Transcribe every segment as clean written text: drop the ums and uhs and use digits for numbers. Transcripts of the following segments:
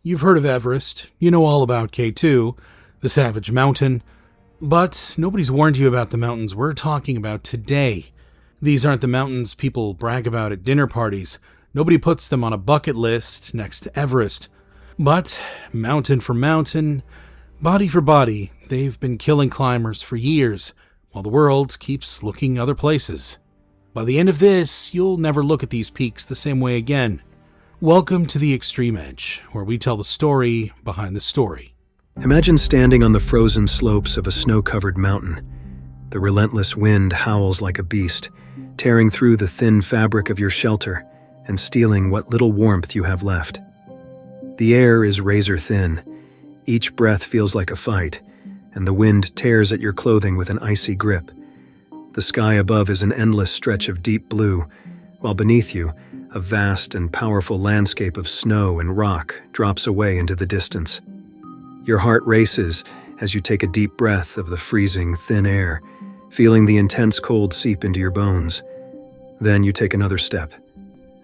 You've heard of Everest, you know all about K2, the Savage Mountain, but nobody's warned you about the mountains we're talking about today. These aren't the mountains people brag about at dinner parties. Nobody puts them on a bucket list next to Everest. But mountain for mountain, body for body, they've been killing climbers for years, while the world keeps looking other places. By the end of this, you'll never look at these peaks the same way again. Welcome to the Extreme Edge, where we tell the story behind the story. Imagine standing on the frozen slopes of a snow-covered mountain. The relentless wind howls like a beast, tearing through the thin fabric of your shelter and stealing what little warmth you have left. The air is razor thin. Each breath feels like a fight, and the wind tears at your clothing with an icy grip. The sky above is an endless stretch of deep blue, while beneath you, a vast and powerful landscape of snow and rock drops away into the distance. Your heart races as you take a deep breath of the freezing, thin air, feeling the intense cold seep into your bones. Then you take another step,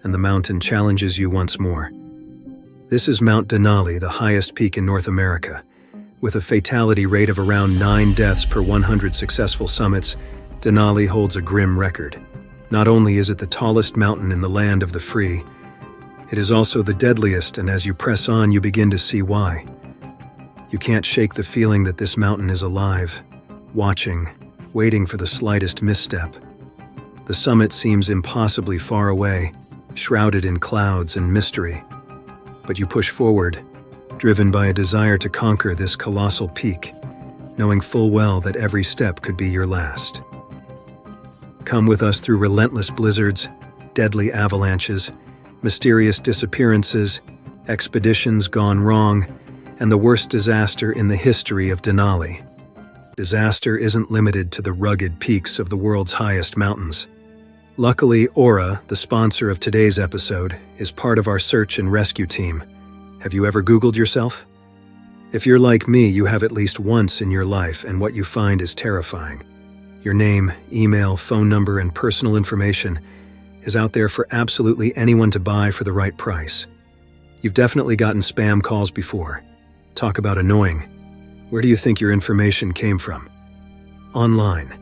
and the mountain challenges you once more. This is Mount Denali, the highest peak in North America. With a fatality rate of around 9 deaths per 100 successful summits, Denali holds a grim record. Not only is it the tallest mountain in the land of the free, it is also the deadliest, and as you press on, you begin to see why. You can't shake the feeling that this mountain is alive, watching, waiting for the slightest misstep. The summit seems impossibly far away, shrouded in clouds and mystery. But you push forward, driven by a desire to conquer this colossal peak, knowing full well that every step could be your last. Come with us through relentless blizzards, deadly avalanches, mysterious disappearances, expeditions gone wrong, and the worst disaster in the history of Denali. Disaster isn't limited to the rugged peaks of the world's highest mountains. Luckily, Aura, the sponsor of today's episode, is part of our search and rescue team. Have you ever Googled yourself? If you're like me, you have at least once in your life, and what you find is terrifying. Your name, email, phone number, and personal information is out there for absolutely anyone to buy for the right price. You've definitely gotten spam calls before. Talk about annoying. Where do you think your information came from? Online.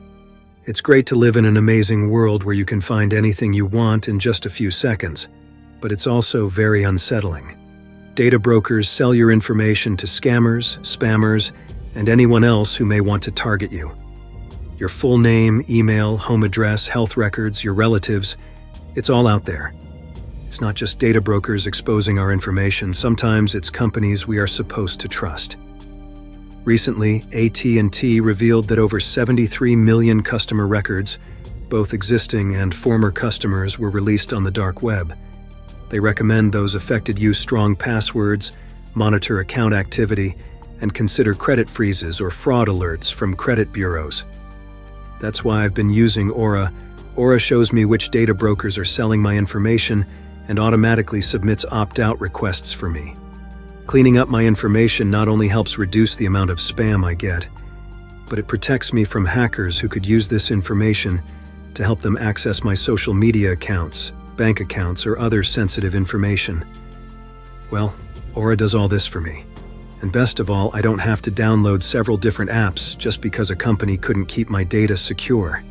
It's great to live in an amazing world where you can find anything you want in just a few seconds, but it's also very unsettling. Data brokers sell your information to scammers, spammers, and anyone else who may want to target you. Your full name, email, home address, health records, your relatives, it's all out there. It's not just data brokers exposing our information, sometimes it's companies we are supposed to trust. Recently, AT&T revealed that over 73 million customer records, both existing and former customers, were released on the dark web. They recommend those affected use strong passwords, monitor account activity, and consider credit freezes or fraud alerts from credit bureaus. That's why I've been using Aura. Aura shows me which data brokers are selling my information and automatically submits opt-out requests for me. Cleaning up my information not only helps reduce the amount of spam I get, but it protects me from hackers who could use this information to help them access my social media accounts, bank accounts, or other sensitive information. Well, Aura does all this for me. And best of all, I don't have to download several different apps just because a company couldn't keep my data secure.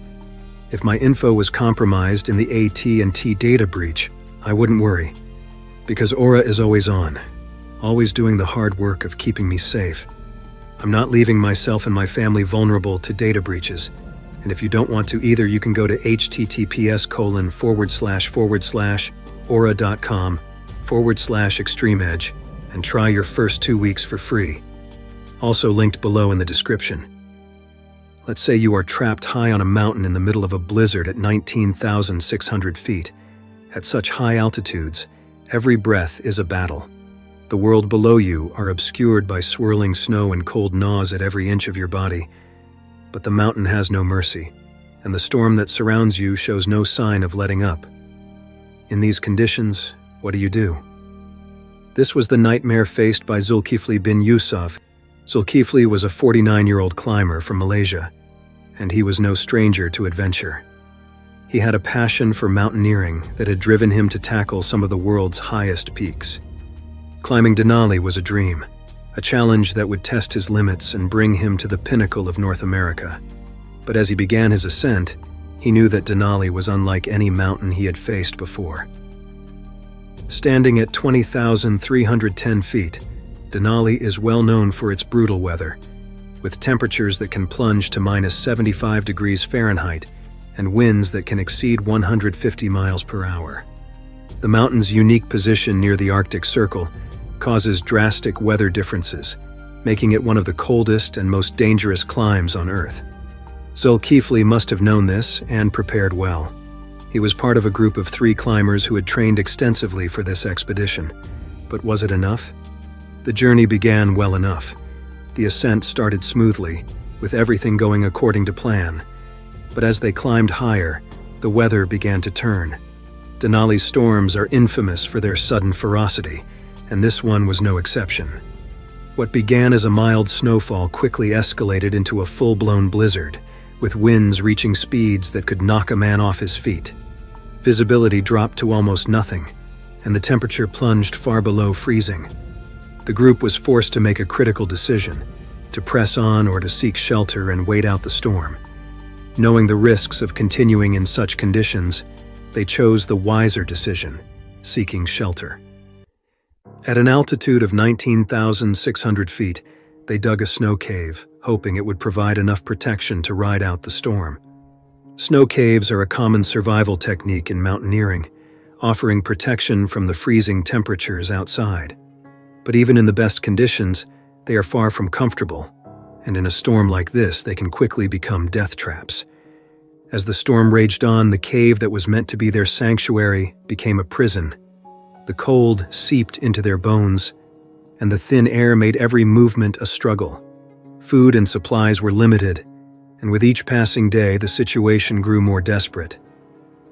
If my info was compromised in the AT&T data breach, I wouldn't worry, because Aura is always on, always doing the hard work of keeping me safe. I'm not leaving myself and my family vulnerable to data breaches, and if you don't want to either, you can go to https://aura.com/extremeedge and try your first 2 weeks for free. Also linked below in the description. Let's say you are trapped high on a mountain in the middle of a blizzard at 19,600 feet. At such high altitudes, every breath is a battle. The world below you are obscured by swirling snow and cold gnaws at every inch of your body. But the mountain has no mercy, and the storm that surrounds you shows no sign of letting up. In these conditions, what do? This was the nightmare faced by Zulkifli bin Yusuf. Zulkifli was a 49-year-old climber from Malaysia, and he was no stranger to adventure. He had a passion for mountaineering that had driven him to tackle some of the world's highest peaks. Climbing Denali was a dream, a challenge that would test his limits and bring him to the pinnacle of North America. But as he began his ascent, he knew that Denali was unlike any mountain he had faced before. Standing at 20,310 feet, Denali is well known for its brutal weather, with temperatures that can plunge to -75 degrees Fahrenheit and winds that can exceed 150 miles per hour. The mountain's unique position near the Arctic Circle causes drastic weather differences, making it one of the coldest and most dangerous climbs on Earth. Zulkifli must have known this and prepared well. He was part of a group of 3 climbers who had trained extensively for this expedition. But was it enough? The journey began well enough. The ascent started smoothly, with everything going according to plan. But as they climbed higher, the weather began to turn. Denali's storms are infamous for their sudden ferocity, and this one was no exception. What began as a mild snowfall quickly escalated into a full-blown blizzard, with winds reaching speeds that could knock a man off his feet. Visibility dropped to almost nothing, and the temperature plunged far below freezing. The group was forced to make a critical decision, to press on or to seek shelter and wait out the storm. Knowing the risks of continuing in such conditions, they chose the wiser decision, seeking shelter. At an altitude of 19,600 feet, they dug a snow cave, hoping it would provide enough protection to ride out the storm. Snow caves are a common survival technique in mountaineering, offering protection from the freezing temperatures outside. But even in the best conditions, they are far from comfortable, and in a storm like this, they can quickly become death traps. As the storm raged on, the cave that was meant to be their sanctuary became a prison. The cold seeped into their bones, and the thin air made every movement a struggle. Food and supplies were limited, and with each passing day, the situation grew more desperate.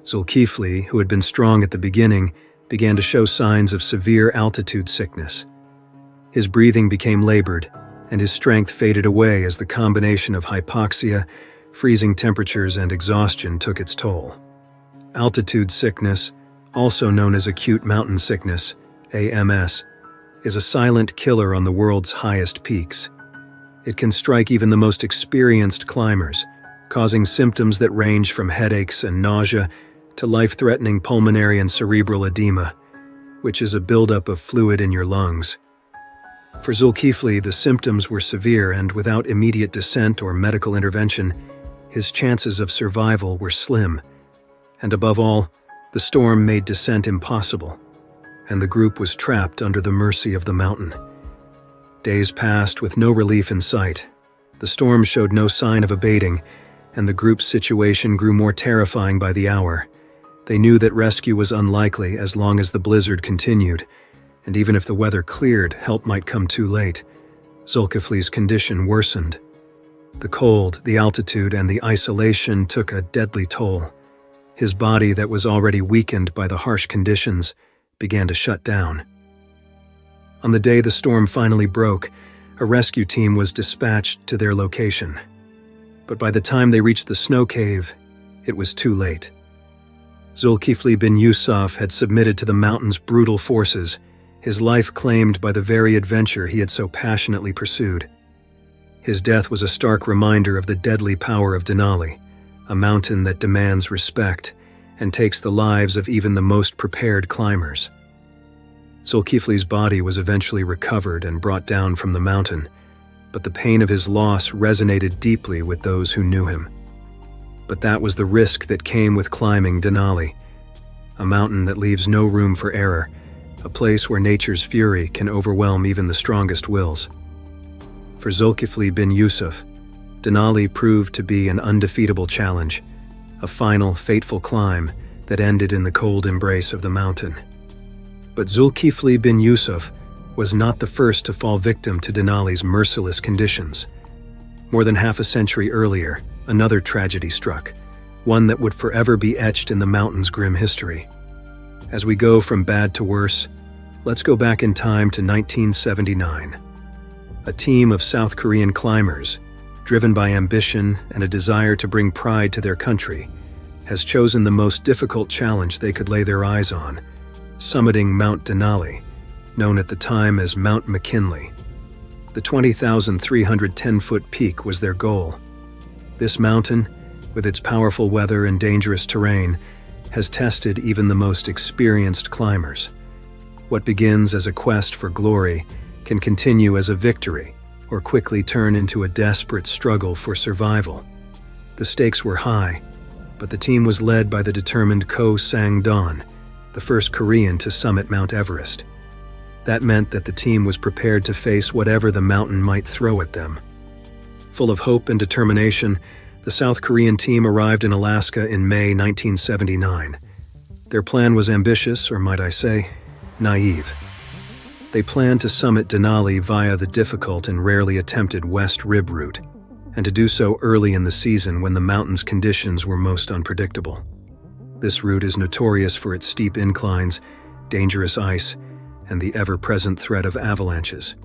Zulkifli, who had been strong at the beginning, began to show signs of severe altitude sickness. His breathing became labored, and his strength faded away as the combination of hypoxia, freezing temperatures, and exhaustion took its toll. Altitude sickness, also known as acute mountain sickness, AMS, is a silent killer on the world's highest peaks. It can strike even the most experienced climbers, causing symptoms that range from headaches and nausea to life-threatening pulmonary and cerebral edema, which is a buildup of fluid in your lungs. For Zulkifli, the symptoms were severe, and without immediate descent or medical intervention, his chances of survival were slim. And above all, the storm made descent impossible, and the group was trapped under the mercy of the mountain. Days passed with no relief in sight. The storm showed no sign of abating, and the group's situation grew more terrifying by the hour. They knew that rescue was unlikely as long as the blizzard continued, and even if the weather cleared, help might come too late. Zulkifli's condition worsened. The cold, the altitude, and the isolation took a deadly toll. His body, that was already weakened by the harsh conditions, began to shut down. On the day the storm finally broke, a rescue team was dispatched to their location. But by the time they reached the snow cave, it was too late. Zulkifli bin Yusuf had submitted to the mountain's brutal forces, his life claimed by the very adventure he had so passionately pursued. His death was a stark reminder of the deadly power of Denali, a mountain that demands respect and takes the lives of even the most prepared climbers. Zulkifli's body was eventually recovered and brought down from the mountain, but the pain of his loss resonated deeply with those who knew him. But that was the risk that came with climbing Denali, a mountain that leaves no room for error, a place where nature's fury can overwhelm even the strongest wills. For Zulkifli bin Yusuf, Denali proved to be an undefeatable challenge, a final, fateful climb that ended in the cold embrace of the mountain. But Zulkifli bin Yusuf was not the first to fall victim to Denali's merciless conditions. More than half a century earlier, another tragedy struck, one that would forever be etched in the mountain's grim history. As we go from bad to worse, let's go back in time to 1979. A team of South Korean climbers, driven by ambition and a desire to bring pride to their country, has chosen the most difficult challenge they could lay their eyes on, summiting Mount Denali, known at the time as Mount McKinley. The 20,310-foot peak was their goal. This mountain, with its powerful weather and dangerous terrain, has tested even the most experienced climbers. What begins as a quest for glory can continue as a victory or quickly turn into a desperate struggle for survival. The stakes were high, but the team was led by the determined Ko Sang-don, the first Korean to summit Mount Everest. That meant that the team was prepared to face whatever the mountain might throw at them. Full of hope and determination, the South Korean team arrived in Alaska in May 1979. Their plan was ambitious, or might I say, naive. They planned to summit Denali via the difficult and rarely attempted West Rib route, and to do so early in the season when the mountain's conditions were most unpredictable. This route is notorious for its steep inclines, dangerous ice, and the ever-present threat of avalanches.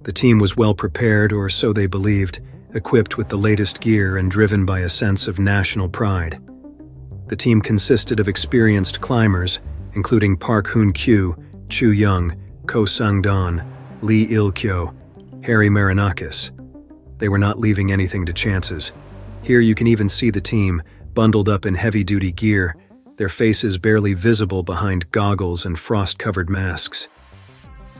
The team was well prepared, or so they believed, equipped with the latest gear and driven by a sense of national pride. The team consisted of experienced climbers, including Park Hoon-kyu, Chu Young, Ko Sang-don, Lee Il-kyo, Harry Marinakis. They were not leaving anything to chances. Here you can even see the team, bundled up in heavy-duty gear, their faces barely visible behind goggles and frost-covered masks.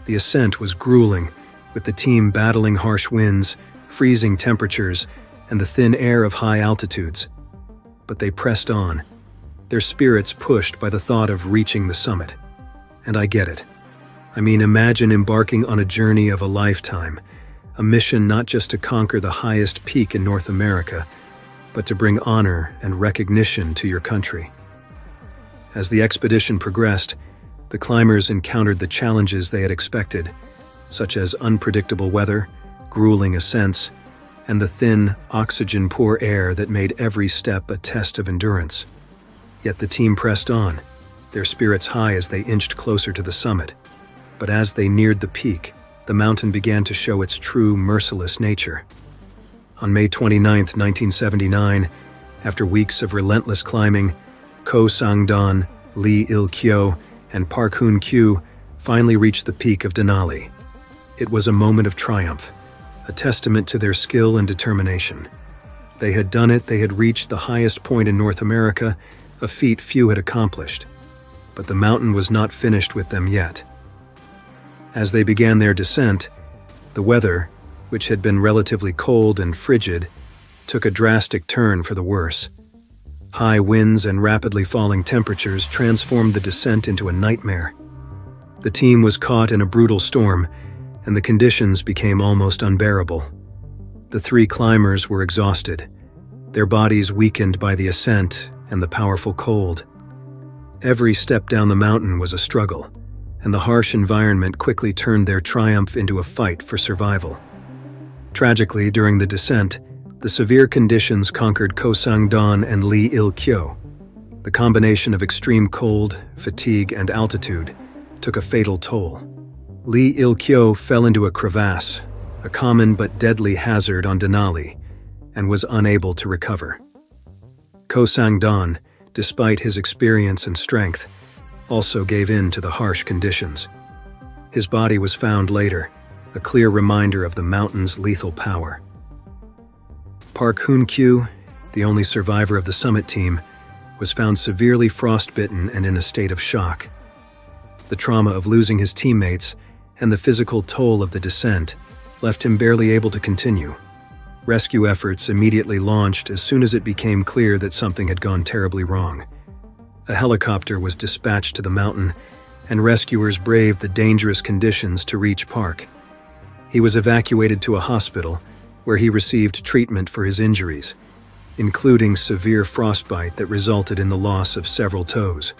The ascent was grueling, with the team battling harsh winds, freezing temperatures, and the thin air of high altitudes. But they pressed on, their spirits pushed by the thought of reaching the summit. And I get it. I mean, imagine embarking on a journey of a lifetime, a mission not just to conquer the highest peak in North America, but to bring honor and recognition to your country. As the expedition progressed, the climbers encountered the challenges they had expected, such as unpredictable weather, grueling ascents, and the thin, oxygen-poor air that made every step a test of endurance. Yet the team pressed on, their spirits high as they inched closer to the summit. But as they neared the peak, the mountain began to show its true, merciless nature. On May 29, 1979, after weeks of relentless climbing, Ko Sang-don, Lee Il-kyo, and Park Hoon-kyu finally reached the peak of Denali. It was a moment of triumph, a testament to their skill and determination. They had done it, they had reached the highest point in North America, a feat few had accomplished. But the mountain was not finished with them yet. As they began their descent, the weather, which had been relatively cold and frigid, took a drastic turn for the worse. High winds and rapidly falling temperatures transformed the descent into a nightmare. The team was caught in a brutal storm, and the conditions became almost unbearable. The three climbers were exhausted, their bodies weakened by the ascent and the powerful cold. Every step down the mountain was a struggle, and the harsh environment quickly turned their triumph into a fight for survival. Tragically, during the descent, the severe conditions conquered Ko Sang-don and Lee Il-kyo. The combination of extreme cold, fatigue, and altitude took a fatal toll. Lee Il-kyo fell into a crevasse, a common but deadly hazard on Denali, and was unable to recover. Ko Sang-don, despite his experience and strength, also gave in to the harsh conditions. His body was found later, a clear reminder of the mountain's lethal power. Park Hoon-kyu, the only survivor of the summit team, was found severely frostbitten and in a state of shock. The trauma of losing his teammates and the physical toll of the descent left him barely able to continue. Rescue efforts immediately launched as soon as it became clear that something had gone terribly wrong. A helicopter was dispatched to the mountain, and rescuers braved the dangerous conditions to reach Park. He was evacuated to a hospital, where he received treatment for his injuries, including severe frostbite that resulted in the loss of several toes.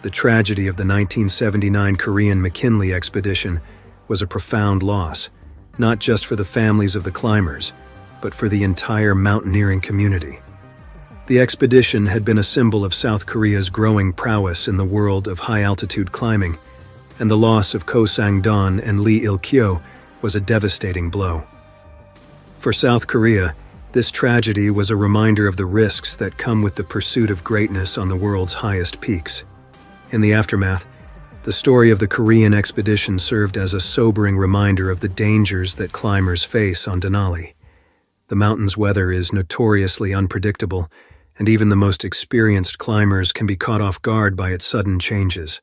The tragedy of the 1979 Korean McKinley expedition was a profound loss, not just for the families of the climbers, but for the entire mountaineering community. The expedition had been a symbol of South Korea's growing prowess in the world of high-altitude climbing, and the loss of Ko Sang-don and Lee Il-kyo was a devastating blow. For South Korea, this tragedy was a reminder of the risks that come with the pursuit of greatness on the world's highest peaks. In the aftermath, The story of the Korean expedition served as a sobering reminder of the dangers that climbers face on Denali. The mountain's weather is notoriously unpredictable, and even the most experienced climbers can be caught off guard by its sudden changes.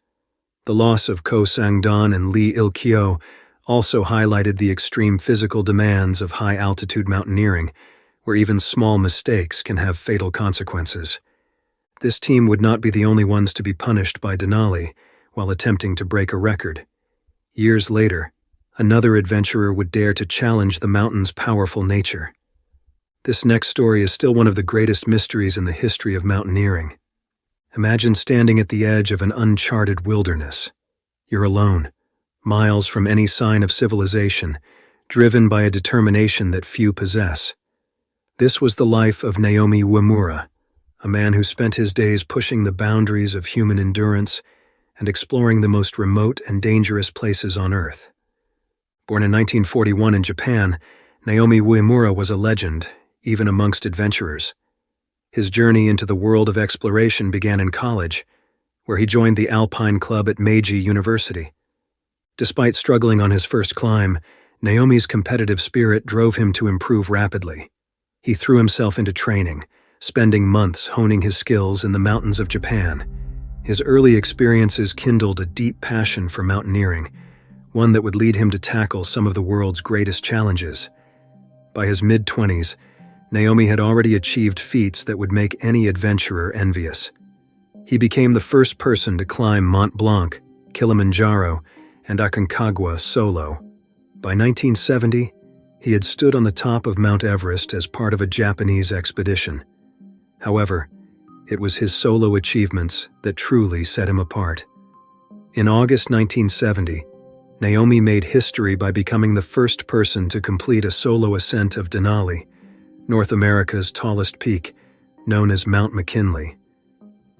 The loss of Ko Sang-don and Lee Il-kyo also highlighted the extreme physical demands of high-altitude mountaineering, where even small mistakes can have fatal consequences. This team would not be the only ones to be punished by Denali while attempting to break a record. Years later, another adventurer would dare to challenge the mountain's powerful nature. This next story is still one of the greatest mysteries in the history of mountaineering. Imagine standing at the edge of an uncharted wilderness. You're alone, miles from any sign of civilization, driven by a determination that few possess. This was the life of Naomi Uemura, a man who spent his days pushing the boundaries of human endurance and exploring the most remote and dangerous places on Earth. Born in 1941 in Japan, Naomi Uemura was a legend, even amongst adventurers. His journey into the world of exploration began in college, where he joined the Alpine Club at Meiji University. Despite struggling on his first climb, Naomi's competitive spirit drove him to improve rapidly. He threw himself into training, spending months honing his skills in the mountains of Japan. His early experiences kindled a deep passion for mountaineering, one that would lead him to tackle some of the world's greatest challenges. By his mid-20s, Naomi had already achieved feats that would make any adventurer envious. He became the first person to climb Mont Blanc, Kilimanjaro, and Aconcagua solo. By 1970, he had stood on the top of Mount Everest as part of a Japanese expedition. However, it was his solo achievements that truly set him apart. In August 1970, Naomi made history by becoming the first person to complete a solo ascent of Denali, North America's tallest peak, known as Mount McKinley.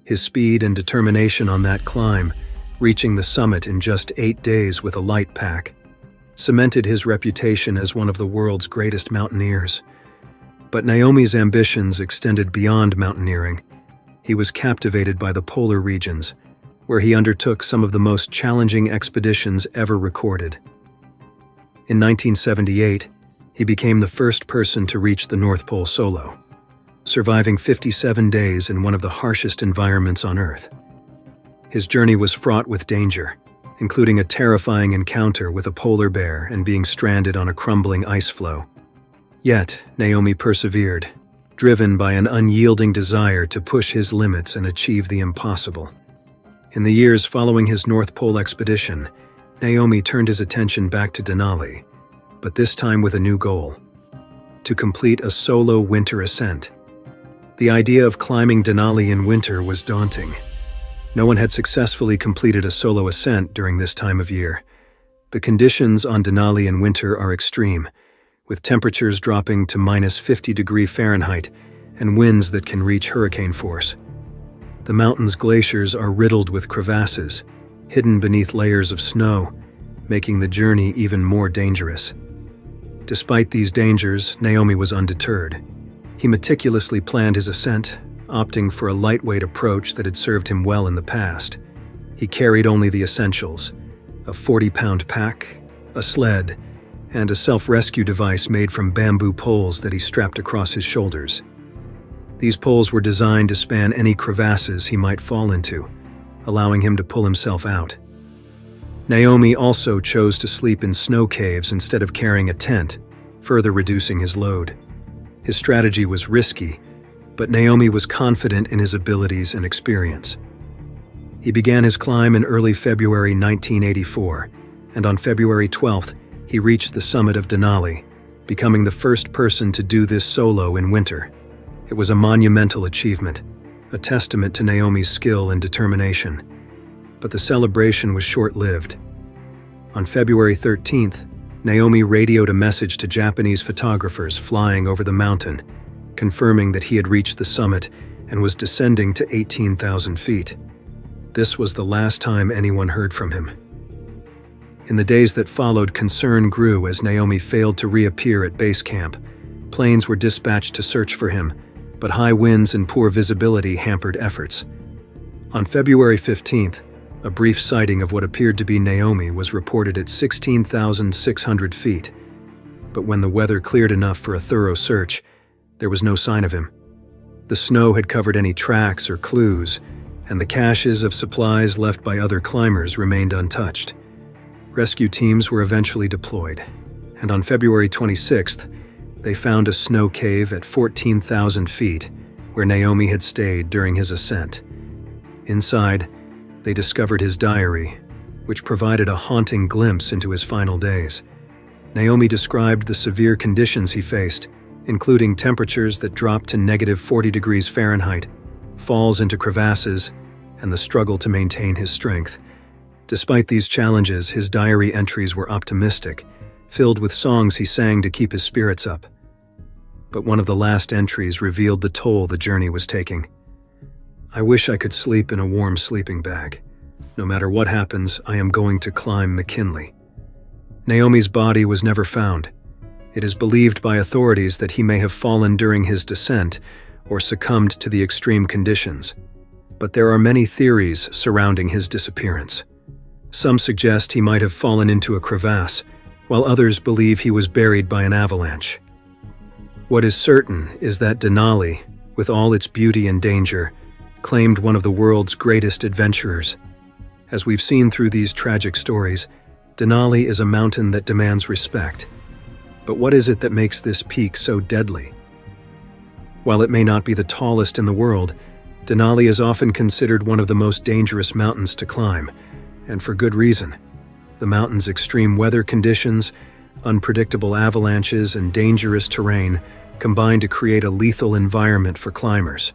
His speed and determination on that climb, reaching the summit in just 8 days with a light pack, cemented his reputation as one of the world's greatest mountaineers. But Naomi's ambitions extended beyond mountaineering. He was captivated by the polar regions, where he undertook some of the most challenging expeditions ever recorded. In 1978, he became the first person to reach the North Pole solo, surviving 57 days in one of the harshest environments on Earth. His journey was fraught with danger, including a terrifying encounter with a polar bear and being stranded on a crumbling ice floe. Yet, Naomi persevered, driven by an unyielding desire to push his limits and achieve the impossible. In the years following his North Pole expedition, Naomi turned his attention back to Denali, but this time with a new goal: to complete a solo winter ascent. The idea of climbing Denali in winter was daunting. No one had successfully completed a solo ascent during this time of year. The conditions on Denali in winter are extreme, with temperatures dropping to -50°F and winds that can reach hurricane force. The mountain's glaciers are riddled with crevasses, hidden beneath layers of snow, making the journey even more dangerous. Despite these dangers, Naomi was undeterred. He meticulously planned his ascent, opting for a lightweight approach that had served him well in the past. He carried only the essentials: a 40-pound pack, a sled, and a self-rescue device made from bamboo poles that he strapped across his shoulders. These poles were designed to span any crevasses he might fall into, allowing him to pull himself out. Naomi also chose to sleep in snow caves instead of carrying a tent, further reducing his load. His strategy was risky, but Naomi was confident in his abilities and experience. He began his climb in early February 1984, and on February 12th, he reached the summit of Denali, becoming the first person to do this solo in winter. It was a monumental achievement, a testament to Naomi's skill and determination. But the celebration was short-lived. On February 13th, Naomi radioed a message to Japanese photographers flying over the mountain, confirming that he had reached the summit and was descending to 18,000 feet. This was the last time anyone heard from him. In the days that followed, concern grew as Naomi failed to reappear at base camp. Planes were dispatched to search for him, but high winds and poor visibility hampered efforts. On February 15th, A brief sighting of what appeared to be Naomi was reported at 16,600 feet, but when the weather cleared enough for a thorough search, there was no sign of him. The snow had covered any tracks or clues, and the caches of supplies left by other climbers remained untouched. Rescue teams were eventually deployed, and on February 26th, they found a snow cave at 14,000 feet where Naomi had stayed during his ascent. Inside, they discovered his diary, which provided a haunting glimpse into his final days. Naomi described the severe conditions he faced, including temperatures that dropped to -40 degrees Fahrenheit, falls into crevasses, and the struggle to maintain his strength. Despite these challenges, his diary entries were optimistic, filled with songs he sang to keep his spirits up. But one of the last entries revealed the toll the journey was taking. "I wish I could sleep in a warm sleeping bag. No matter what happens, I am going to climb McKinley." Naomi's body was never found. It is believed by authorities that he may have fallen during his descent or succumbed to the extreme conditions. But there are many theories surrounding his disappearance. Some suggest he might have fallen into a crevasse, while others believe he was buried by an avalanche. What is certain is that Denali, with all its beauty and danger, claimed one of the world's greatest adventurers. As we've seen through these tragic stories, Denali is a mountain that demands respect. But what is it that makes this peak so deadly? While it may not be the tallest in the world, Denali is often considered one of the most dangerous mountains to climb, and for good reason. The mountain's extreme weather conditions, unpredictable avalanches, and dangerous terrain combine to create a lethal environment for climbers.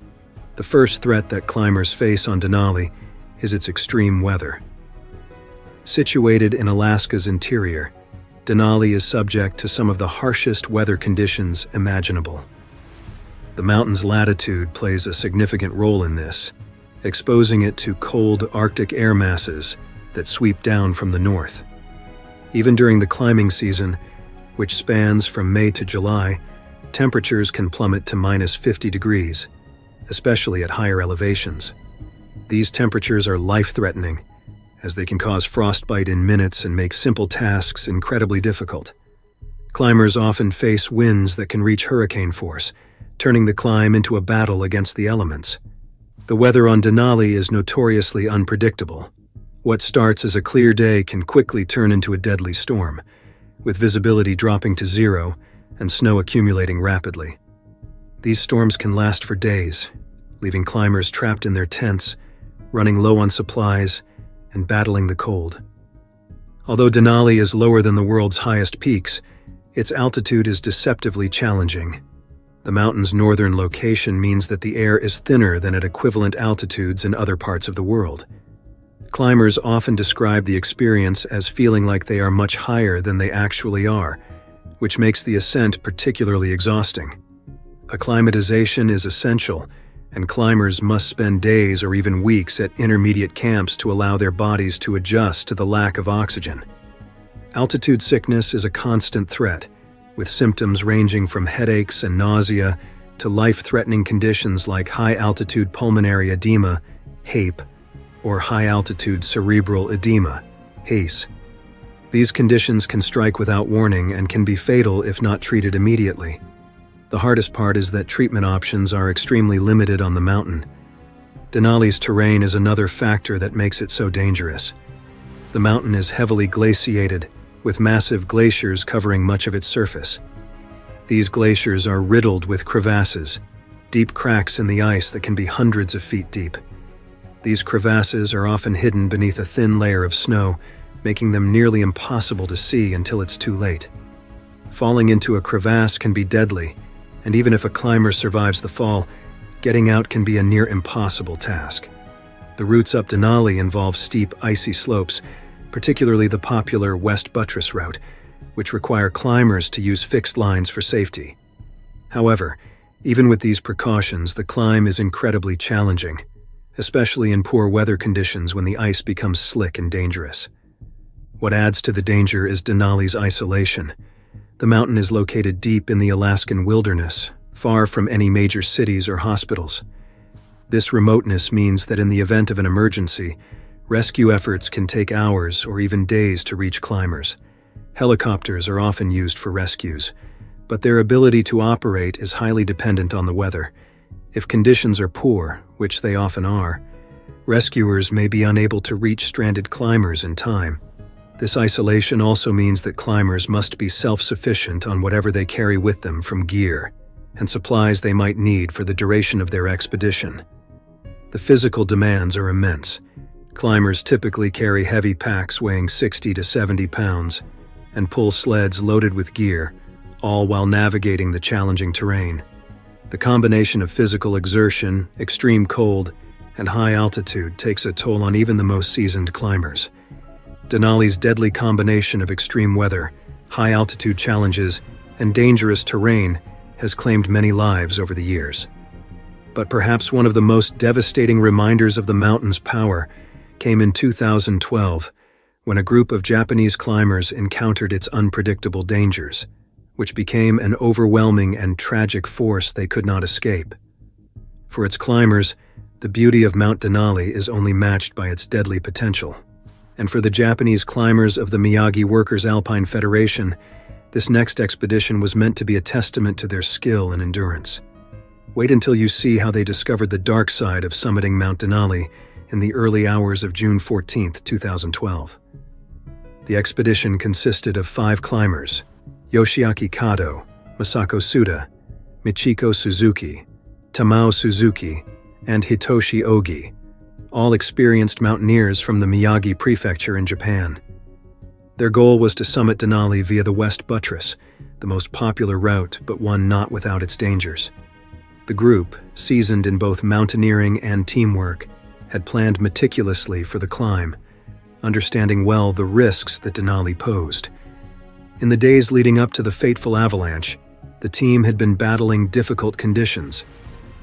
The first threat that climbers face on Denali is its extreme weather. Situated in Alaska's interior, Denali is subject to some of the harshest weather conditions imaginable. The mountain's latitude plays a significant role in this, exposing it to cold Arctic air masses that sweep down from the north. Even during the climbing season, which spans from May to July, temperatures can plummet to -50 degrees, especially at higher elevations. These temperatures are life-threatening, as they can cause frostbite in minutes and make simple tasks incredibly difficult. Climbers often face winds that can reach hurricane force, turning the climb into a battle against the elements. The weather on Denali is notoriously unpredictable. What starts as a clear day can quickly turn into a deadly storm, with visibility dropping to zero and snow accumulating rapidly. These storms can last for days, leaving climbers trapped in their tents, running low on supplies, and battling the cold. Although Denali is lower than the world's highest peaks, its altitude is deceptively challenging. The mountain's northern location means that the air is thinner than at equivalent altitudes in other parts of the world. Climbers often describe the experience as feeling like they are much higher than they actually are, which makes the ascent particularly exhausting. Acclimatization is essential, and climbers must spend days or even weeks at intermediate camps to allow their bodies to adjust to the lack of oxygen. Altitude sickness is a constant threat, with symptoms ranging from headaches and nausea to life-threatening conditions like high-altitude pulmonary edema, HAPE, or high-altitude cerebral edema, HACE. These conditions can strike without warning and can be fatal if not treated immediately. The hardest part is that treatment options are extremely limited on the mountain. Denali's terrain is another factor that makes it so dangerous. The mountain is heavily glaciated, with massive glaciers covering much of its surface. These glaciers are riddled with crevasses, deep cracks in the ice that can be hundreds of feet deep. These crevasses are often hidden beneath a thin layer of snow, making them nearly impossible to see until it's too late. Falling into a crevasse can be deadly, and even if a climber survives the fall, getting out can be a near impossible task. The routes up Denali involve steep, icy slopes, particularly the popular West Buttress route, which require climbers to use fixed lines for safety. However, even with these precautions, the climb is incredibly challenging, especially in poor weather conditions when the ice becomes slick and dangerous. What adds to the danger is Denali's isolation. The mountain is located deep in the Alaskan wilderness, far from any major cities or hospitals. This remoteness means that in the event of an emergency, Rescue efforts can take hours or even days to reach climbers. Helicopters are often used for rescues, but their ability to operate is highly dependent on the weather. If conditions are poor, which they often are, rescuers may be unable to reach stranded climbers in time. This isolation also means that climbers must be self-sufficient on whatever they carry with them from gear and supplies they might need for the duration of their expedition. The physical demands are immense. Climbers typically carry heavy packs weighing 60 to 70 pounds and pull sleds loaded with gear, all while navigating the challenging terrain. The combination of physical exertion, extreme cold, and high altitude takes a toll on even the most seasoned climbers. Denali's deadly combination of extreme weather, high altitude challenges, and dangerous terrain has claimed many lives over the years. But perhaps one of the most devastating reminders of the mountain's power came in 2012, when a group of Japanese climbers encountered its unpredictable dangers, which became an overwhelming and tragic force they could not escape. For its climbers, the beauty of Mount Denali is only matched by its deadly potential. And for the Japanese climbers of the Miyagi Workers Alpine Federation, this next expedition was meant to be a testament to their skill and endurance. Wait until you see how they discovered the dark side of summiting Mount Denali in the early hours of June 14, 2012. The expedition consisted of 5 climbers: Yoshiaki Kato, Masako Suda, Michiko Suzuki, Tamao Suzuki, and Hitoshi Ogi, all experienced mountaineers from the Miyagi Prefecture in Japan. Their goal was to summit Denali via the West Buttress, the most popular route but one not without its dangers. The group, seasoned in both mountaineering and teamwork, had planned meticulously for the climb, understanding well the risks that Denali posed. In the days leading up to the fateful avalanche, the team had been battling difficult conditions.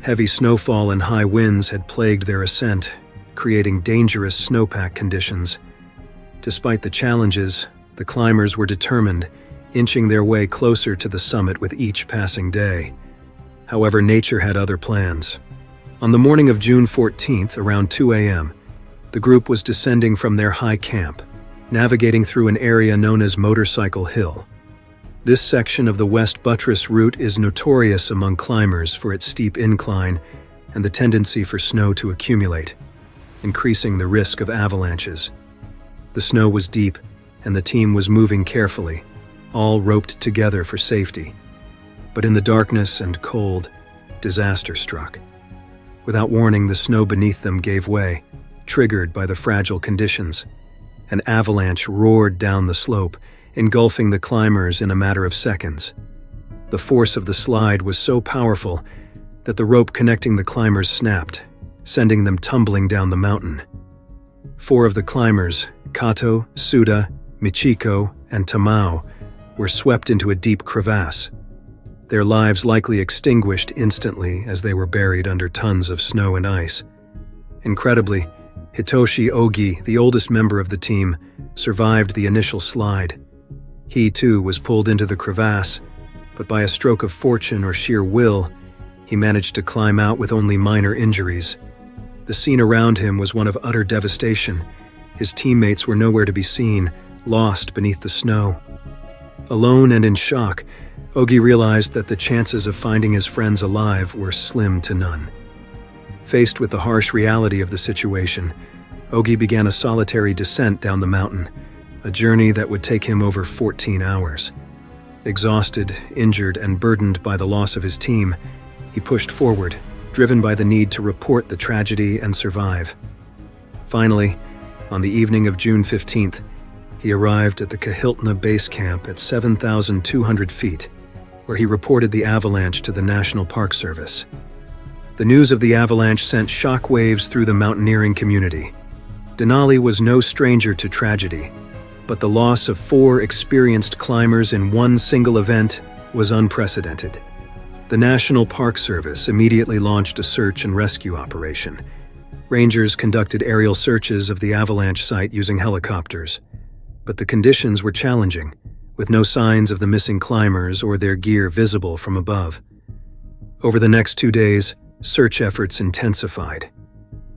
Heavy snowfall and high winds had plagued their ascent, creating dangerous snowpack conditions. Despite the challenges, the climbers were determined, inching their way closer to the summit with each passing day. However, nature had other plans. On the morning of June 14th, around 2 a.m., the group was descending from their high camp, navigating through an area known as Motorcycle Hill. This section of the West Buttress route is notorious among climbers for its steep incline and the tendency for snow to accumulate, increasing the risk of avalanches. The snow was deep, and the team was moving carefully, all roped together for safety. But in the darkness and cold, disaster struck. Without warning, the snow beneath them gave way, triggered by the fragile conditions. An avalanche roared down the slope, engulfing the climbers in a matter of seconds. The force of the slide was so powerful that the rope connecting the climbers snapped, sending them tumbling down the mountain. 4 of the climbers, Kato, Suda, Michiko, and Tamao, were swept into a deep crevasse, their lives likely extinguished instantly as they were buried under tons of snow and ice. Incredibly, Hitoshi Ogi, the oldest member of the team, survived the initial slide. He too was pulled into the crevasse, but by a stroke of fortune or sheer will, he managed to climb out with only minor injuries. The scene around him was one of utter devastation. His teammates were nowhere to be seen, lost beneath the snow. Alone and in shock, Ogi realized that the chances of finding his friends alive were slim to none. Faced with the harsh reality of the situation, Ogi began a solitary descent down the mountain, a journey that would take him over 14 hours. Exhausted, injured, and burdened by the loss of his team, he pushed forward, driven by the need to report the tragedy and survive. Finally, on the evening of June 15th, he arrived at the Kahiltna base camp at 7,200 feet, where he reported the avalanche to the National Park Service. The news of the avalanche sent shockwaves through the mountaineering community. Denali was no stranger to tragedy, but the loss of 4 experienced climbers in one single event was unprecedented. The National Park Service immediately launched a search and rescue operation. Rangers conducted aerial searches of the avalanche site using helicopters, but the conditions were challenging, with no signs of the missing climbers or their gear visible from above. Over the next 2 days, search efforts intensified.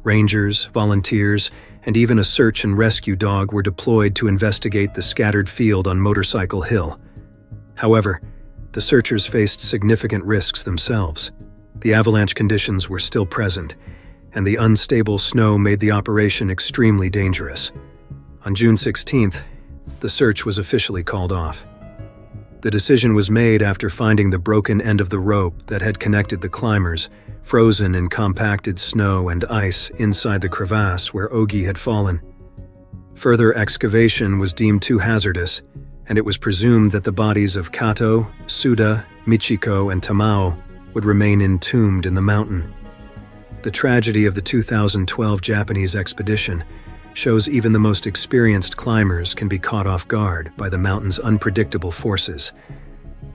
Rangers, volunteers, and even a search and rescue dog were deployed to investigate the scattered field on Motorcycle Hill. However, the searchers faced significant risks themselves. The avalanche conditions were still present, and the unstable snow made the operation extremely dangerous. On June 16th, the search was officially called off. The decision was made after finding the broken end of the rope that had connected the climbers, frozen in compacted snow and ice inside the crevasse where Ogi had fallen. Further excavation was deemed too hazardous, and it was presumed that the bodies of Kato, Suda, Michiko, and Tamao would remain entombed in the mountain. The tragedy of the 2012 Japanese expedition shows even the most experienced climbers can be caught off guard by the mountain's unpredictable forces.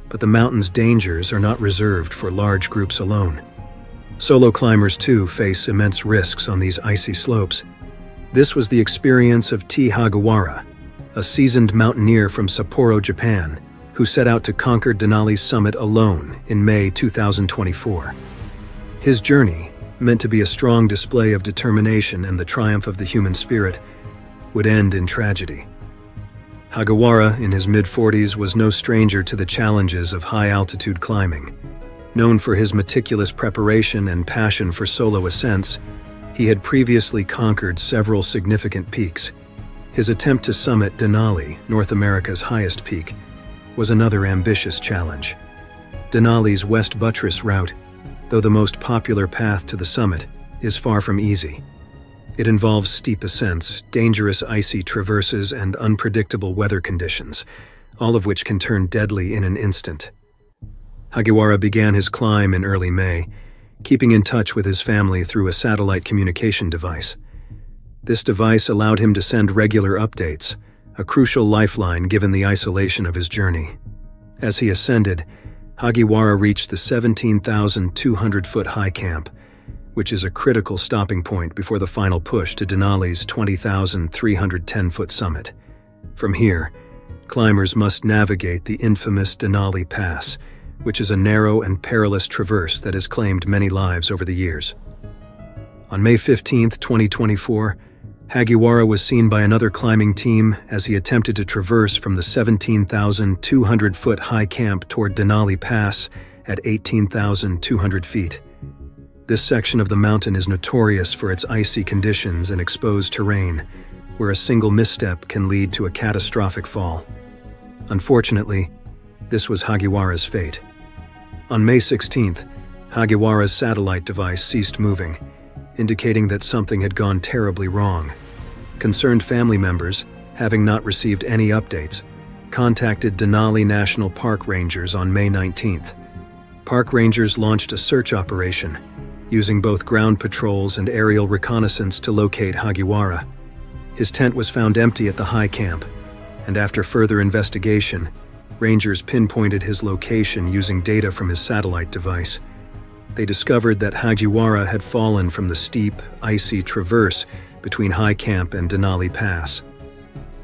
But the mountain's dangers are not reserved for large groups alone. Solo climbers, too, face immense risks on these icy slopes. This was the experience of T. Hagiwara, a seasoned mountaineer from Sapporo, Japan, who set out to conquer Denali's summit alone in May 2024. His journey, meant to be a strong display of determination and the triumph of the human spirit, would end in tragedy. Hagiwara, in his mid-40s, was no stranger to the challenges of high-altitude climbing. Known for his meticulous preparation and passion for solo ascents, he had previously conquered several significant peaks. His attempt to summit Denali, North America's highest peak, was another ambitious challenge. Denali's West Buttress route, though the most popular path to the summit, is far from easy. It involves steep ascents, dangerous icy traverses, and unpredictable weather conditions, all of which can turn deadly in an instant. Hagiwara began his climb in early May, keeping in touch with his family through a satellite communication device. This device allowed him to send regular updates, a crucial lifeline given the isolation of his journey. As he ascended, Hagiwara reached the 17,200-foot high camp, which is a critical stopping point before the final push to Denali's 20,310-foot summit. From here, climbers must navigate the infamous Denali Pass, which is a narrow and perilous traverse that has claimed many lives over the years. On May 15, 2024, Hagiwara was seen by another climbing team as he attempted to traverse from the 17,200-foot high camp toward Denali Pass at 18,200 feet. This section of the mountain is notorious for its icy conditions and exposed terrain, where a single misstep can lead to a catastrophic fall. Unfortunately, this was Hagiwara's fate. On May 16th, Hagiwara's satellite device ceased moving, indicating that something had gone terribly wrong. Concerned family members, having not received any updates, contacted Denali National Park rangers on May 19th. Park rangers launched a search operation, using both ground patrols and aerial reconnaissance to locate Hagiwara. His tent was found empty at the high camp, and after further investigation, rangers pinpointed his location using data from his satellite device. They discovered that Hagiwara had fallen from the steep, icy traverse between High Camp and Denali Pass.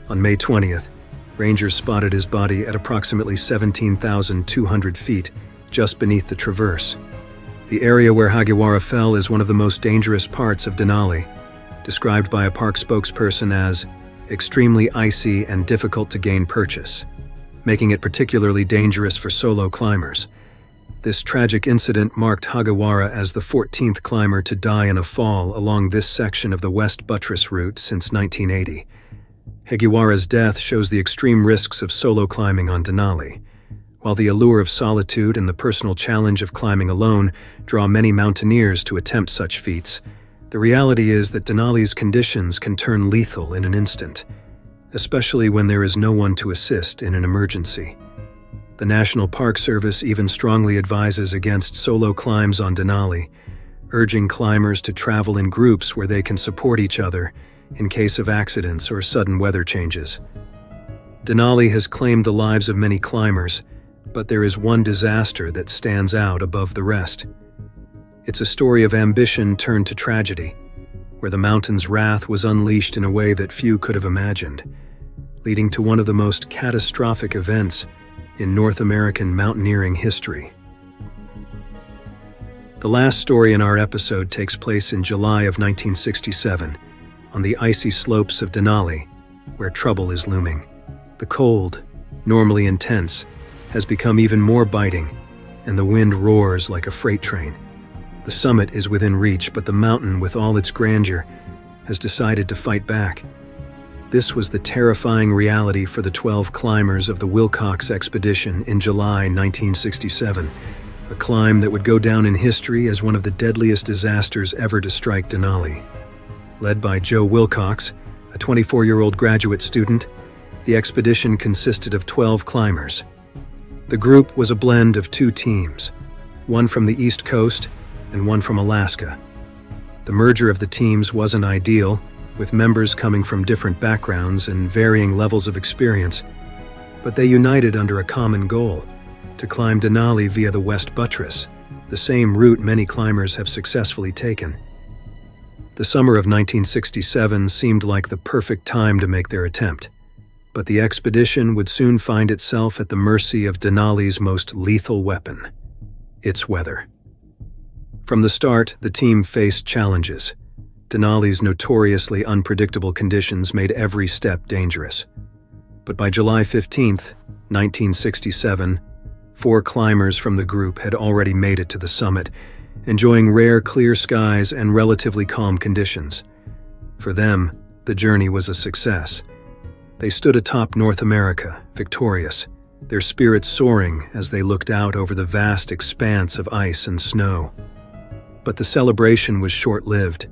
On May 20th, rangers spotted his body at approximately 17,200 feet, just beneath the traverse. The area where Hagiwara fell is one of the most dangerous parts of Denali, described by a park spokesperson as extremely icy and difficult to gain purchase, making it particularly dangerous for solo climbers. This tragic incident marked Hagiwara as the 14th climber to die in a fall along this section of the West Buttress route since 1980. Hagiwara's death shows the extreme risks of solo climbing on Denali. While the allure of solitude and the personal challenge of climbing alone draw many mountaineers to attempt such feats, the reality is that Denali's conditions can turn lethal in an instant, especially when there is no one to assist in an emergency. The National Park Service even strongly advises against solo climbs on Denali, urging climbers to travel in groups where they can support each other in case of accidents or sudden weather changes. Denali has claimed the lives of many climbers, but there is one disaster that stands out above the rest. It's a story of ambition turned to tragedy, where the mountain's wrath was unleashed in a way that few could have imagined, leading to one of the most catastrophic events in North American mountaineering history. The last story in our episode takes place in July of 1967, on the icy slopes of Denali, where trouble is looming. The cold, normally intense, has become even more biting, and the wind roars like a freight train. The summit is within reach, but the mountain, with all its grandeur, has decided to fight back. This was the terrifying reality for the 12 climbers of the Wilcox expedition in July 1967, a climb that would go down in history as one of the deadliest disasters ever to strike Denali. Led by Joe Wilcox, a 24-year-old graduate student, the expedition consisted of 12 climbers. The group was a blend of two teams, one from the East Coast and one from Alaska. The merger of the teams wasn't ideal, with members coming from different backgrounds and varying levels of experience, but they united under a common goal: to climb Denali via the West Buttress, the same route many climbers have successfully taken. The summer of 1967 seemed like the perfect time to make their attempt, but the expedition would soon find itself at the mercy of Denali's most lethal weapon: its weather. From the start, the team faced challenges. Denali's notoriously unpredictable conditions made every step dangerous. But by July 15, 1967, 4 climbers from the group had already made it to the summit, enjoying rare clear skies and relatively calm conditions. For them, the journey was a success. They stood atop North America, victorious, their spirits soaring as they looked out over the vast expanse of ice and snow. But the celebration was short-lived.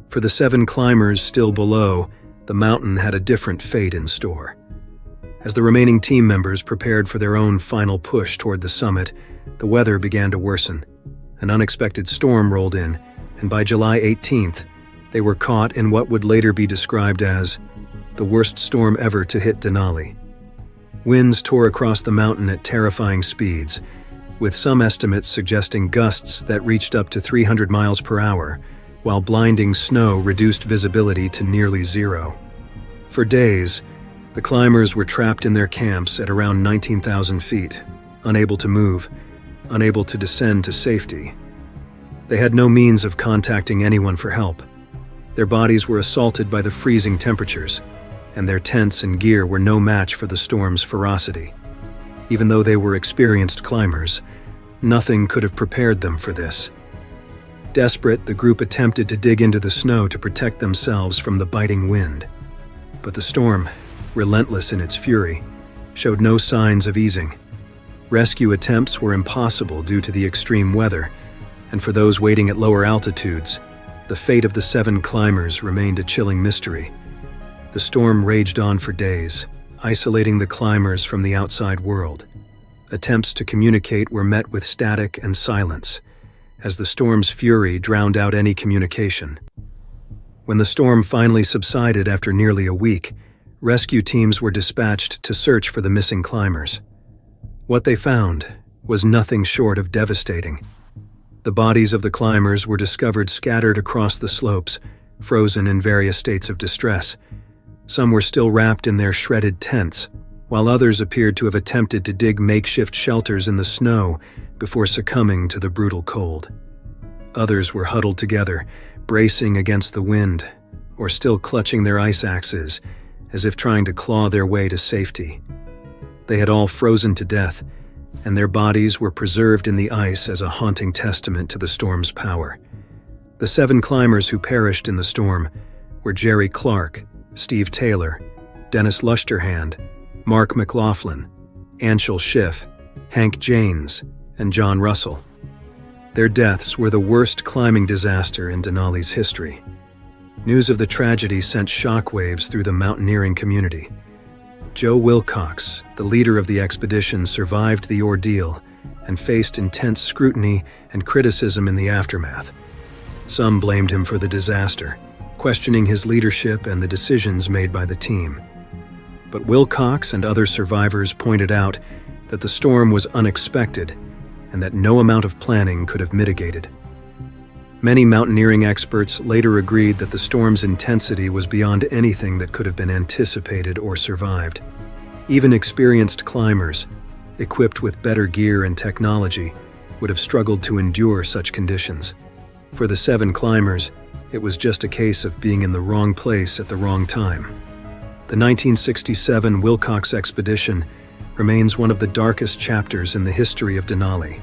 For the 7 climbers still below, the mountain had a different fate in store. As the remaining team members prepared for their own final push toward the summit, the weather began to worsen. An unexpected storm rolled in, and by July 18th, they were caught in what would later be described as the worst storm ever to hit Denali. Winds tore across the mountain at terrifying speeds, with some estimates suggesting gusts that reached up to 300 miles per hour, while blinding snow reduced visibility to nearly zero. For days, the climbers were trapped in their camps at around 19,000 feet, unable to move, unable to descend to safety. They had no means of contacting anyone for help. Their bodies were assaulted by the freezing temperatures, and their tents and gear were no match for the storm's ferocity. Even though they were experienced climbers, nothing could have prepared them for this. Desperate, the group attempted to dig into the snow to protect themselves from the biting wind. But the storm, relentless in its fury, showed no signs of easing. Rescue attempts were impossible due to the extreme weather, and for those waiting at lower altitudes, the fate of the 7 climbers remained a chilling mystery. The storm raged on for days, isolating the climbers from the outside world. Attempts to communicate were met with static and silence, as the storm's fury drowned out any communication. When the storm finally subsided after nearly a week, rescue teams were dispatched to search for the missing climbers. What they found was nothing short of devastating. The bodies of the climbers were discovered scattered across the slopes, frozen in various states of distress. Some were still wrapped in their shredded tents, while others appeared to have attempted to dig makeshift shelters in the snow before succumbing to the brutal cold. Others were huddled together, bracing against the wind, or still clutching their ice axes, as if trying to claw their way to safety. They had all frozen to death, and their bodies were preserved in the ice as a haunting testament to the storm's power. The 7 climbers who perished in the storm were Jerry Clark, Steve Taylor, Dennis Lushterhand, Mark McLaughlin, Anshel Schiff, Hank Janes, and John Russell. Their deaths were the worst climbing disaster in Denali's history. News of the tragedy sent shockwaves through the mountaineering community. Joe Wilcox, the leader of the expedition, survived the ordeal and faced intense scrutiny and criticism in the aftermath. Some blamed him for the disaster, questioning his leadership and the decisions made by the team. But Wilcox and other survivors pointed out that the storm was unexpected and that no amount of planning could have mitigated. Many mountaineering experts later agreed that the storm's intensity was beyond anything that could have been anticipated or survived. Even experienced climbers, equipped with better gear and technology, would have struggled to endure such conditions. For the 7 climbers, It was just a case of being in the wrong place at the wrong time. The 1967 Wilcox expedition remains one of the darkest chapters in the history of Denali.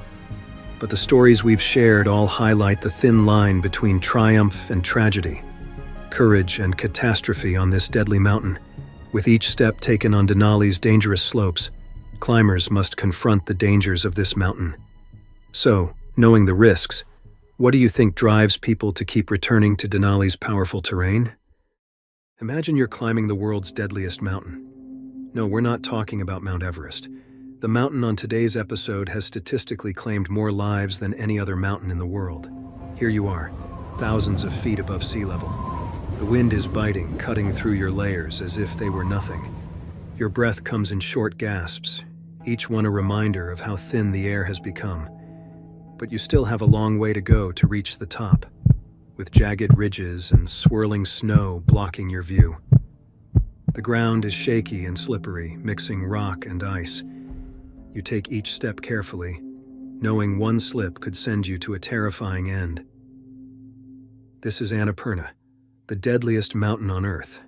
But the stories we've shared all highlight the thin line between triumph and tragedy, courage and catastrophe on this deadly mountain. With each step taken on Denali's dangerous slopes, climbers must confront the dangers of this mountain. So, knowing the risks, what do you think drives people to keep returning to Denali's powerful terrain? Imagine you're climbing the world's deadliest mountain. No, we're not talking about Mount Everest. The mountain on today's episode has statistically claimed more lives than any other mountain in the world. Here you are, thousands of feet above sea level. The wind is biting, cutting through your layers as if they were nothing. Your breath comes in short gasps, each one a reminder of how thin the air has become. But you still have a long way to go to reach the top, with jagged ridges and swirling snow blocking your view. The ground is shaky and slippery, mixing rock and ice. You take each step carefully, knowing one slip could send you to a terrifying end. This is Annapurna, the deadliest mountain on Earth.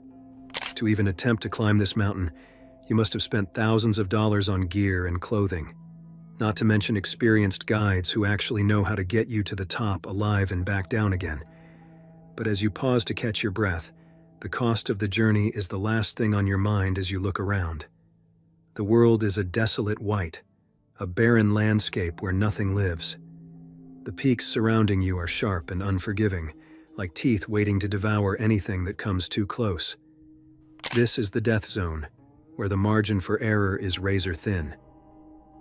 To even attempt to climb this mountain, you must have spent thousands of dollars on gear and clothing, not to mention experienced guides who actually know how to get you to the top alive and back down again. But as you pause to catch your breath, the cost of the journey is the last thing on your mind as you look around. The world is a desolate white, a barren landscape where nothing lives. The peaks surrounding you are sharp and unforgiving, like teeth waiting to devour anything that comes too close. This is the death zone, where the margin for error is razor thin.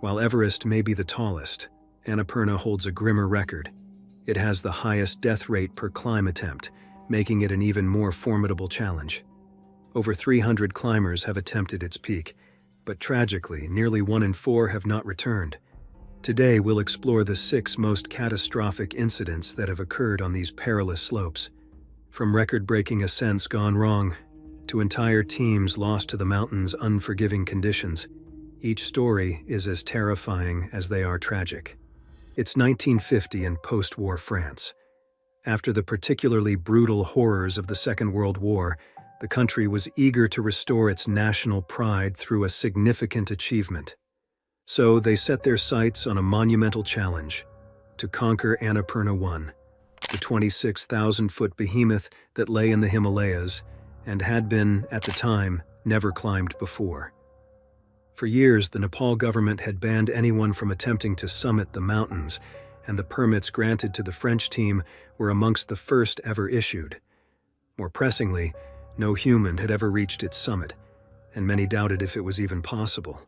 While Everest may be the tallest, Annapurna holds a grimmer record. It has the highest death rate per climb attempt, making it an even more formidable challenge. Over 300 climbers have attempted its peak, but tragically, nearly 1 in 4 have not returned. Today, we'll explore the 6 most catastrophic incidents that have occurred on these perilous slopes. From record-breaking ascents gone wrong, to entire teams lost to the mountain's unforgiving conditions, each story is as terrifying as they are tragic. It's 1950 in post-war France. After the particularly brutal horrors of the Second World War, the country was eager to restore its national pride through a significant achievement. So they set their sights on a monumental challenge: to conquer Annapurna 1, the 26,000-foot behemoth that lay in the Himalayas and had been, at the time, never climbed before. For years, the Nepal government had banned anyone from attempting to summit the mountains, and the permits granted to the French team were amongst the first ever issued. More pressingly, no human had ever reached its summit, and many doubted if it was even possible.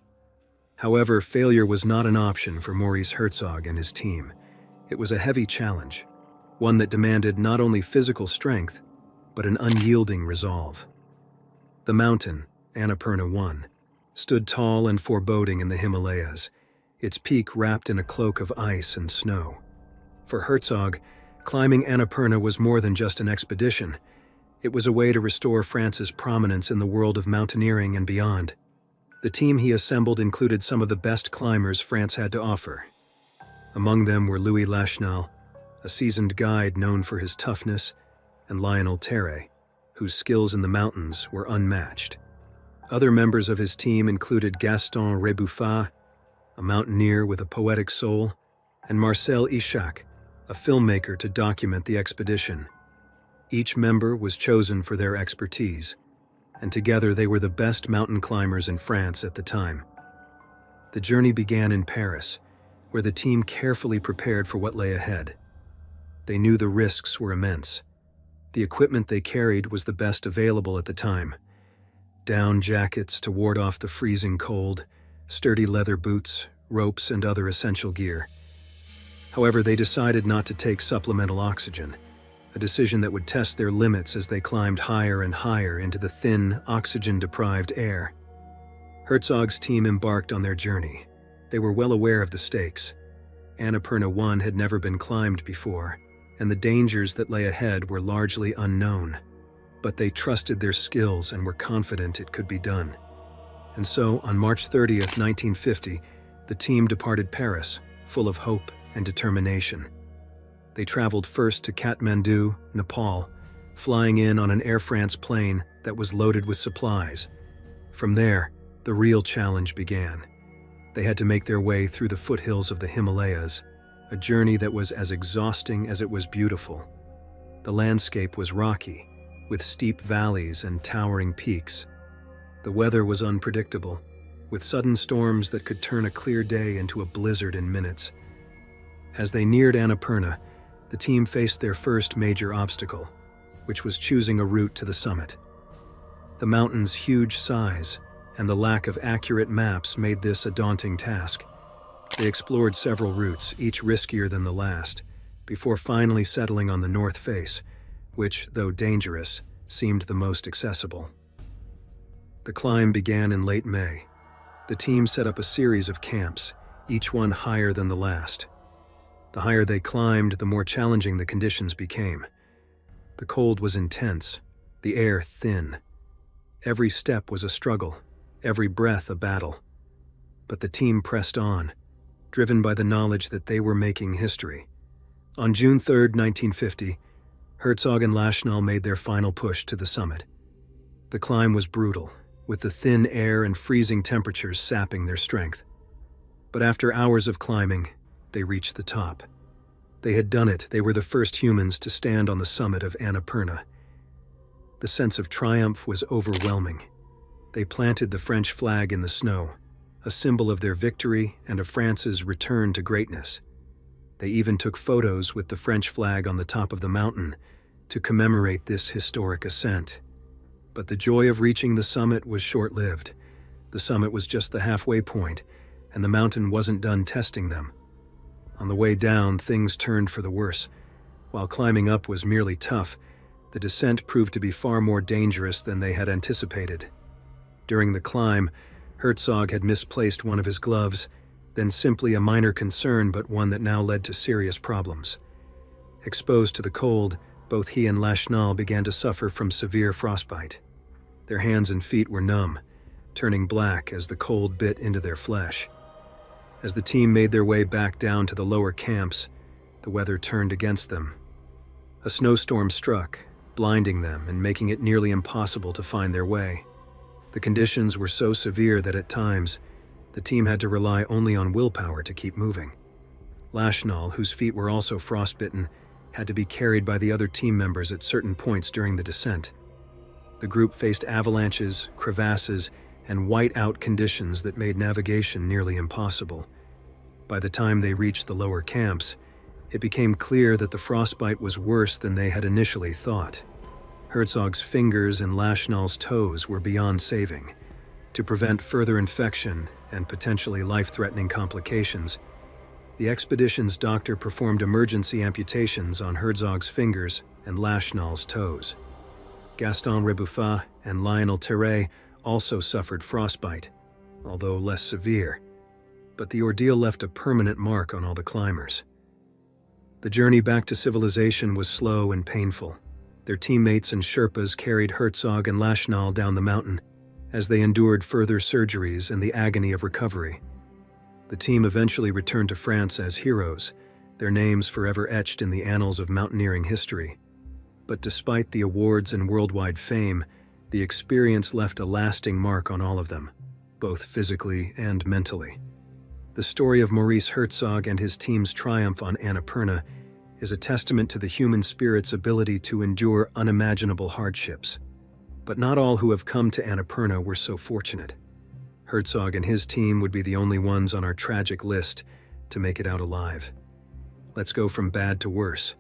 However, failure was not an option for Maurice Herzog and his team. It was a heavy challenge, one that demanded not only physical strength, but an unyielding resolve. The mountain, Annapurna 1, stood tall and foreboding in the Himalayas, its peak wrapped in a cloak of ice and snow. For Herzog, climbing Annapurna was more than just an expedition. It was a way to restore France's prominence in the world of mountaineering and beyond. The team he assembled included some of the best climbers France had to offer. Among them were Louis Lachenal, a seasoned guide known for his toughness, and Lionel Terre, whose skills in the mountains were unmatched. Other members of his team included Gaston Rebouffat, a mountaineer with a poetic soul, and Marcel Ishak, a filmmaker to document the expedition. Each member was chosen for their expertise, and together they were the best mountain climbers in France at the time. The journey began in Paris, where the team carefully prepared for what lay ahead. They knew the risks were immense. The equipment they carried was the best available at the time: down jackets to ward off the freezing cold, sturdy leather boots, ropes, and other essential gear. However, they decided not to take supplemental oxygen, a decision that would test their limits as they climbed higher and higher into the thin, oxygen-deprived air. Herzog's team embarked on their journey. They were well aware of the stakes. Annapurna 1 had never been climbed before, and the dangers that lay ahead were largely unknown. But they trusted their skills and were confident it could be done. And so, on March 30th, 1950, the team departed Paris, full of hope and determination. They traveled first to Kathmandu, Nepal, flying in on an Air France plane that was loaded with supplies. From there, the real challenge began. They had to make their way through the foothills of the Himalayas, a journey that was as exhausting as it was beautiful. The landscape was rocky, with steep valleys and towering peaks. The weather was unpredictable, with sudden storms that could turn a clear day into a blizzard in minutes. As they neared Annapurna, the team faced their first major obstacle, which was choosing a route to the summit. The mountain's huge size and the lack of accurate maps made this a daunting task. They explored several routes, each riskier than the last, before finally settling on the north face, which, though dangerous, seemed the most accessible. The climb began in late May. The team set up a series of camps, each one higher than the last. The higher they climbed, the more challenging the conditions became. The cold was intense, the air thin. Every step was a struggle, every breath a battle. But the team pressed on, driven by the knowledge that they were making history. On June 3, 1950, Herzog and Lachenal made their final push to the summit. The climb was brutal, with the thin air and freezing temperatures sapping their strength. But after hours of climbing, they reached the top. They had done it. They were the first humans to stand on the summit of Annapurna. The sense of triumph was overwhelming. They planted the French flag in the snow, a symbol of their victory and of France's return to greatness. They even took photos with the French flag on the top of the mountain to commemorate this historic ascent. But the joy of reaching the summit was short-lived. The summit was just the halfway point, and the mountain wasn't done testing them. On the way down, things turned for the worse. While climbing up was merely tough, the descent proved to be far more dangerous than they had anticipated. During the climb, Herzog had misplaced one of his gloves, then simply a minor concern, but one that now led to serious problems. Exposed to the cold, both he and Lachenal began to suffer from severe frostbite. Their hands and feet were numb, turning black as the cold bit into their flesh. As the team made their way back down to the lower camps, the weather turned against them. A snowstorm struck, blinding them and making it nearly impossible to find their way. The conditions were so severe that at times, the team had to rely only on willpower to keep moving. Lachenal, whose feet were also frostbitten, had to be carried by the other team members at certain points during the descent. The group faced avalanches, crevasses, and white-out conditions that made navigation nearly impossible. By the time they reached the lower camps, it became clear that the frostbite was worse than they had initially thought. Herzog's fingers and Lachenal's toes were beyond saving. To prevent further infection and potentially life-threatening complications, the expedition's doctor performed emergency amputations on Herzog's fingers and Lachenal's toes. Gaston Rebuffat and Lionel Terray also suffered frostbite, although less severe, but the ordeal left a permanent mark on all the climbers. The journey back to civilization was slow and painful. Their teammates and Sherpas carried Herzog and Lachenal down the mountain as they endured further surgeries and the agony of recovery. The team eventually returned to France as heroes, their names forever etched in the annals of mountaineering history. But despite the awards and worldwide fame, the experience left a lasting mark on all of them, both physically and mentally. The story of Maurice Herzog and his team's triumph on Annapurna is a testament to the human spirit's ability to endure unimaginable hardships. But not all who have come to Annapurna were so fortunate. Herzog and his team would be the only ones on our tragic list to make it out alive. Let's go from bad to worse.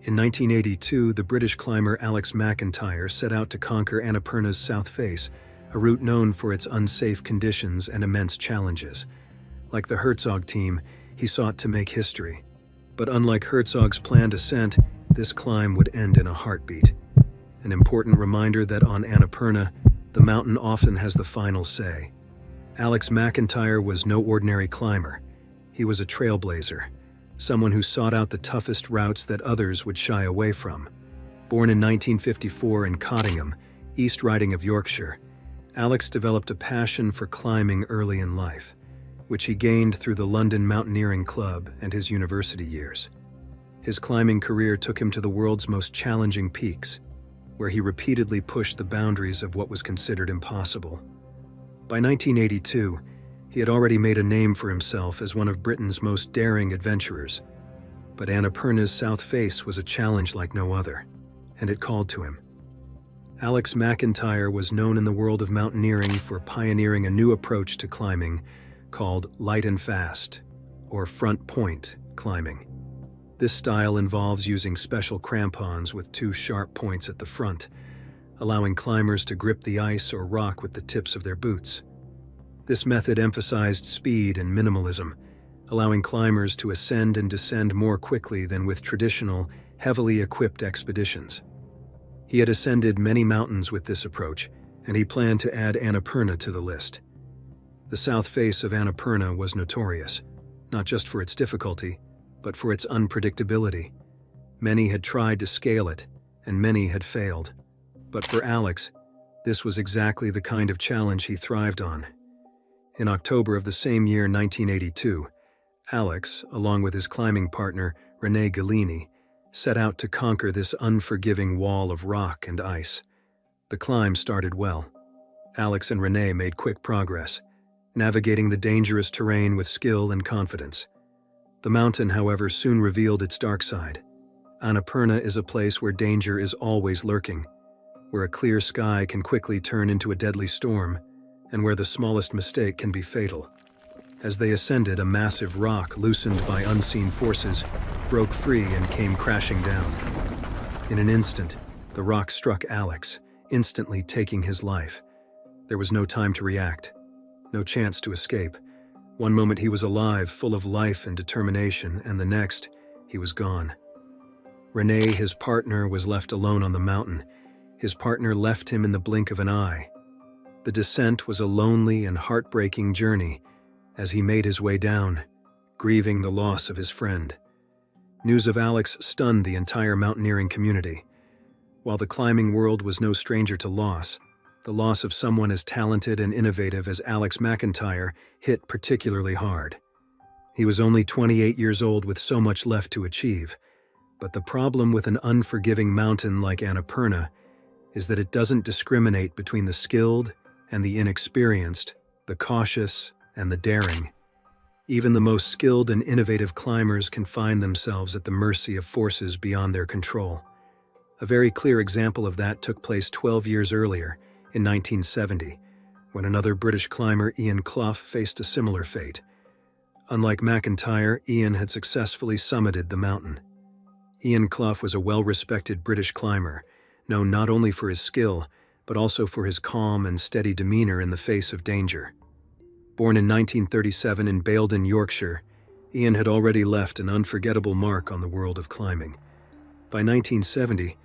In 1982, the British climber Alex McIntyre set out to conquer Annapurna's south face, a route known for its unsafe conditions and immense challenges. Like the Herzog team, he sought to make history. But unlike Herzog's planned ascent, this climb would end in a heartbeat. An important reminder that on Annapurna, the mountain often has the final say. Alex McIntyre was no ordinary climber. He was a trailblazer, someone who sought out the toughest routes that others would shy away from. Born in 1954 in Cottingham, East Riding of Yorkshire, Alex developed a passion for climbing early in life, which he gained through the London Mountaineering Club and his university years. His climbing career took him to the world's most challenging peaks, where he repeatedly pushed the boundaries of what was considered impossible. By 1982, he had already made a name for himself as one of Britain's most daring adventurers. But Annapurna's south face was a challenge like no other, and it called to him. Alex McIntyre was known in the world of mountaineering for pioneering a new approach to climbing called light and fast, or front point climbing. This style involves using special crampons with two sharp points at the front, allowing climbers to grip the ice or rock with the tips of their boots. This method emphasized speed and minimalism, allowing climbers to ascend and descend more quickly than with traditional, heavily equipped expeditions. He had ascended many mountains with this approach, and he planned to add Annapurna to the list. The south face of Annapurna was notorious, not just for its difficulty, but for its unpredictability. Many had tried to scale it, and many had failed. But for Alex, this was exactly the kind of challenge he thrived on. In October of the same year, 1982, Alex, along with his climbing partner, René Gallini, set out to conquer this unforgiving wall of rock and ice. The climb started well. Alex and René made quick progress, navigating the dangerous terrain with skill and confidence. The mountain, however, soon revealed its dark side. Annapurna is a place where danger is always lurking, where a clear sky can quickly turn into a deadly storm, and where the smallest mistake can be fatal. As they ascended, a massive rock, loosened by unseen forces, broke free and came crashing down. In an instant, the rock struck Alex, instantly taking his life. There was no time to react, no chance to escape. One moment he was alive, full of life and determination, and the next, he was gone. René, his partner, was left alone on the mountain. His partner left him in the blink of an eye. The descent was a lonely and heartbreaking journey, as he made his way down, grieving the loss of his friend. News of Alex stunned the entire mountaineering community. While the climbing world was no stranger to loss, the loss of someone as talented and innovative as Alex McIntyre hit particularly hard. He was only 28 years old with so much left to achieve, but the problem with an unforgiving mountain like Annapurna is that it doesn't discriminate between the skilled and the inexperienced, the cautious and the daring. Even the most skilled and innovative climbers can find themselves at the mercy of forces beyond their control. A very clear example of that took place 12 years earlier, in 1970, when another British climber, Ian Clough, faced a similar fate. Unlike McIntyre, Ian had successfully summited the mountain. Ian Clough was a well-respected British climber, known not only for his skill, but also for his calm and steady demeanor in the face of danger. Born in 1937 in Baildon, Yorkshire, Ian had already left an unforgettable mark on the world of climbing. By 1970,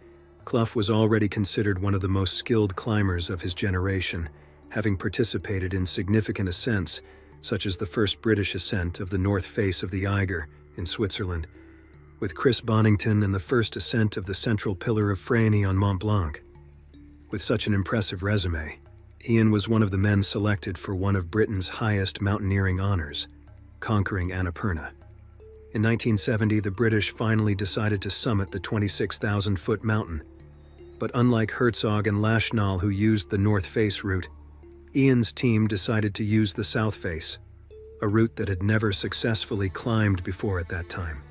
Clough was already considered one of the most skilled climbers of his generation, having participated in significant ascents, such as the first British ascent of the north face of the Eiger in Switzerland, with Chris Bonington and the first ascent of the central pillar of Rainier on Mont Blanc. With such an impressive resume, Ian was one of the men selected for one of Britain's highest mountaineering honors, conquering Annapurna. In 1970, the British finally decided to summit the 26,000-foot mountain. But unlike Herzog and Lachenal, who used the north face route, Ian's team decided to use the south face, a route that had never successfully climbed before at that time.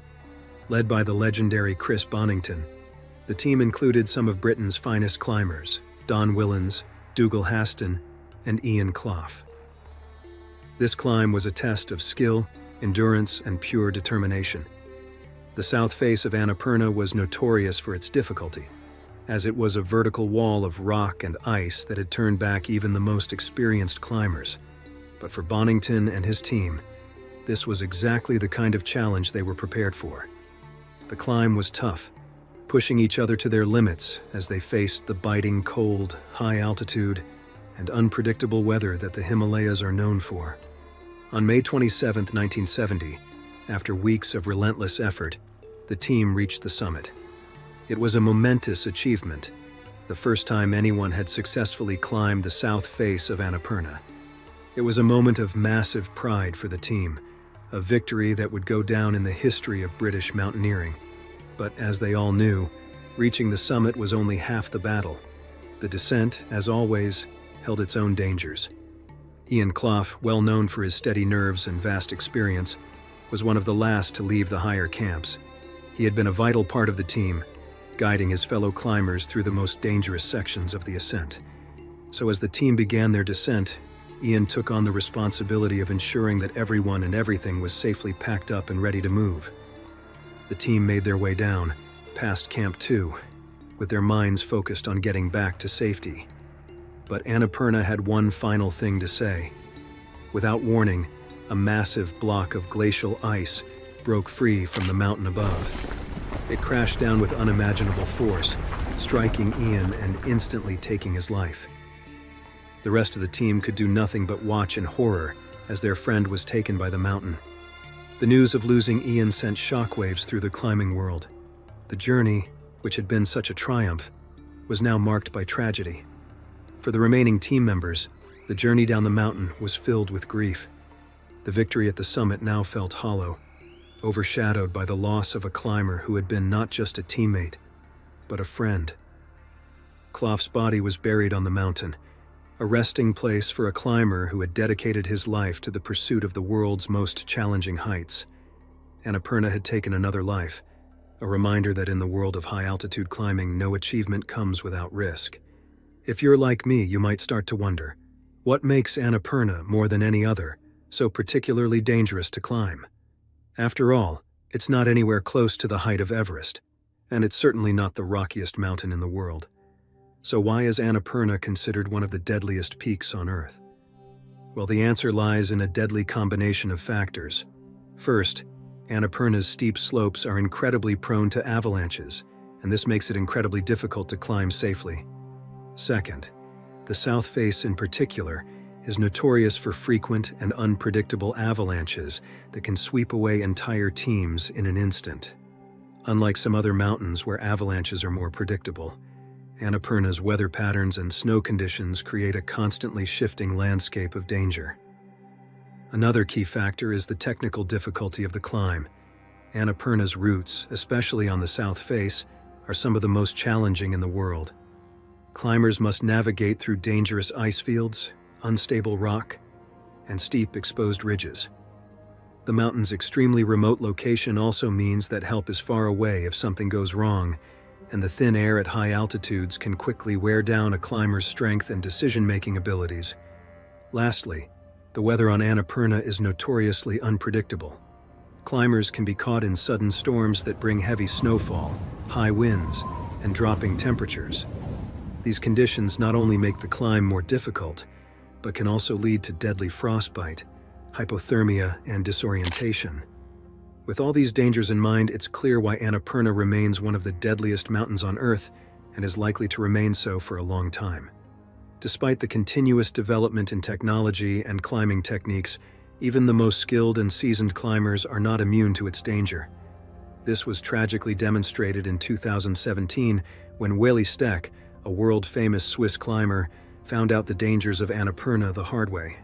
Led by the legendary Chris Bonington, the team included some of Britain's finest climbers, Don Willans, Dougal Haston, and Ian Clough. This climb was a test of skill, endurance, and pure determination. The south face of Annapurna was notorious for its difficulty, as it was a vertical wall of rock and ice that had turned back even the most experienced climbers. But for Bonington and his team, this was exactly the kind of challenge they were prepared for. The climb was tough, pushing each other to their limits as they faced the biting cold, high altitude, and unpredictable weather that the Himalayas are known for. On May 27, 1970, after weeks of relentless effort, the team reached the summit. It was a momentous achievement, the first time anyone had successfully climbed the south face of Annapurna. It was a moment of massive pride for the team, a victory that would go down in the history of British mountaineering. But as they all knew, reaching the summit was only half the battle. The descent, as always, held its own dangers. Ian Clough, well known for his steady nerves and vast experience, was one of the last to leave the higher camps. He had been a vital part of the team, guiding his fellow climbers through the most dangerous sections of the ascent. So as the team began their descent, Ian took on the responsibility of ensuring that everyone and everything was safely packed up and ready to move. The team made their way down, past Camp 2, with their minds focused on getting back to safety. But Annapurna had one final thing to say. Without warning, a massive block of glacial ice broke free from the mountain above. It crashed down with unimaginable force, striking Ian and instantly taking his life. The rest of the team could do nothing but watch in horror as their friend was taken by the mountain. The news of losing Ian sent shockwaves through the climbing world. The journey, which had been such a triumph, was now marked by tragedy. For the remaining team members, the journey down the mountain was filled with grief. The victory at the summit now felt hollow, overshadowed by the loss of a climber who had been not just a teammate, but a friend. Clough's body was buried on the mountain, a resting place for a climber who had dedicated his life to the pursuit of the world's most challenging heights. Annapurna had taken another life, a reminder that in the world of high-altitude climbing, no achievement comes without risk. If you're like me, you might start to wonder, what makes Annapurna, more than any other, so particularly dangerous to climb? After all, it's not anywhere close to the height of Everest, and it's certainly not the rockiest mountain in the world. So why is Annapurna considered one of the deadliest peaks on Earth? Well, the answer lies in a deadly combination of factors. First, Annapurna's steep slopes are incredibly prone to avalanches, and this makes it incredibly difficult to climb safely. Second, the south face in particular is notorious for frequent and unpredictable avalanches that can sweep away entire teams in an instant. Unlike some other mountains where avalanches are more predictable, Annapurna's weather patterns and snow conditions create a constantly shifting landscape of danger. Another key factor is the technical difficulty of the climb. Annapurna's routes, especially on the south face, are some of the most challenging in the world. Climbers must navigate through dangerous ice fields, unstable rock, and steep exposed ridges. The mountain's extremely remote location also means that help is far away if something goes wrong, and the thin air at high altitudes can quickly wear down a climber's strength and decision-making abilities. Lastly, the weather on Annapurna is notoriously unpredictable. Climbers can be caught in sudden storms that bring heavy snowfall, high winds, and dropping temperatures. These conditions not only make the climb more difficult, but can also lead to deadly frostbite, hypothermia, and disorientation. With all these dangers in mind, it's clear why Annapurna remains one of the deadliest mountains on Earth and is likely to remain so for a long time. Despite the continuous development in technology and climbing techniques, even the most skilled and seasoned climbers are not immune to its danger. This was tragically demonstrated in 2017 when Willy Steck, a world-famous Swiss climber, found out the dangers of Annapurna the hard way.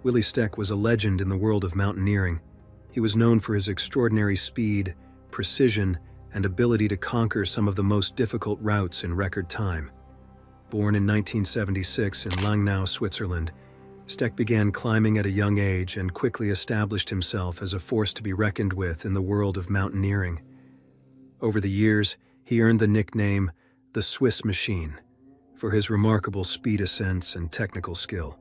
Willy Steck was a legend in the world of mountaineering. He was known for his extraordinary speed, precision, and ability to conquer some of the most difficult routes in record time. Born in 1976 in Langnau, Switzerland, Steck began climbing at a young age and quickly established himself as a force to be reckoned with in the world of mountaineering. Over the years, he earned the nickname the Swiss Machine for his remarkable speed ascents and technical skill.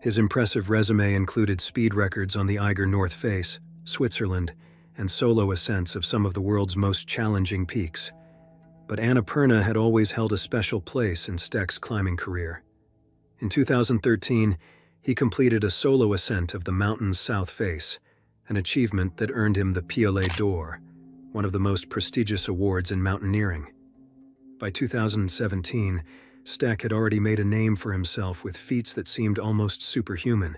His impressive resume included speed records on the Eiger North Face, Switzerland, and solo ascents of some of the world's most challenging peaks. But Annapurna had always held a special place in Steck's climbing career. In 2013, he completed a solo ascent of the mountain's south face, an achievement that earned him the Piolet d'Or, one of the most prestigious awards in mountaineering. By 2017, Steck had already made a name for himself with feats that seemed almost superhuman,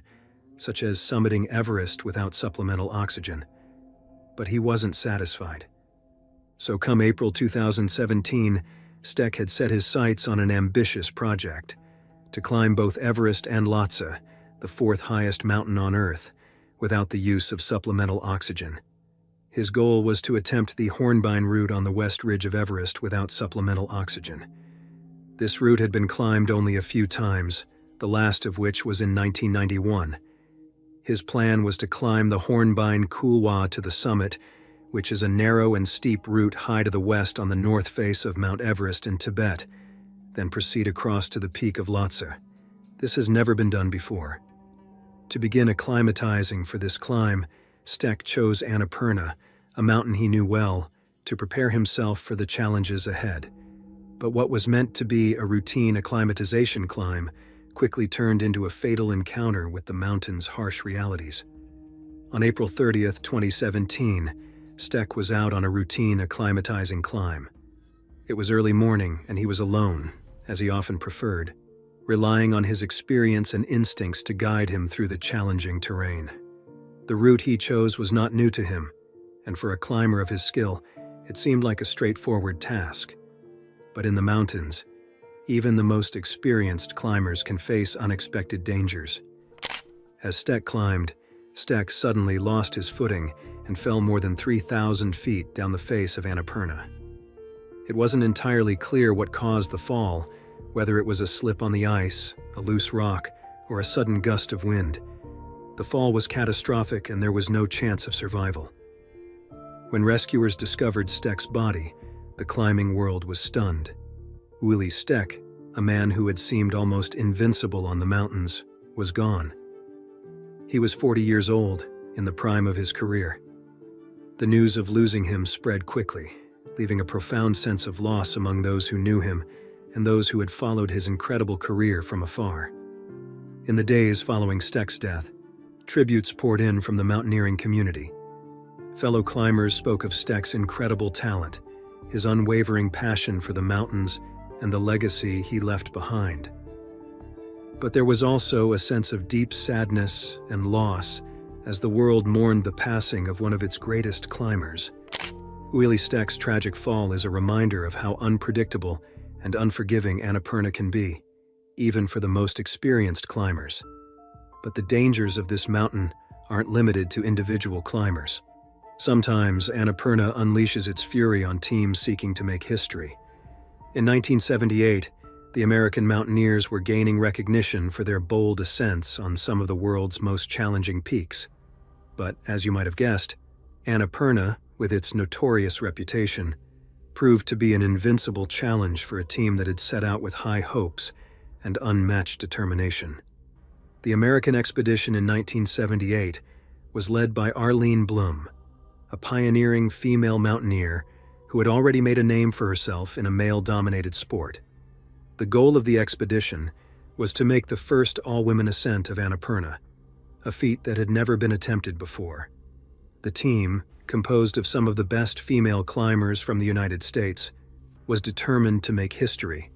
such as summiting Everest without supplemental oxygen. But he wasn't satisfied. So come April 2017, Steck had set his sights on an ambitious project: to climb both Everest and Lhotse, the fourth highest mountain on Earth, without the use of supplemental oxygen. His goal was to attempt the Hornbein route on the west ridge of Everest without supplemental oxygen. This route had been climbed only a few times, the last of which was in 1991. His plan was to climb the Hornbein Couloir to the summit, which is a narrow and steep route high to the west on the north face of Mount Everest in Tibet, then proceed across to the peak of Lhotse. This has never been done before. To begin acclimatizing for this climb, Stek chose Annapurna, a mountain he knew well, to prepare himself for the challenges ahead. But what was meant to be a routine acclimatization climb quickly turned into a fatal encounter with the mountain's harsh realities. On April 30th, 2017, Stek was out on a routine acclimatizing climb. It was early morning and he was alone, as he often preferred, relying on his experience and instincts to guide him through the challenging terrain. The route he chose was not new to him, and for a climber of his skill, it seemed like a straightforward task. But in the mountains, even the most experienced climbers can face unexpected dangers. As Stek climbed, Stek suddenly lost his footing and fell more than 3,000 feet down the face of Annapurna. It wasn't entirely clear what caused the fall, whether it was a slip on the ice, a loose rock, or a sudden gust of wind. The fall was catastrophic and there was no chance of survival. When rescuers discovered Stek's body, the climbing world was stunned. Willy Stek, a man who had seemed almost invincible on the mountains, was gone. He was 40 years old, in the prime of his career. The news of losing him spread quickly, leaving a profound sense of loss among those who knew him and those who had followed his incredible career from afar. In the days following Stek's death, tributes poured in from the mountaineering community. Fellow climbers spoke of Stek's incredible talent, his unwavering passion for the mountains, and the legacy he left behind. But there was also a sense of deep sadness and loss as the world mourned the passing of one of its greatest climbers. Willy Stek's tragic fall is a reminder of how unpredictable and unforgiving Annapurna can be, even for the most experienced climbers. But the dangers of this mountain aren't limited to individual climbers. Sometimes Annapurna unleashes its fury on teams seeking to make history. In 1978, the American mountaineers were gaining recognition for their bold ascents on some of the world's most challenging peaks. But, as you might have guessed, Annapurna, with its notorious reputation, proved to be an invincible challenge for a team that had set out with high hopes and unmatched determination. The American expedition in 1978 was led by Arlene Blum, a pioneering female mountaineer who had already made a name for herself in a male-dominated sport. The goal of the expedition was to make the first all-women ascent of Annapurna, a feat that had never been attempted before. The team, composed of some of the best female climbers from the United States, was determined to make history,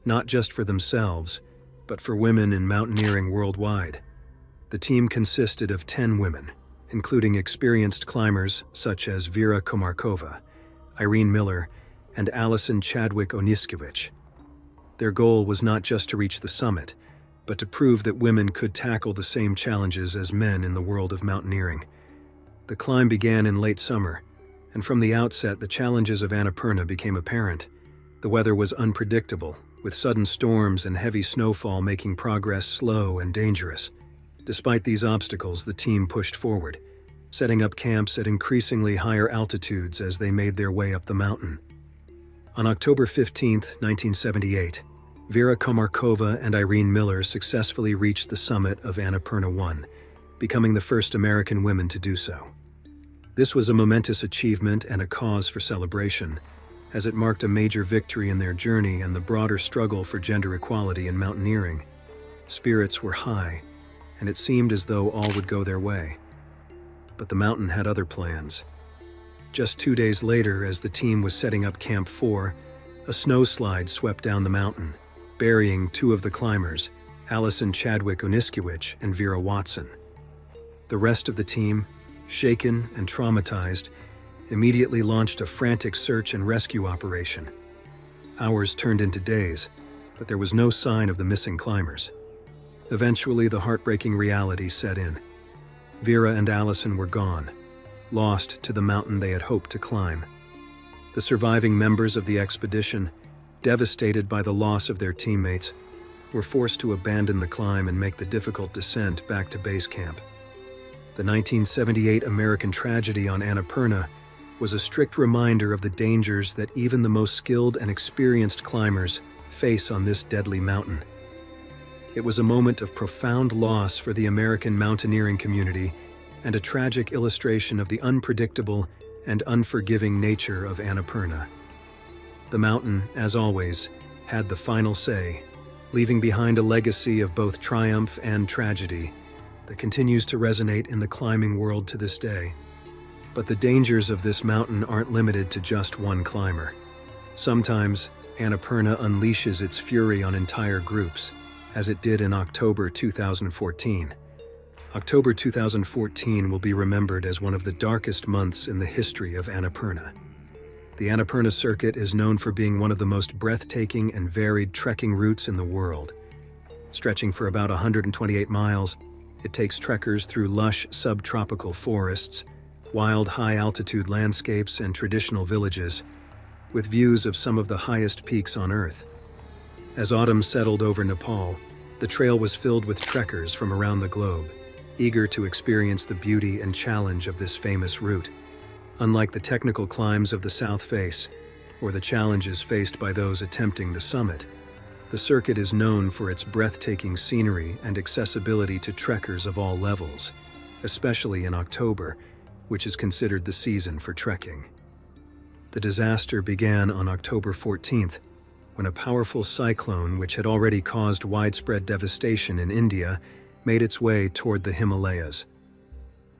not just for themselves, but for women in mountaineering worldwide. The team consisted of 10 women, including experienced climbers such as Vera Komarkova, Irene Miller, and Alison Chadwick-Oniskiewicz. Their goal was not just to reach the summit, but to prove that women could tackle the same challenges as men in the world of mountaineering. The climb began in late summer, and from the outset the challenges of Annapurna became apparent. The weather was unpredictable, with sudden storms and heavy snowfall making progress slow and dangerous. Despite these obstacles, the team pushed forward, setting up camps at increasingly higher altitudes as they made their way up the mountain. On October 15, 1978, Vera Komarkova and Irene Miller successfully reached the summit of Annapurna 1, becoming the first American women to do so. This was a momentous achievement and a cause for celebration, as it marked a major victory in their journey and the broader struggle for gender equality in mountaineering. Spirits were high, and it seemed as though all would go their way. But the mountain had other plans. Just 2 days later, as the team was setting up Camp 4, a snowslide swept down the mountain, burying 2 of the climbers, Alison Chadwick-Oniskiewicz and Vera Watson. The rest of the team, shaken and traumatized, immediately launched a frantic search and rescue operation. Hours turned into days, but there was no sign of the missing climbers. Eventually, the heartbreaking reality set in. Vera and Alison were gone, lost to the mountain they had hoped to climb. The surviving members of the expedition, devastated by the loss of their teammates, were forced to abandon the climb and make the difficult descent back to base camp. The 1978 American tragedy on Annapurna was a strict reminder of the dangers that even the most skilled and experienced climbers face on this deadly mountain. It was a moment of profound loss for the American mountaineering community and a tragic illustration of the unpredictable and unforgiving nature of Annapurna. The mountain, as always, had the final say, leaving behind a legacy of both triumph and tragedy that continues to resonate in the climbing world to this day. But the dangers of this mountain aren't limited to just one climber. Sometimes, Annapurna unleashes its fury on entire groups, as it did in October 2014. October 2014 will be remembered as one of the darkest months in the history of Annapurna. The Annapurna circuit is known for being one of the most breathtaking and varied trekking routes in the world. Stretching for about 128 miles, it takes trekkers through lush subtropical forests, wild high-altitude landscapes, and traditional villages, with views of some of the highest peaks on Earth. As autumn settled over Nepal, the trail was filled with trekkers from around the globe, eager to experience the beauty and challenge of this famous route. Unlike the technical climbs of the South Face, or the challenges faced by those attempting the summit, the circuit is known for its breathtaking scenery and accessibility to trekkers of all levels, especially in October, which is considered the season for trekking. The disaster began on October 14th, when a powerful cyclone, which had already caused widespread devastation in India, made its way toward the Himalayas.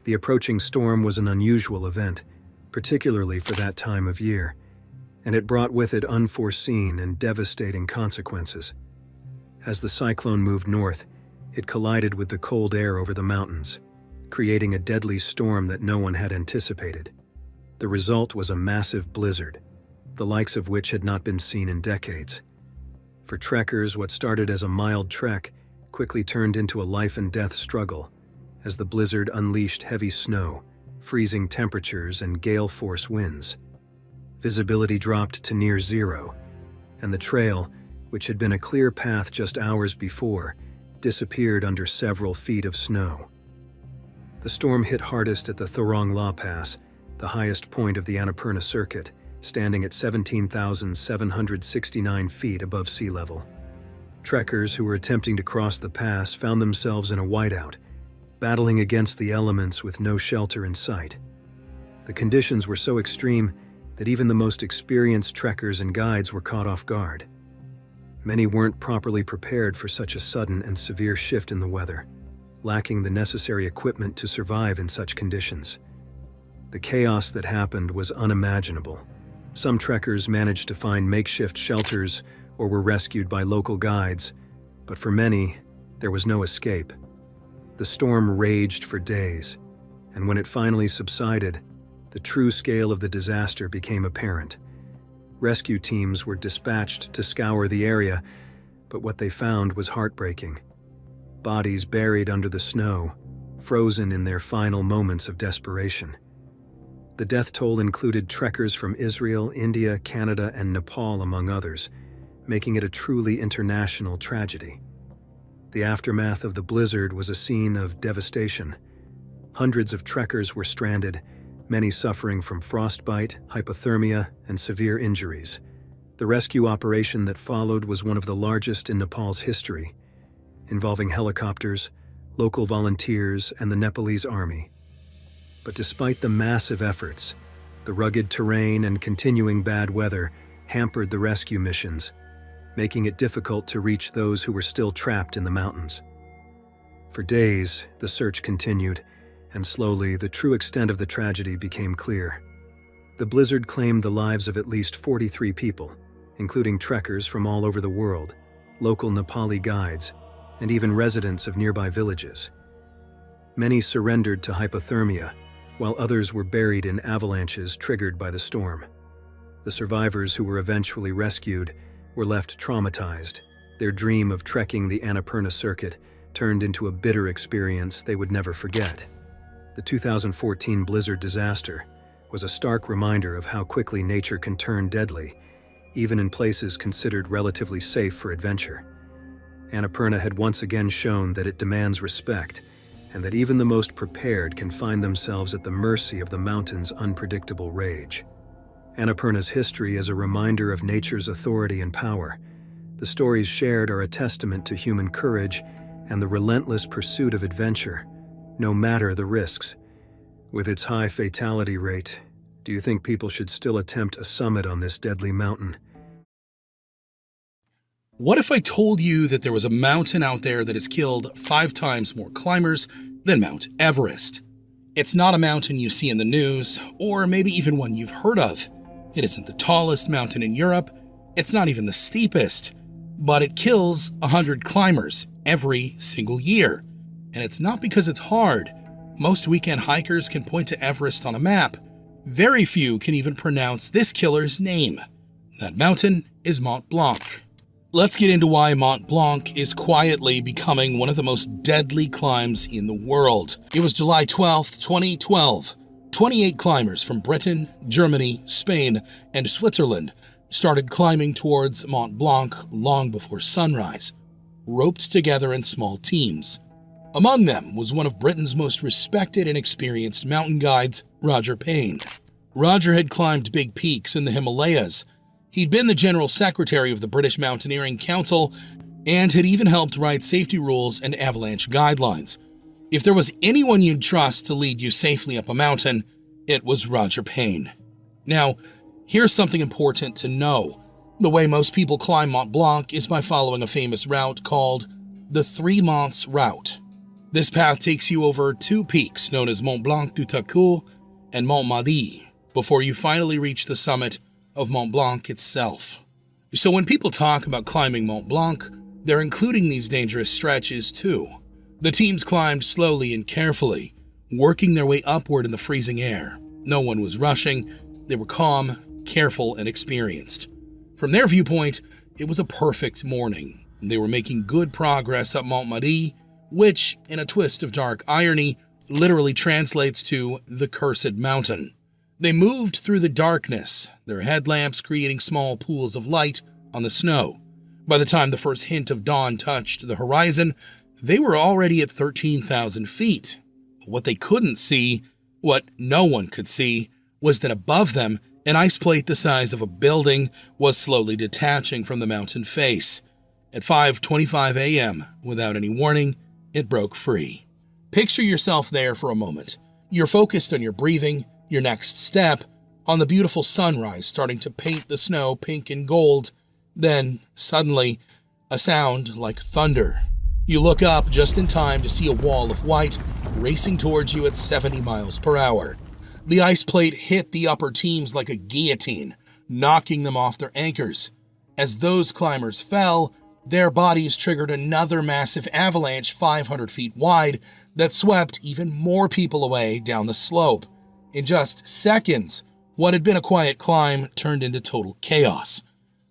The approaching storm was an unusual event, particularly for that time of year, and it brought with it unforeseen and devastating consequences. As the cyclone moved north, it collided with the cold air over the mountains, creating a deadly storm that no one had anticipated. The result was a massive blizzard, the likes of which had not been seen in decades. For trekkers, what started as a mild trek quickly turned into a life-and-death struggle as the blizzard unleashed heavy snow, freezing temperatures, and gale-force winds. Visibility dropped to near zero, and the trail, which had been a clear path just hours before, disappeared under several feet of snow. The storm hit hardest at the Thorong La Pass, the highest point of the Annapurna circuit, standing at 17,769 feet above sea level. Trekkers who were attempting to cross the pass found themselves in a whiteout, battling against the elements with no shelter in sight. The conditions were so extreme that even the most experienced trekkers and guides were caught off guard. Many weren't properly prepared for such a sudden and severe shift in the weather, lacking the necessary equipment to survive in such conditions. The chaos that happened was unimaginable. Some trekkers managed to find makeshift shelters or were rescued by local guides, but for many, there was no escape. The storm raged for days, and when it finally subsided, the true scale of the disaster became apparent. Rescue teams were dispatched to scour the area, but what they found was heartbreaking. Bodies buried under the snow, frozen in their final moments of desperation. The death toll included trekkers from Israel, India, Canada, and Nepal, among others, making it a truly international tragedy. The aftermath of the blizzard was a scene of devastation. Hundreds of trekkers were stranded, many suffering from frostbite, hypothermia, and severe injuries. The rescue operation that followed was one of the largest in Nepal's history, involving helicopters, local volunteers, and the Nepalese army. But despite the massive efforts, the rugged terrain and continuing bad weather hampered the rescue missions, making it difficult to reach those who were still trapped in the mountains. For days, the search continued, and slowly the true extent of the tragedy became clear. The blizzard claimed the lives of at least 43 people, including trekkers from all over the world, local Nepali guides, and even residents of nearby villages. Many surrendered to hypothermia, while others were buried in avalanches triggered by the storm. The survivors who were eventually rescued were left traumatized. Their dream of trekking the Annapurna circuit turned into a bitter experience they would never forget. The 2014 blizzard disaster was a stark reminder of how quickly nature can turn deadly, even in places considered relatively safe for adventure. Annapurna had once again shown that it demands respect, and that even the most prepared can find themselves at the mercy of the mountain's unpredictable rage. Annapurna's history is a reminder of nature's authority and power. The stories shared are a testament to human courage and the relentless pursuit of adventure, no matter the risks. With its high fatality rate, do you think people should still attempt a summit on this deadly mountain? What if I told you that there was a mountain out there that has killed 5 times more climbers than Mount Everest? It's not a mountain you see in the news, or maybe even one you've heard of. It isn't the tallest mountain in Europe, it's not even the steepest, but it kills 100 climbers every single year. And it's not because it's hard. Most weekend hikers can point to Everest on a map. Very few can even pronounce this killer's name. That mountain is Mont Blanc. Let's get into why Mont Blanc is quietly becoming one of the most deadly climbs in the world. It was July 12th, 2012. 28 climbers from Britain, Germany, Spain, and Switzerland started climbing towards Mont Blanc long before sunrise, roped together in small teams. Among them was one of Britain's most respected and experienced mountain guides, Roger Payne. Roger had climbed big peaks in the Himalayas. He'd been the General Secretary of the British Mountaineering Council and had even helped write safety rules and avalanche guidelines. If there was anyone you'd trust to lead you safely up a mountain, it was Roger Payne. Now, here's something important to know. The way most people climb Mont Blanc is by following a famous route called the 3 Monts Route. This path takes you over 2 peaks known as Mont Blanc du Taku and Mont Madi before you finally reach the summit of Mont Blanc itself. So when people talk about climbing Mont Blanc, they're including these dangerous stretches too. The teams climbed slowly and carefully, working their way upward in the freezing air. No one was rushing. They were calm, careful, and experienced. From their viewpoint, it was a perfect morning. They were making good progress up Mont Madi, which, in a twist of dark irony, literally translates to the Cursed Mountain. They moved through the darkness, their headlamps creating small pools of light on the snow. By the time the first hint of dawn touched the horizon, they were already at 13,000 feet. But what they couldn't see, what no one could see, was that above them, an ice plate the size of a building was slowly detaching from the mountain face. At 5:25 a.m., without any warning, it broke free. Picture yourself there for a moment. You're focused on your breathing, your next step, on the beautiful sunrise starting to paint the snow pink and gold. Then, suddenly, a sound like thunder. You look up just in time to see a wall of white racing towards you at 70 miles per hour. The ice plate hit the upper teams like a guillotine, knocking them off their anchors. As those climbers fell, their bodies triggered another massive avalanche 500 feet wide that swept even more people away down the slope. In just seconds, what had been a quiet climb turned into total chaos.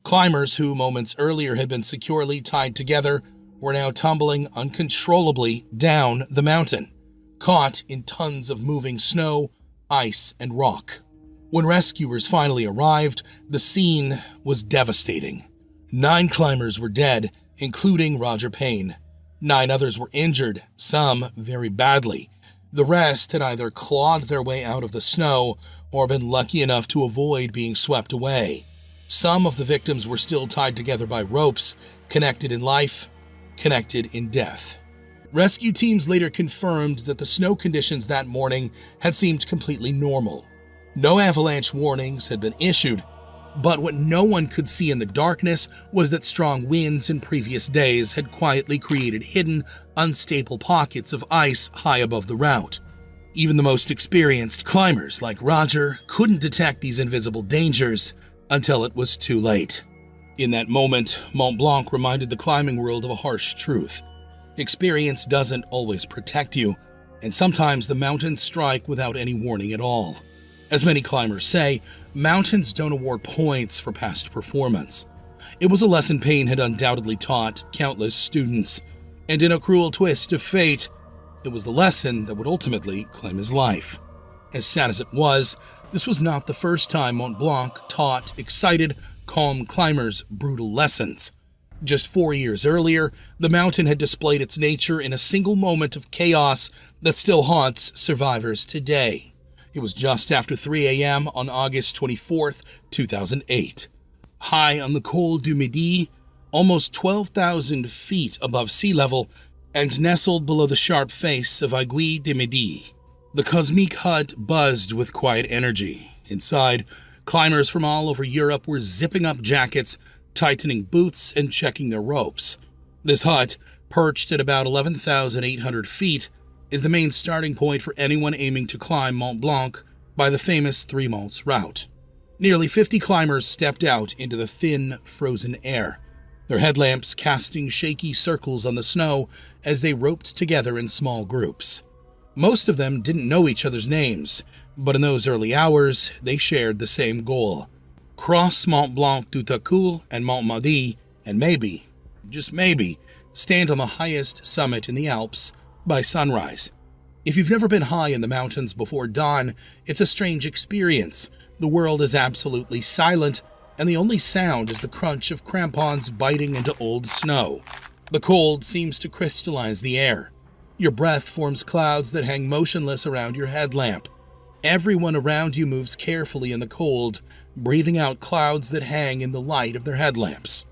Climbers who moments earlier had been securely tied together were now tumbling uncontrollably down the mountain, caught in tons of moving snow, ice, and rock. When rescuers finally arrived, the scene was devastating. 9 climbers were dead, including Roger Payne. 9 others were injured, some very badly. The rest had either clawed their way out of the snow or been lucky enough to avoid being swept away. Some of the victims were still tied together by ropes, connected in life, connected in death. Rescue teams later confirmed that the snow conditions that morning had seemed completely normal. No avalanche warnings had been issued, but what no one could see in the darkness was that strong winds in previous days had quietly created hidden, unstable pockets of ice high above the route. Even the most experienced climbers like Roger couldn't detect these invisible dangers until it was too late. In that moment, Mont Blanc reminded the climbing world of a harsh truth. Experience doesn't always protect you, and sometimes the mountains strike without any warning at all. As many climbers say, mountains don't award points for past performance. It was a lesson Payne had undoubtedly taught countless students, and in a cruel twist of fate, It was the lesson that would ultimately claim his life. As sad as it was, this was not the first time Mont Blanc taught excited, calm climbers brutal lessons. Just 4 years earlier, the mountain had displayed its nature in a single moment of chaos that still haunts survivors today. It was just after 3 a.m. on August 24th, 2008. High on the Col du Midi, almost 12,000 feet above sea level, and nestled below the sharp face of Aiguille de Midi, the cosmic hut buzzed with quiet energy. Inside, climbers from all over Europe were zipping up jackets, tightening boots, and checking their ropes. This hut, perched at about 11,800 feet, is the main starting point for anyone aiming to climb Mont Blanc by the famous Three Monts route. Nearly 50 climbers stepped out into the thin, frozen air, their headlamps casting shaky circles on the snow as they roped together in small groups. Most of them didn't know each other's names, but in those early hours, they shared the same goal: cross Mont Blanc du Tacul and Mont Maudit, and maybe, just maybe, stand on the highest summit in the Alps by sunrise. If you've never been high in the mountains before dawn, it's a strange experience. The world is absolutely silent, and the only sound is the crunch of crampons biting into old snow. The cold seems to crystallize the air. Your breath forms clouds that hang motionless around your headlamp. Everyone around you moves carefully in the cold, breathing out clouds that hang in the light of their headlamps.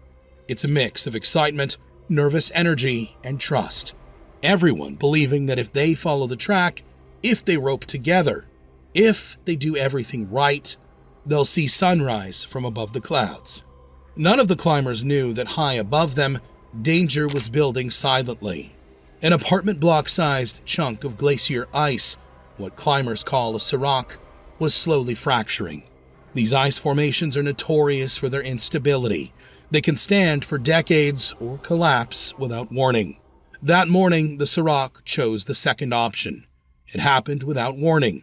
It's a mix of excitement, nervous energy, and trust. Everyone believing that if they follow the track, if they rope together, if they do everything right, they'll see sunrise from above the clouds. None of the climbers knew that high above them, danger was building silently. An apartment block-sized chunk of glacier ice, what climbers call a serac, was slowly fracturing. These ice formations are notorious for their instability. They can stand for decades or collapse without warning. That morning, the serac chose the second option. It happened without warning.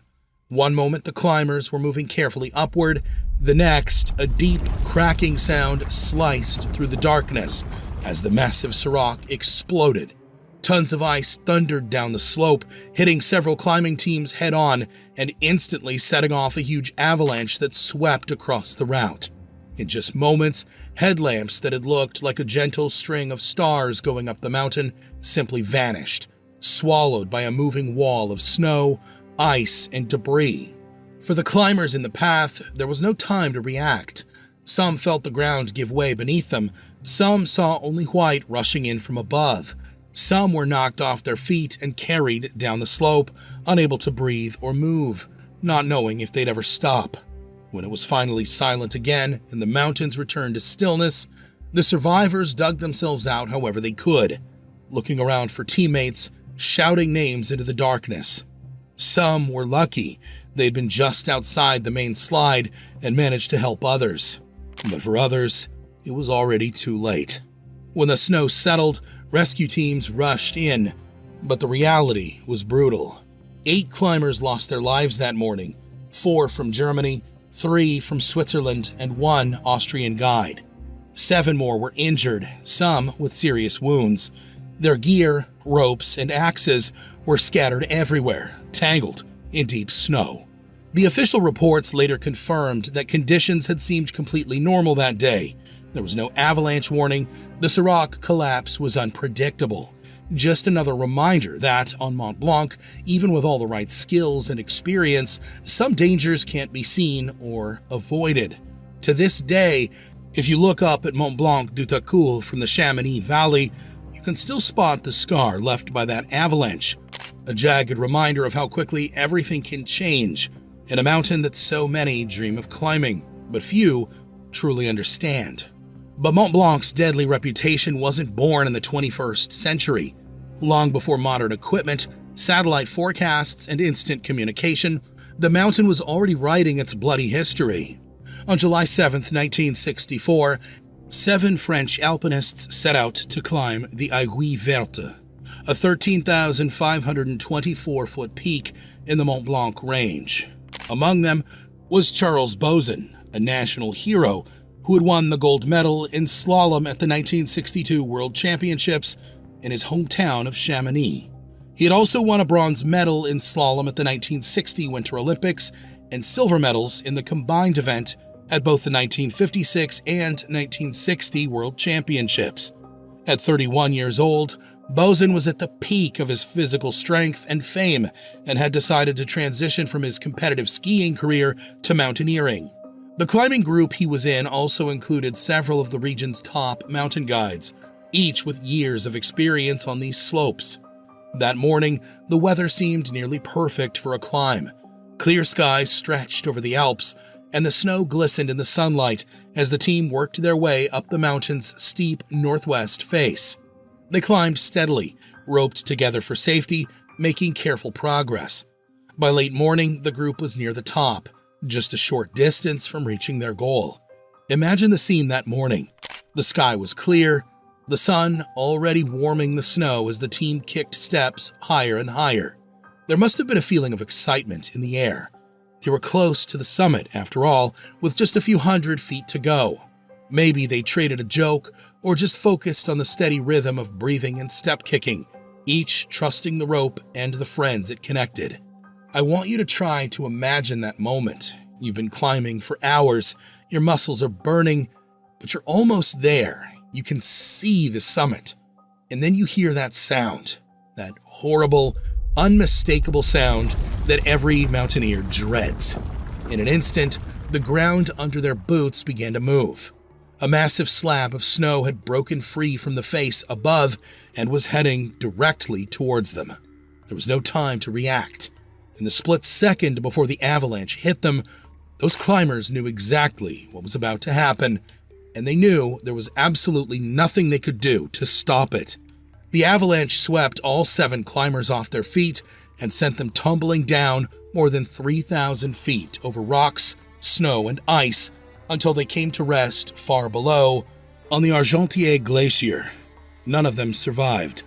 One moment the climbers were moving carefully upward, the next, a deep, cracking sound sliced through the darkness as the massive serac exploded. Tons of ice thundered down the slope, hitting several climbing teams head-on and instantly setting off a huge avalanche that swept across the route. In just moments, headlamps that had looked like a gentle string of stars going up the mountain simply vanished, swallowed by a moving wall of snow, ice, and debris. For the climbers in the path, there was no time to react. Some felt the ground give way beneath them. Some saw only white rushing in from above. Some were knocked off their feet and carried down the slope, unable to breathe or move, not knowing if they'd ever stop. When it was finally silent again and the mountains returned to stillness, the survivors dug themselves out however they could, looking around for teammates, shouting names into the darkness. Some were lucky. They'd been just outside the main slide and managed to help others. But for others, it was already too late. When the snow settled, rescue teams rushed in, but the reality was brutal. 8 climbers lost their lives that morning, 4 from Germany, 3 from Switzerland, and 1 Austrian guide. 7 more were injured, some with serious wounds. Their gear, ropes, and axes were scattered everywhere, tangled in deep snow. The official reports later confirmed that conditions had seemed completely normal that day. There was no avalanche warning. The serac collapse was unpredictable. Just another reminder that, on Mont Blanc, even with all the right skills and experience, some dangers can't be seen or avoided. To this day, if you look up at Mont Blanc du Tacul from the Chamonix Valley, you can still spot the scar left by that avalanche, a jagged reminder of how quickly everything can change in a mountain that so many dream of climbing, but few truly understand. But Mont Blanc's deadly reputation wasn't born in the 21st century. Long before modern equipment, satellite forecasts, and instant communication, the mountain was already writing its bloody history. On July 7, 1964, 7 French alpinists set out to climb the Aiguille Verte, a 13,524-foot peak in the Mont Blanc range. Among them was Charles Boson, a national hero who had won the gold medal in slalom at the 1962 World Championships in his hometown of Chamonix. He had also won a bronze medal in slalom at the 1960 Winter Olympics and silver medals in the combined event at both the 1956 and 1960 World Championships. At 31 years old, Boesen was at the peak of his physical strength and fame and had decided to transition from his competitive skiing career to mountaineering. The climbing group he was in also included several of the region's top mountain guides, each with years of experience on these slopes. That morning, the weather seemed nearly perfect for a climb. Clear skies stretched over the Alps, and the snow glistened in the sunlight as the team worked their way up the mountain's steep northwest face. They climbed steadily, roped together for safety, making careful progress. By late morning, the group was near the top, just a short distance from reaching their goal. Imagine the scene that morning. The sky was clear, the sun already warming the snow as the team kicked steps higher and higher. There must have been a feeling of excitement in the air. They were close to the summit, after all, with just a few hundred feet to go. Maybe they traded a joke or just focused on the steady rhythm of breathing and step kicking, each trusting the rope and the friends it connected. I want you to try to imagine that moment. You've been climbing for hours, your muscles are burning, but you're almost there. You can see the summit, and then you hear that sound, that horrible, unmistakable sound that every mountaineer dreads. In an instant, the ground under their boots began to move. A massive slab of snow had broken free from the face above and was heading directly towards them. There was no time to react. In the split second before the avalanche hit them, those climbers knew exactly what was about to happen, and they knew there was absolutely nothing they could do to stop it. The avalanche swept all 7 climbers off their feet and sent them tumbling down more than 3,000 feet over rocks, snow, and ice until they came to rest far below on the Argentier Glacier. None of them survived.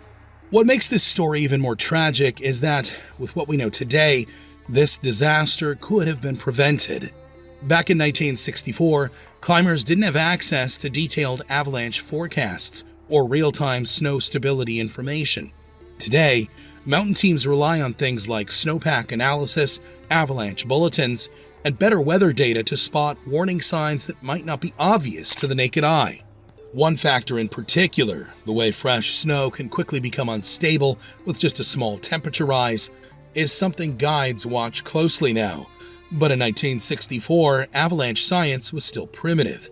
What makes this story even more tragic is that, with what we know today, this disaster could have been prevented. Back in 1964, climbers didn't have access to detailed avalanche forecasts or real-time snow stability information. Today, mountain teams rely on things like snowpack analysis, avalanche bulletins, and better weather data to spot warning signs that might not be obvious to the naked eye. One factor in particular, the way fresh snow can quickly become unstable with just a small temperature rise, is something guides watch closely now. But in 1964, avalanche science was still primitive.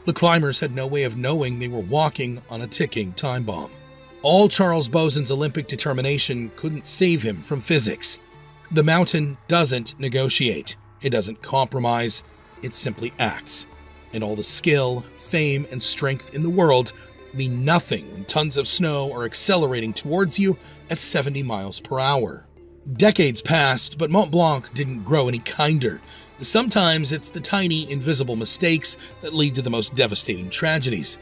The climbers had no way of knowing they were walking on a ticking time bomb. All Charles Boesen's Olympic determination couldn't save him from physics. The mountain doesn't negotiate. It doesn't compromise. It simply acts. And all the skill, fame, and strength in the world mean nothing when tons of snow are accelerating towards you at 70 miles per hour. Decades passed, but Mont Blanc didn't grow any kinder. Sometimes it's the tiny, invisible mistakes that lead to the most devastating tragedies.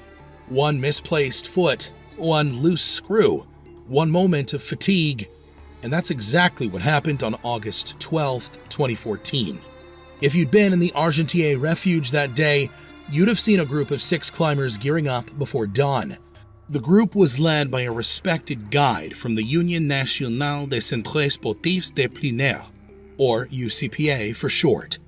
One misplaced foot, one loose screw, one moment of fatigue, and that's exactly what happened on August 12, 2014. If you'd been in the Argentier Refuge that day, you'd have seen a group of 6 climbers gearing up before dawn. The group was led by a respected guide from the Union Nationale des Centres Sportifs de Plein Air, or UCPA for short.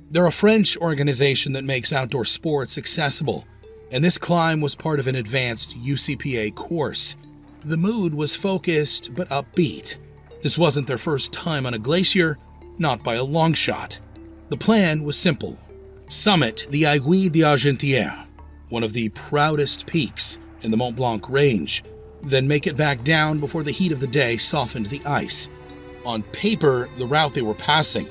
They're a French organization that makes outdoor sports accessible, and this climb was part of an advanced UCPA course. The mood was focused but upbeat. This wasn't their first time on a glacier, not by a long shot. The plan was simple. Summit the Aiguille d'Argentière, one of the proudest peaks in the Mont Blanc range, then make it back down before the heat of the day softened the ice. On paper, the route they were passing,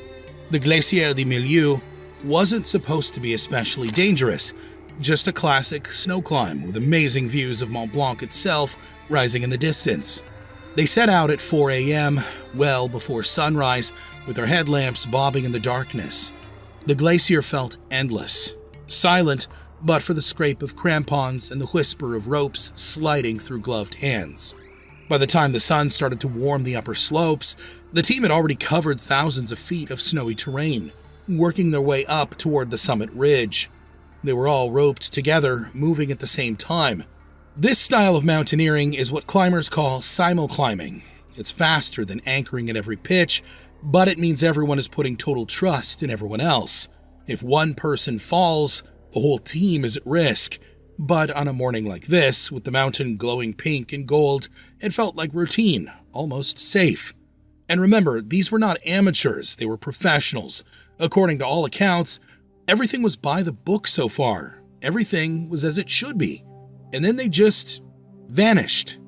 the Glacier du Milieu, wasn't supposed to be especially dangerous, just a classic snow climb with amazing views of Mont Blanc itself rising in the distance. They set out at 4 a.m., well before sunrise, with their headlamps bobbing in the darkness. The glacier felt endless, silent, but for the scrape of crampons and the whisper of ropes sliding through gloved hands. By the time the sun started to warm the upper slopes, the team had already covered thousands of feet of snowy terrain, working their way up toward the summit ridge. They were all roped together, moving at the same time. This style of mountaineering is what climbers call simul-climbing. It's faster than anchoring at every pitch, but it means everyone is putting total trust in everyone else. If one person falls, the whole team is at risk. But on a morning like this, with the mountain glowing pink and gold, it felt like routine, almost safe. And remember, these were not amateurs, they were professionals. According to all accounts, everything was by the book so far. Everything was as it should be. And then they just vanished.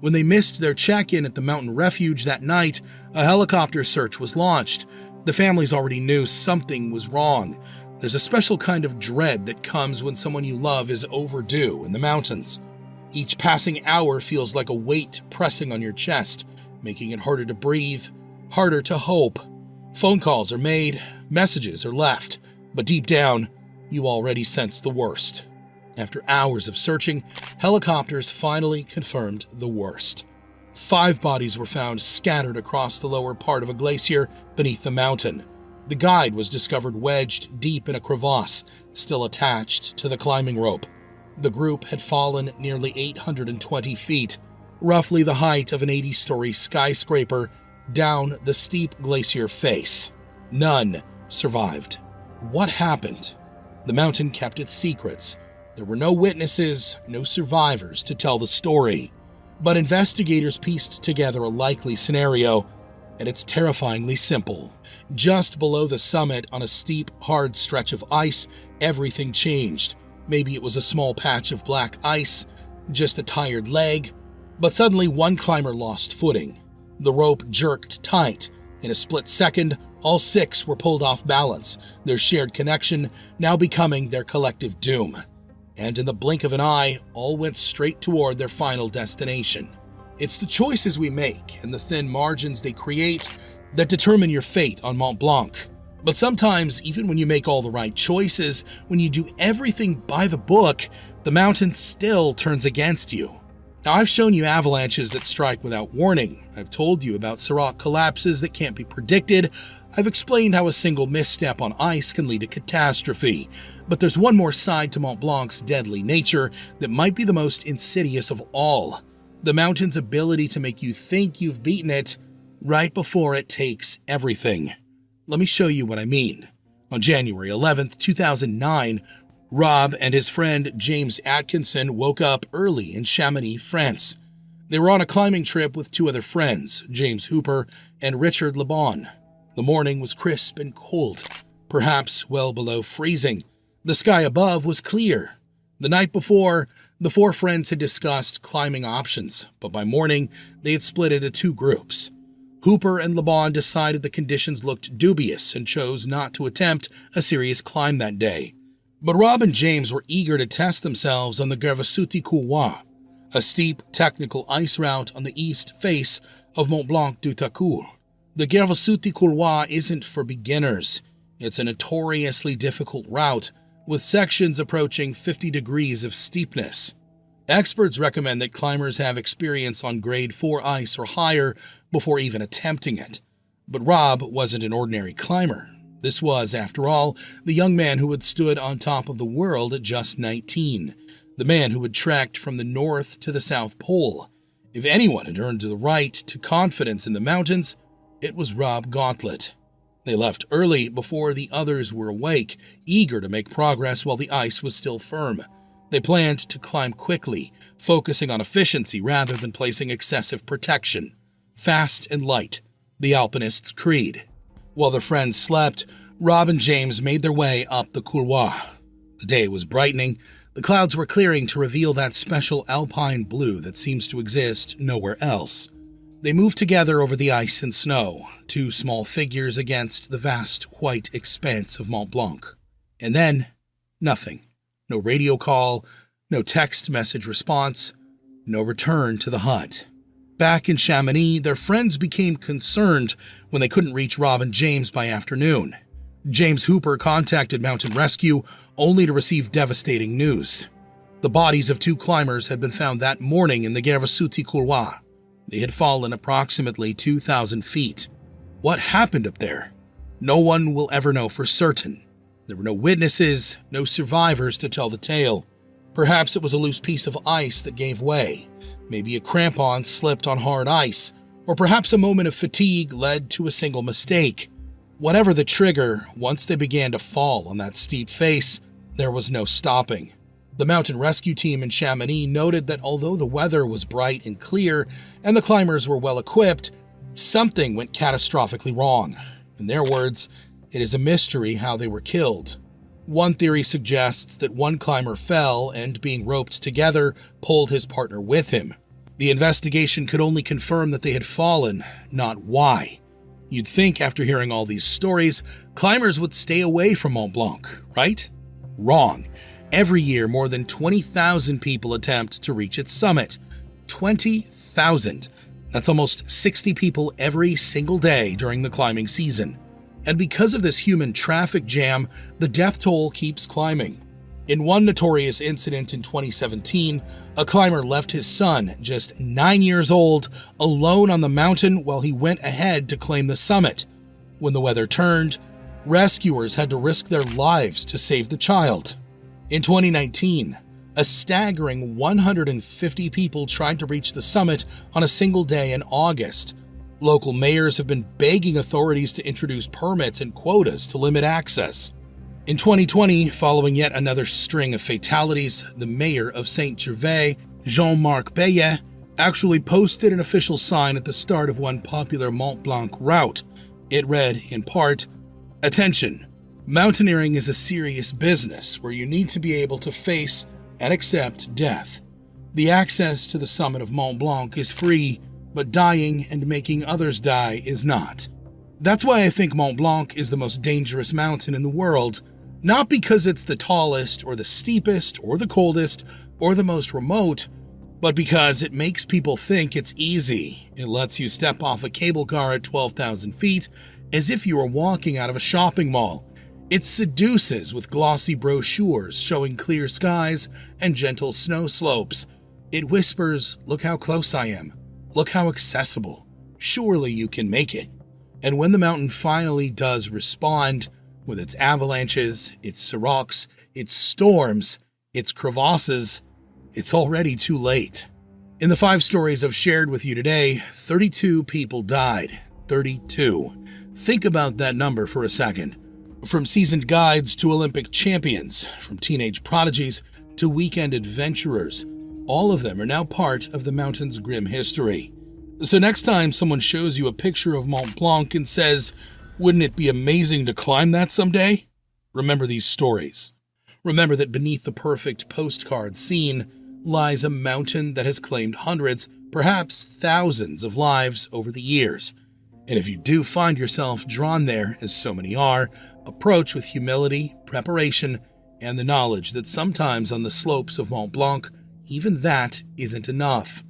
When they missed their check-in at the mountain refuge that night, a helicopter search was launched. The families already knew something was wrong. There's a special kind of dread that comes when someone you love is overdue in the mountains. Each passing hour feels like a weight pressing on your chest, making it harder to breathe, harder to hope. Phone calls are made, messages are left, but deep down, you already sense the worst. After hours of searching, helicopters finally confirmed the worst. 5 bodies were found scattered across the lower part of a glacier beneath the mountain. The guide was discovered wedged deep in a crevasse, still attached to the climbing rope. The group had fallen nearly 820 feet, roughly the height of an 80-story skyscraper, down the steep glacier face. None survived. What happened? The mountain kept its secrets. There were no witnesses, no survivors to tell the story. But investigators pieced together a likely scenario, and it's terrifyingly simple. Just below the summit, on a steep, hard stretch of ice, everything changed. Maybe it was a small patch of black ice, just a tired leg, but suddenly one climber lost footing. The rope jerked tight. In a split second, all 6 were pulled off balance, their shared connection now becoming their collective doom. And in the blink of an eye, all went straight toward their final destination. It's the choices we make and the thin margins they create that determine your fate on Mont Blanc. But sometimes, even when you make all the right choices, when you do everything by the book, the mountain still turns against you. Now, I've shown you avalanches that strike without warning. I've told you about Serac collapses that can't be predicted. I've explained how a single misstep on ice can lead to catastrophe. But there's one more side to Mont Blanc's deadly nature that might be the most insidious of all. The mountain's ability to make you think you've beaten it right before it takes everything. Let me show you what I mean. On January 11th, 2009, Rob and his friend James Atkinson woke up early in Chamonix, France. They were on a climbing trip with 2 other friends, James Hooper and Richard Le Bon. The morning was crisp and cold, perhaps well below freezing. The sky above was clear. The night before, the 4 friends had discussed climbing options, but by morning, they had split into 2 groups. Hooper and Le Bon decided the conditions looked dubious and chose not to attempt a serious climb that day. But Rob and James were eager to test themselves on the Gervasuti Couloir, a steep, technical ice route on the east face of Mont Blanc du Tacourt. The Gervasuti Couloir isn't for beginners. It's a notoriously difficult route, with sections approaching 50 degrees of steepness. Experts recommend that climbers have experience on grade 4 ice or higher before even attempting it. But Rob wasn't an ordinary climber. This was, after all, the young man who had stood on top of the world at just 19, the man who had trekked from the North to the South Pole. If anyone had earned the right to confidence in the mountains, it was Rob Gauntlett. They left early before the others were awake, eager to make progress while the ice was still firm. They planned to climb quickly, focusing on efficiency rather than placing excessive protection. Fast and light, the alpinist's creed. While their friends slept, Rob and James made their way up the couloir. The day was brightening. The clouds were clearing to reveal that special alpine blue that seems to exist nowhere else. They moved together over the ice and snow, 2 small figures against the vast white expanse of Mont Blanc. And then, nothing. No radio call, no text message response, no return to the hut. Back in Chamonix, their friends became concerned when they couldn't reach Rob and James by afternoon. James Hooper contacted Mountain Rescue only to receive devastating news. The bodies of 2 climbers had been found that morning in the Gervasuti Couloir. They had fallen approximately 2,000 feet. What happened up there? No one will ever know for certain. There were no witnesses, no survivors to tell the tale. Perhaps it was a loose piece of ice that gave way. Maybe a crampon slipped on hard ice, Or perhaps a moment of fatigue led to a single mistake. Whatever the trigger, once they began to fall on that steep face, there was no stopping. The mountain rescue team in Chamonix noted that although the weather was bright and clear and the climbers were well equipped, something went catastrophically wrong. In their words, it is a mystery how they were killed. One theory suggests that one climber fell and, being roped together, pulled his partner with him. The investigation could only confirm that they had fallen, not why. You'd think after hearing all these stories, climbers would stay away from Mont Blanc, right? Wrong. Every year, more than 20,000 people attempt to reach its summit. 20,000. That's almost 60 people every single day during the climbing season. And because of this human traffic jam, the death toll keeps climbing. In one notorious incident in 2017, a climber left his son, just 9 years old, alone on the mountain while he went ahead to claim the summit. When the weather turned, rescuers had to risk their lives to save the child. In 2019, a staggering 150 people tried to reach the summit on a single day in August. Local mayors have been begging authorities to introduce permits and quotas to limit access. In 2020, following yet another string of fatalities, the mayor of Saint-Gervais, Jean-Marc Bayet, actually posted an official sign at the start of one popular Mont Blanc route. It read, in part, "Attention, mountaineering is a serious business where you need to be able to face and accept death. The access to the summit of Mont Blanc is free, but dying and making others die is not." That's why I think Mont Blanc is the most dangerous mountain in the world. Not because it's the tallest or the steepest or the coldest or the most remote, but because it makes people think it's easy. It lets you step off a cable car at 12,000 feet as if you were walking out of a shopping mall. It seduces with glossy brochures showing clear skies and gentle snow slopes. It whispers, "Look how close I am. Look how accessible. Surely you can make it." And when the mountain finally does respond, with its avalanches, its seracs, its storms, its crevasses, it's already too late. In the 5 stories I've shared with you today, 32 people died. 32. Think about that number for a second. From seasoned guides to Olympic champions, from teenage prodigies to weekend adventurers, all of them are now part of the mountain's grim history. So next time someone shows you a picture of Mont Blanc and says, "Wouldn't it be amazing to climb that someday?" Remember these stories. Remember that beneath the perfect postcard scene lies a mountain that has claimed hundreds, perhaps thousands of lives over the years. And if you do find yourself drawn there, as so many are, approach with humility, preparation, and the knowledge that sometimes on the slopes of Mont Blanc, even that isn't enough.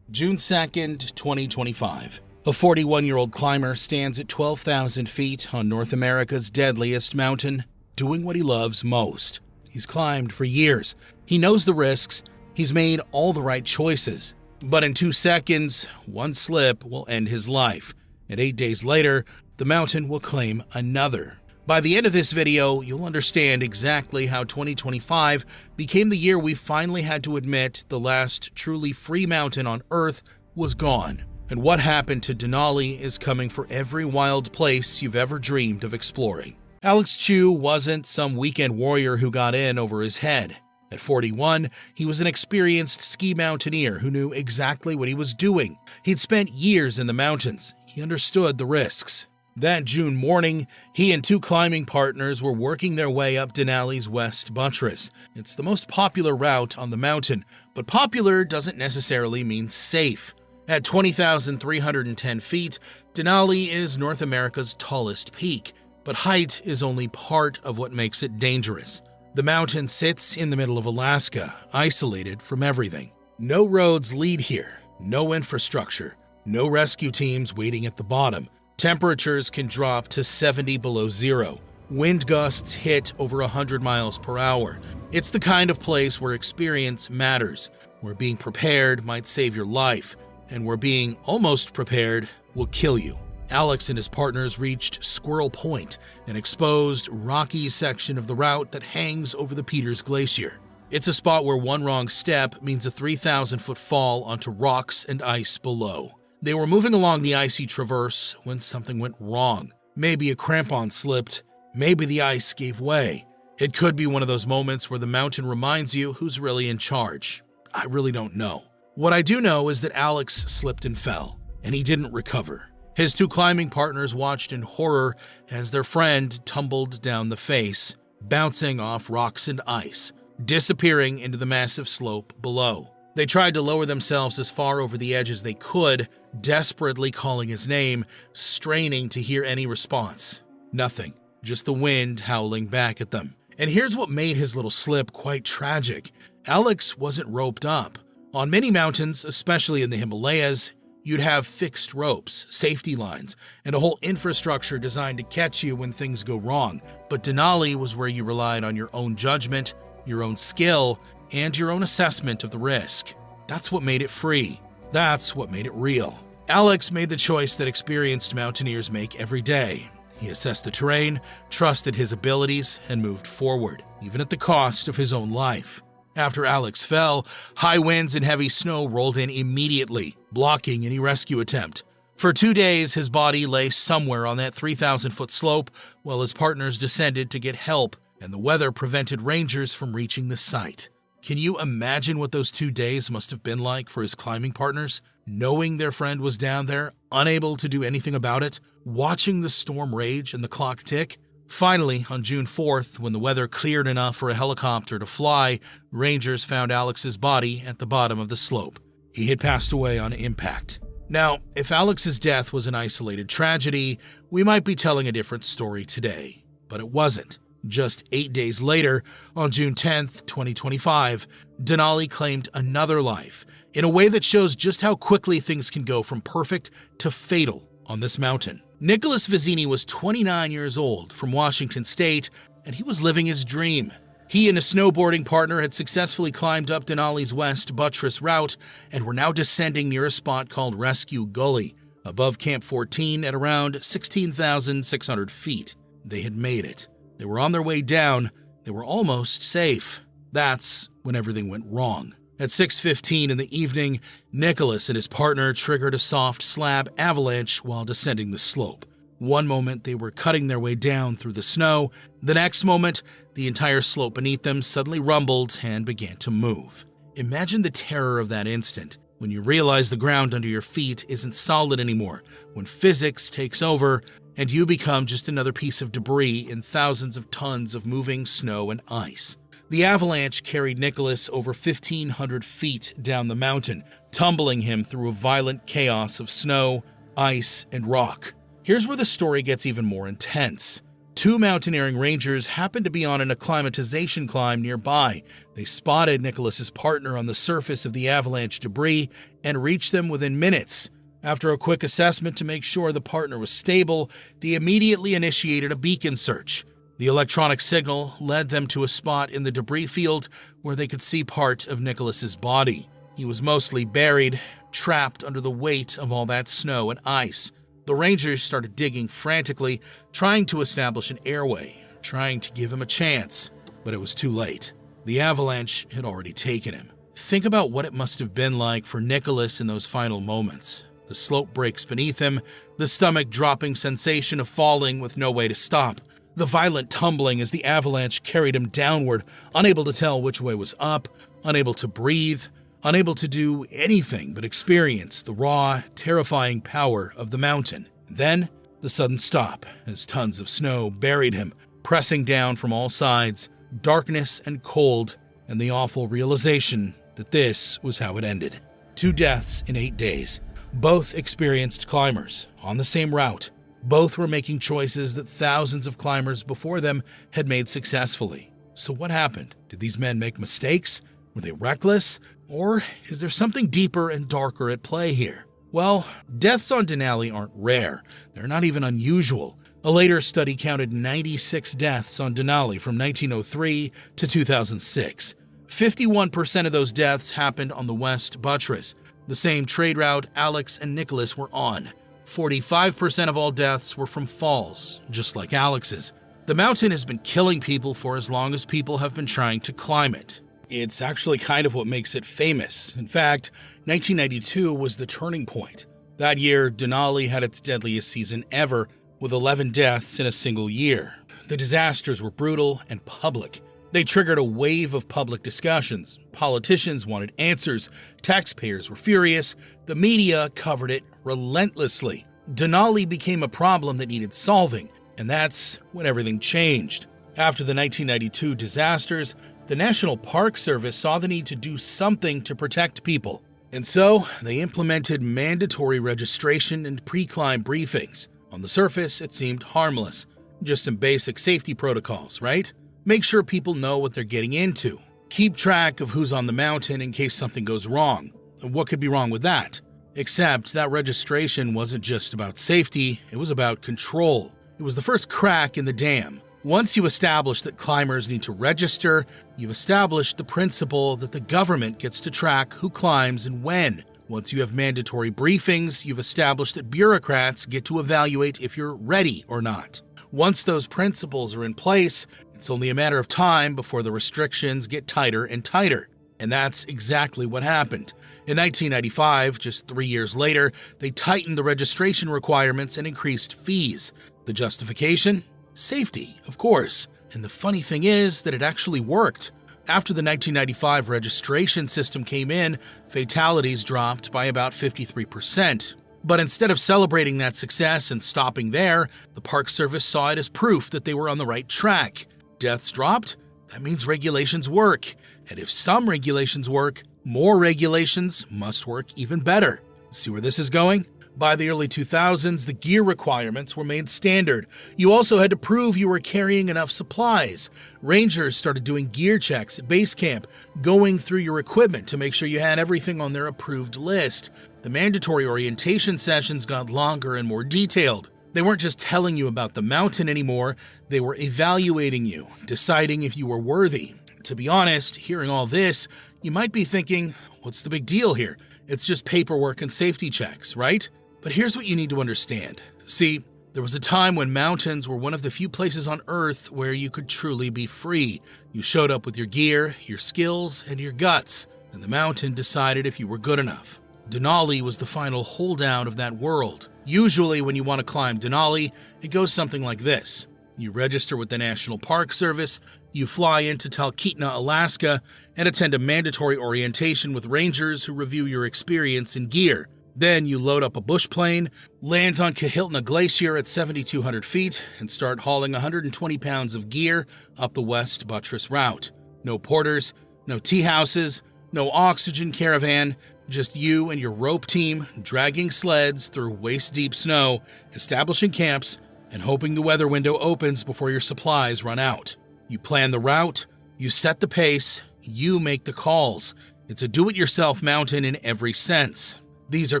June 2nd, 2025. A 41-year-old climber stands at 12,000 feet on North America's deadliest mountain, doing what he loves most. He's climbed for years. He knows the risks. He's made all the right choices. But in 2 seconds, one slip will end his life. And 8 days later, the mountain will claim another. By the end of this video, you'll understand exactly how 2025 became the year we finally had to admit the last truly free mountain on Earth was gone. And what happened to Denali is coming for every wild place you've ever dreamed of exploring. Alex Chu wasn't some weekend warrior who got in over his head. At 41, he was an experienced ski mountaineer who knew exactly what he was doing. He'd spent years in the mountains. He understood the risks. That June morning, he and 2 climbing partners were working their way up Denali's west buttress. It's the most popular route on the mountain, but popular doesn't necessarily mean safe. At 20,310 feet, Denali is North America's tallest peak, but height is only part of what makes it dangerous. The mountain sits in the middle of Alaska, isolated from everything. No roads lead here, no infrastructure, no rescue teams waiting at the bottom. Temperatures can drop to 70 below zero. Wind gusts hit over 100 miles per hour. It's the kind of place where experience matters, where being prepared might save your life, and where being almost prepared will kill you. Alex and his partners reached Squirrel Point, an exposed, rocky section of the route that hangs over the Peters Glacier. It's a spot where one wrong step means a 3,000-foot fall onto rocks and ice below. They were moving along the icy traverse when something went wrong. Maybe a crampon slipped, maybe the ice gave way. It could be one of those moments where the mountain reminds you who's really in charge. I really don't know. What I do know is that Alex slipped and fell, and he didn't recover. His two climbing partners watched in horror as their friend tumbled down the face, bouncing off rocks and ice, disappearing into the massive slope below. They tried to lower themselves as far over the edge as they could, desperately calling his name, straining to hear any response. Nothing, just the wind howling back at them. And here's what made his little slip quite tragic. Alex wasn't roped up. On many mountains, especially in the Himalayas, you'd have fixed ropes, safety lines, and a whole infrastructure designed to catch you when things go wrong. But Denali was where you relied on your own judgment, your own skill, and your own assessment of the risk. That's what made it free. That's what made it real. Alex made the choice that experienced mountaineers make every day. He assessed the terrain, trusted his abilities, and moved forward, even at the cost of his own life. After Alex fell, high winds and heavy snow rolled in immediately, blocking any rescue attempt. For 2 days, his body lay somewhere on that 3,000-foot slope while his partners descended to get help, and the weather prevented rangers from reaching the site. Can you imagine what those 2 days must have been like for his climbing partners? Knowing their friend was down there, unable to do anything about it, watching the storm rage and the clock tick? Finally, on June 4th, when the weather cleared enough for a helicopter to fly, rangers found Alex's body at the bottom of the slope. He had passed away on impact. Now, if Alex's death was an isolated tragedy, we might be telling a different story today. But it wasn't. Just 8 days later, on June 10th, 2025, Denali claimed another life in a way that shows just how quickly things can go from perfect to fatal on this mountain. Nicholas Vizzini was 29 years old from Washington State, and he was living his dream. He and a snowboarding partner had successfully climbed up Denali's west buttress route and were now descending near a spot called Rescue Gully, above Camp 14 at around 16,600 feet. They had made it. They were on their way down. They were almost safe. That's when everything went wrong. At 6:15 in the evening, Nicholas and his partner triggered a soft slab avalanche while descending the slope. One moment, they were cutting their way down through the snow. The next moment, the entire slope beneath them suddenly rumbled and began to move. Imagine the terror of that instant, when you realize the ground under your feet isn't solid anymore, when physics takes over, and you become just another piece of debris in thousands of tons of moving snow and ice. The avalanche carried Nicholas over 1,500 feet down the mountain, tumbling him through a violent chaos of snow, ice, and rock. Here's where the story gets even more intense. Two mountaineering rangers happened to be on an acclimatization climb nearby. They spotted Nicholas's partner on the surface of the avalanche debris and reached them within minutes. After a quick assessment to make sure the partner was stable, they immediately initiated a beacon search. The electronic signal led them to a spot in the debris field where they could see part of Nicholas's body. He was mostly buried, trapped under the weight of all that snow and ice. The rangers started digging frantically, trying to establish an airway, trying to give him a chance, but it was too late. The avalanche had already taken him. Think about what it must have been like for Nicholas in those final moments. The slope breaks beneath him, the stomach-dropping sensation of falling with no way to stop. The violent tumbling as the avalanche carried him downward, unable to tell which way was up, unable to breathe, unable to do anything but experience the raw, terrifying power of the mountain. Then, the sudden stop as tons of snow buried him, pressing down from all sides, darkness and cold, and the awful realization that this was how it ended. 2 deaths in 8 days. Both experienced climbers on the same route. Both were making choices that thousands of climbers before them had made successfully. So what happened? Did these men make mistakes? Were they reckless? Or is there something deeper and darker at play here? Well, deaths on Denali aren't rare. They're not even unusual. A later study counted 96 deaths on Denali from 1903 to 2006. 51% of those deaths happened on the West Buttress, the same trade route Alex and Nicholas were on. 45% of all deaths were from falls, just like Alex's. The mountain has been killing people for as long as people have been trying to climb it. It's actually kind of what makes it famous. In fact, 1992 was the turning point. That year, Denali had its deadliest season ever, with 11 deaths in a single year. The disasters were brutal and public. They triggered a wave of public discussions. Politicians wanted answers. Taxpayers were furious. The media covered it relentlessly. Denali became a problem that needed solving, and that's when everything changed. After the 1992 disasters, the National Park Service saw the need to do something to protect people. And so, they implemented mandatory registration and pre-climb briefings. On the surface, it seemed harmless. Just some basic safety protocols, right? Make sure people know what they're getting into. Keep track of who's on the mountain in case something goes wrong. What could be wrong with that? Except that registration wasn't just about safety, it was about control. It was the first crack in the dam. Once you establish that climbers need to register, you've established the principle that the government gets to track who climbs and when. Once you have mandatory briefings, you've established that bureaucrats get to evaluate if you're ready or not. Once those principles are in place, it's only a matter of time before the restrictions get tighter and tighter. And that's exactly what happened. In 1995, just 3 years later, they tightened the registration requirements and increased fees. The justification? Safety, of course. And the funny thing is that it actually worked. After the 1995 registration system came in, fatalities dropped by about 53%. But instead of celebrating that success and stopping there, the Park Service saw it as proof that they were on the right track. Deaths dropped? That means regulations work. And if some regulations work, more regulations must work even better. See where this is going? By the early 2000s, the gear requirements were made standard. You also had to prove you were carrying enough supplies. Rangers started doing gear checks at base camp, going through your equipment to make sure you had everything on their approved list. The mandatory orientation sessions got longer and more detailed. They weren't just telling you about the mountain anymore, they were evaluating you, deciding if you were worthy. To be honest, hearing all this, you might be thinking, what's the big deal here? It's just paperwork and safety checks, right? But here's what you need to understand. See, there was a time when mountains were one of the few places on Earth where you could truly be free. You showed up with your gear, your skills, and your guts, and the mountain decided if you were good enough. Denali was the final holdout of that world. Usually when you want to climb Denali, it goes something like this. You register with the National Park Service, you fly into Talkeetna, Alaska, and attend a mandatory orientation with rangers who review your experience and gear. Then you load up a bush plane, land on Kahiltna Glacier at 7,200 feet, and start hauling 120 pounds of gear up the West Buttress route. No porters, no tea houses, no oxygen caravan, just you and your rope team dragging sleds through waist-deep snow, establishing camps, and hoping the weather window opens before your supplies run out. You plan the route, you set the pace, you make the calls. It's a do-it-yourself mountain in every sense. These are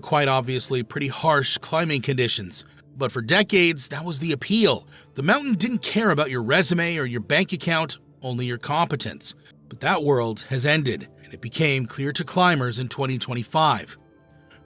quite obviously pretty harsh climbing conditions, but for decades, that was the appeal. The mountain didn't care about your resume or your bank account, only your competence. But that world has ended, and it became clear to climbers in 2025.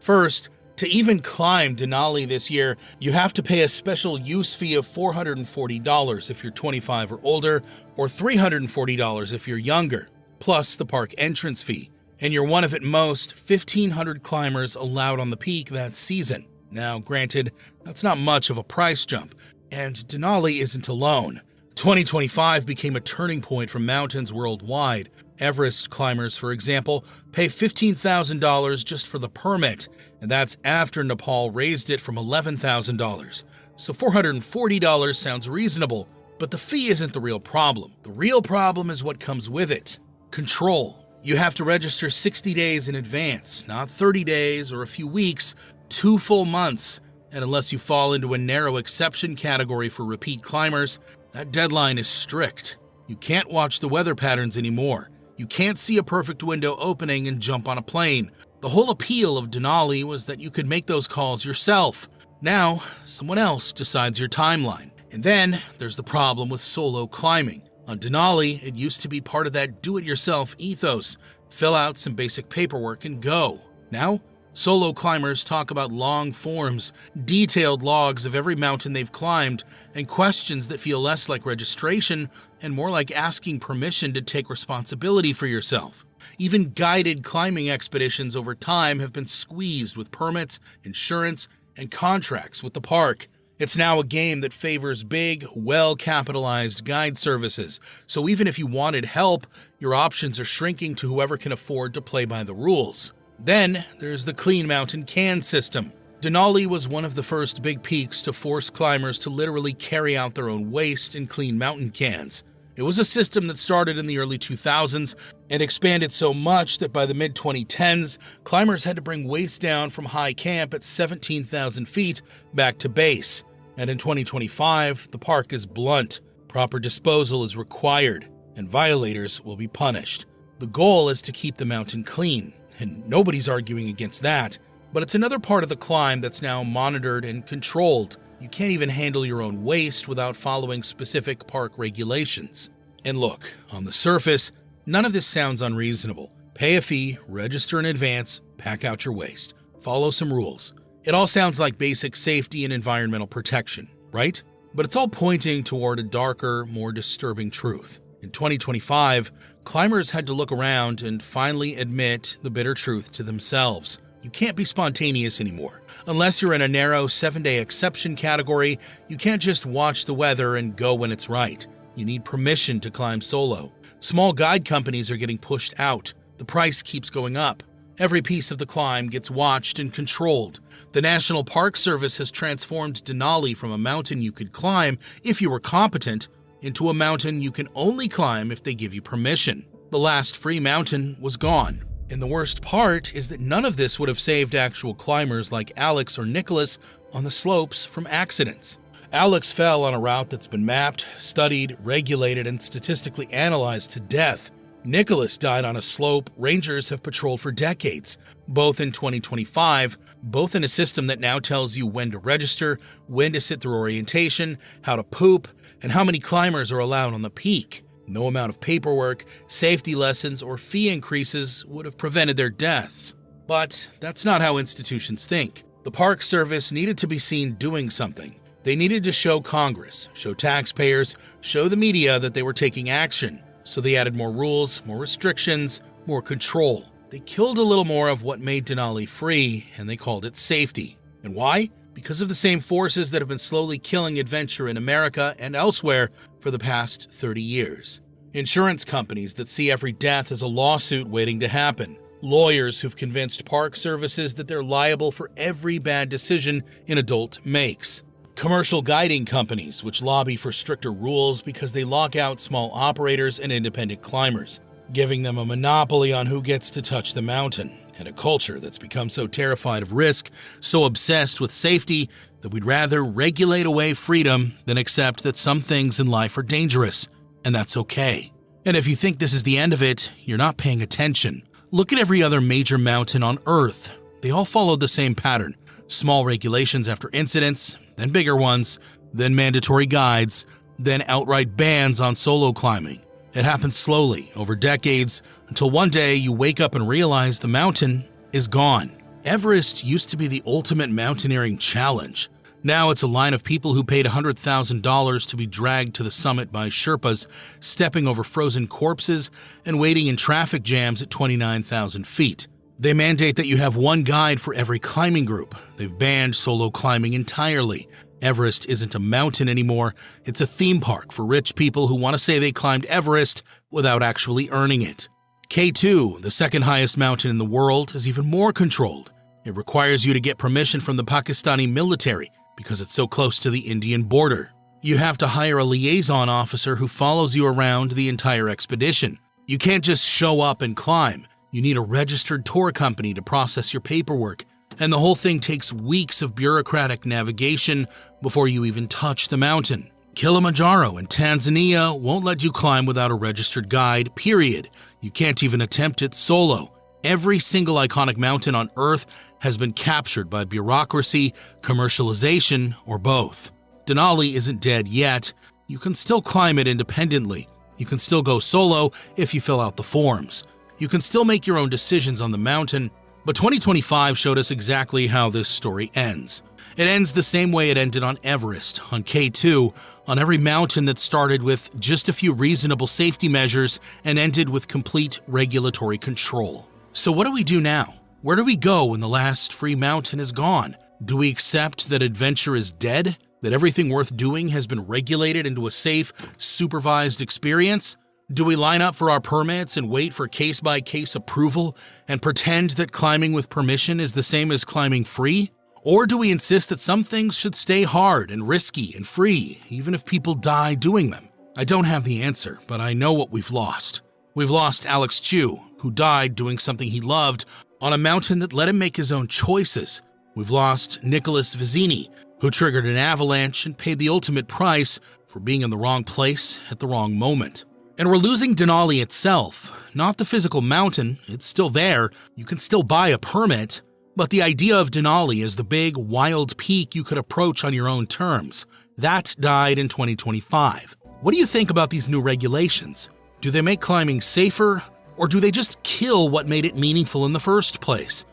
First, to even climb Denali this year, you have to pay a special use fee of $440 if you're 25 or older, or $340 if you're younger, plus the park entrance fee. And you're one of at most 1,500 climbers allowed on the peak that season. Now, granted, that's not much of a price jump, and Denali isn't alone. 2025 became a turning point for mountains worldwide. Everest climbers, for example, pay $15,000 just for the permit, and that's after Nepal raised it from $11,000. So $440 sounds reasonable, but the fee isn't the real problem. The real problem is what comes with it. Control. You have to register 60 days in advance, not 30 days or a few weeks, 2 full months. And unless you fall into a narrow exception category for repeat climbers, that deadline is strict. You can't watch the weather patterns anymore. You can't see a perfect window opening and jump on a plane. The whole appeal of Denali was that you could make those calls yourself. Now, someone else decides your timeline. And then there's the problem with solo climbing. On Denali, it used to be part of that do-it-yourself ethos. Fill out some basic paperwork and go. Now, solo climbers talk about long forms, detailed logs of every mountain they've climbed, and questions that feel less like registration and more like asking permission to take responsibility for yourself. Even guided climbing expeditions over time have been squeezed with permits, insurance, and contracts with the park. It's now a game that favors big, well-capitalized guide services, so even if you wanted help, your options are shrinking to whoever can afford to play by the rules. Then, there's the Clean Mountain Can system. Denali was one of the first big peaks to force climbers to literally carry out their own waste in clean mountain cans. It was a system that started in the early 2000s and expanded so much that by the mid-2010s, climbers had to bring waste down from high camp at 17,000 feet back to base. And in 2025, the park is blunt. Proper disposal is required, and violators will be punished. The goal is to keep the mountain clean, and nobody's arguing against that. But it's another part of the climb that's now monitored and controlled. You can't even handle your own waste without following specific park regulations. And look, on the surface, none of this sounds unreasonable. Pay a fee, register in advance, pack out your waste, follow some rules. It all sounds like basic safety and environmental protection, right? But it's all pointing toward a darker, more disturbing truth. In 2025, climbers had to look around and finally admit the bitter truth to themselves. You can't be spontaneous anymore. Unless you're in a narrow 7-day exception category, you can't just watch the weather and go when it's right. You need permission to climb solo. Small guide companies are getting pushed out. The price keeps going up. Every piece of the climb gets watched and controlled. The National Park Service has transformed Denali from a mountain you could climb if you were competent into a mountain you can only climb if they give you permission. The last free mountain was gone. And the worst part is that none of this would have saved actual climbers like Alex or Nicholas on the slopes from accidents. Alex fell on a route that's been mapped, studied, regulated, and statistically analyzed to death. Nicholas died on a slope rangers have patrolled for decades, both in 2025, both in a system that now tells you when to register, when to sit through orientation, how to poop, and how many climbers are allowed on the peak. No amount of paperwork, safety lessons, or fee increases would have prevented their deaths. But that's not how institutions think. The Park Service needed to be seen doing something. They needed to show Congress, show taxpayers, show the media that they were taking action. So they added more rules, more restrictions, more control. They killed a little more of what made Denali free, and they called it safety. And why? Because of the same forces that have been slowly killing adventure in America and elsewhere for the past 30 years. Insurance companies that see every death as a lawsuit waiting to happen. Lawyers who've convinced park services that they're liable for every bad decision an adult makes. Commercial guiding companies which lobby for stricter rules because they lock out small operators and independent climbers, giving them a monopoly on who gets to touch the mountain. And a culture that's become so terrified of risk, so obsessed with safety, that we'd rather regulate away freedom than accept that some things in life are dangerous, and that's okay. And if you think this is the end of it, you're not paying attention. Look at every other major mountain on Earth. They all followed the same pattern. Small regulations after incidents, then bigger ones, then mandatory guides, then outright bans on solo climbing. It happens slowly, over decades, until one day you wake up and realize the mountain is gone. Everest used to be the ultimate mountaineering challenge. Now it's a line of people who paid $100,000 to be dragged to the summit by Sherpas, stepping over frozen corpses and waiting in traffic jams at 29,000 feet. They mandate that you have one guide for every climbing group. They've banned solo climbing entirely. Everest isn't a mountain anymore. It's a theme park for rich people who want to say they climbed Everest without actually earning it. K2, the second highest mountain in the world, is even more controlled. It requires you to get permission from the Pakistani military because it's so close to the Indian border. You have to hire a liaison officer who follows you around the entire expedition. You can't just show up and climb. You need a registered tour company to process your paperwork, and the whole thing takes weeks of bureaucratic navigation before you even touch the mountain. Kilimanjaro in Tanzania won't let you climb without a registered guide, period. You can't even attempt it solo. Every single iconic mountain on Earth has been captured by bureaucracy, commercialization, or both. Denali isn't dead yet. You can still climb it independently. You can still go solo if you fill out the forms. You can still make your own decisions on the mountain, But 2025 showed us exactly how this story ends. It ends the same way it ended on Everest, on K2, on every mountain that started with just a few reasonable safety measures and ended with complete regulatory control. So what do we do now? Where do we go when the last free mountain is gone? Do we accept that adventure is dead? That everything worth doing has been regulated into a safe, supervised experience? Do we line up for our permits and wait for case-by-case approval and pretend that climbing with permission is the same as climbing free? Or do we insist that some things should stay hard and risky and free, even if people die doing them? I don't have the answer, but I know what we've lost. We've lost Alex Chu, who died doing something he loved on a mountain that let him make his own choices. We've lost Nicholas Vizzini, who triggered an avalanche and paid the ultimate price for being in the wrong place at the wrong moment. And we're losing Denali itself, not the physical mountain. It's still there. You can still buy a permit. But the idea of Denali as the big, wild peak you could approach on your own terms, that died in 2025. What do you think about these new regulations? Do they make climbing safer, or do they just kill what made it meaningful in the first place?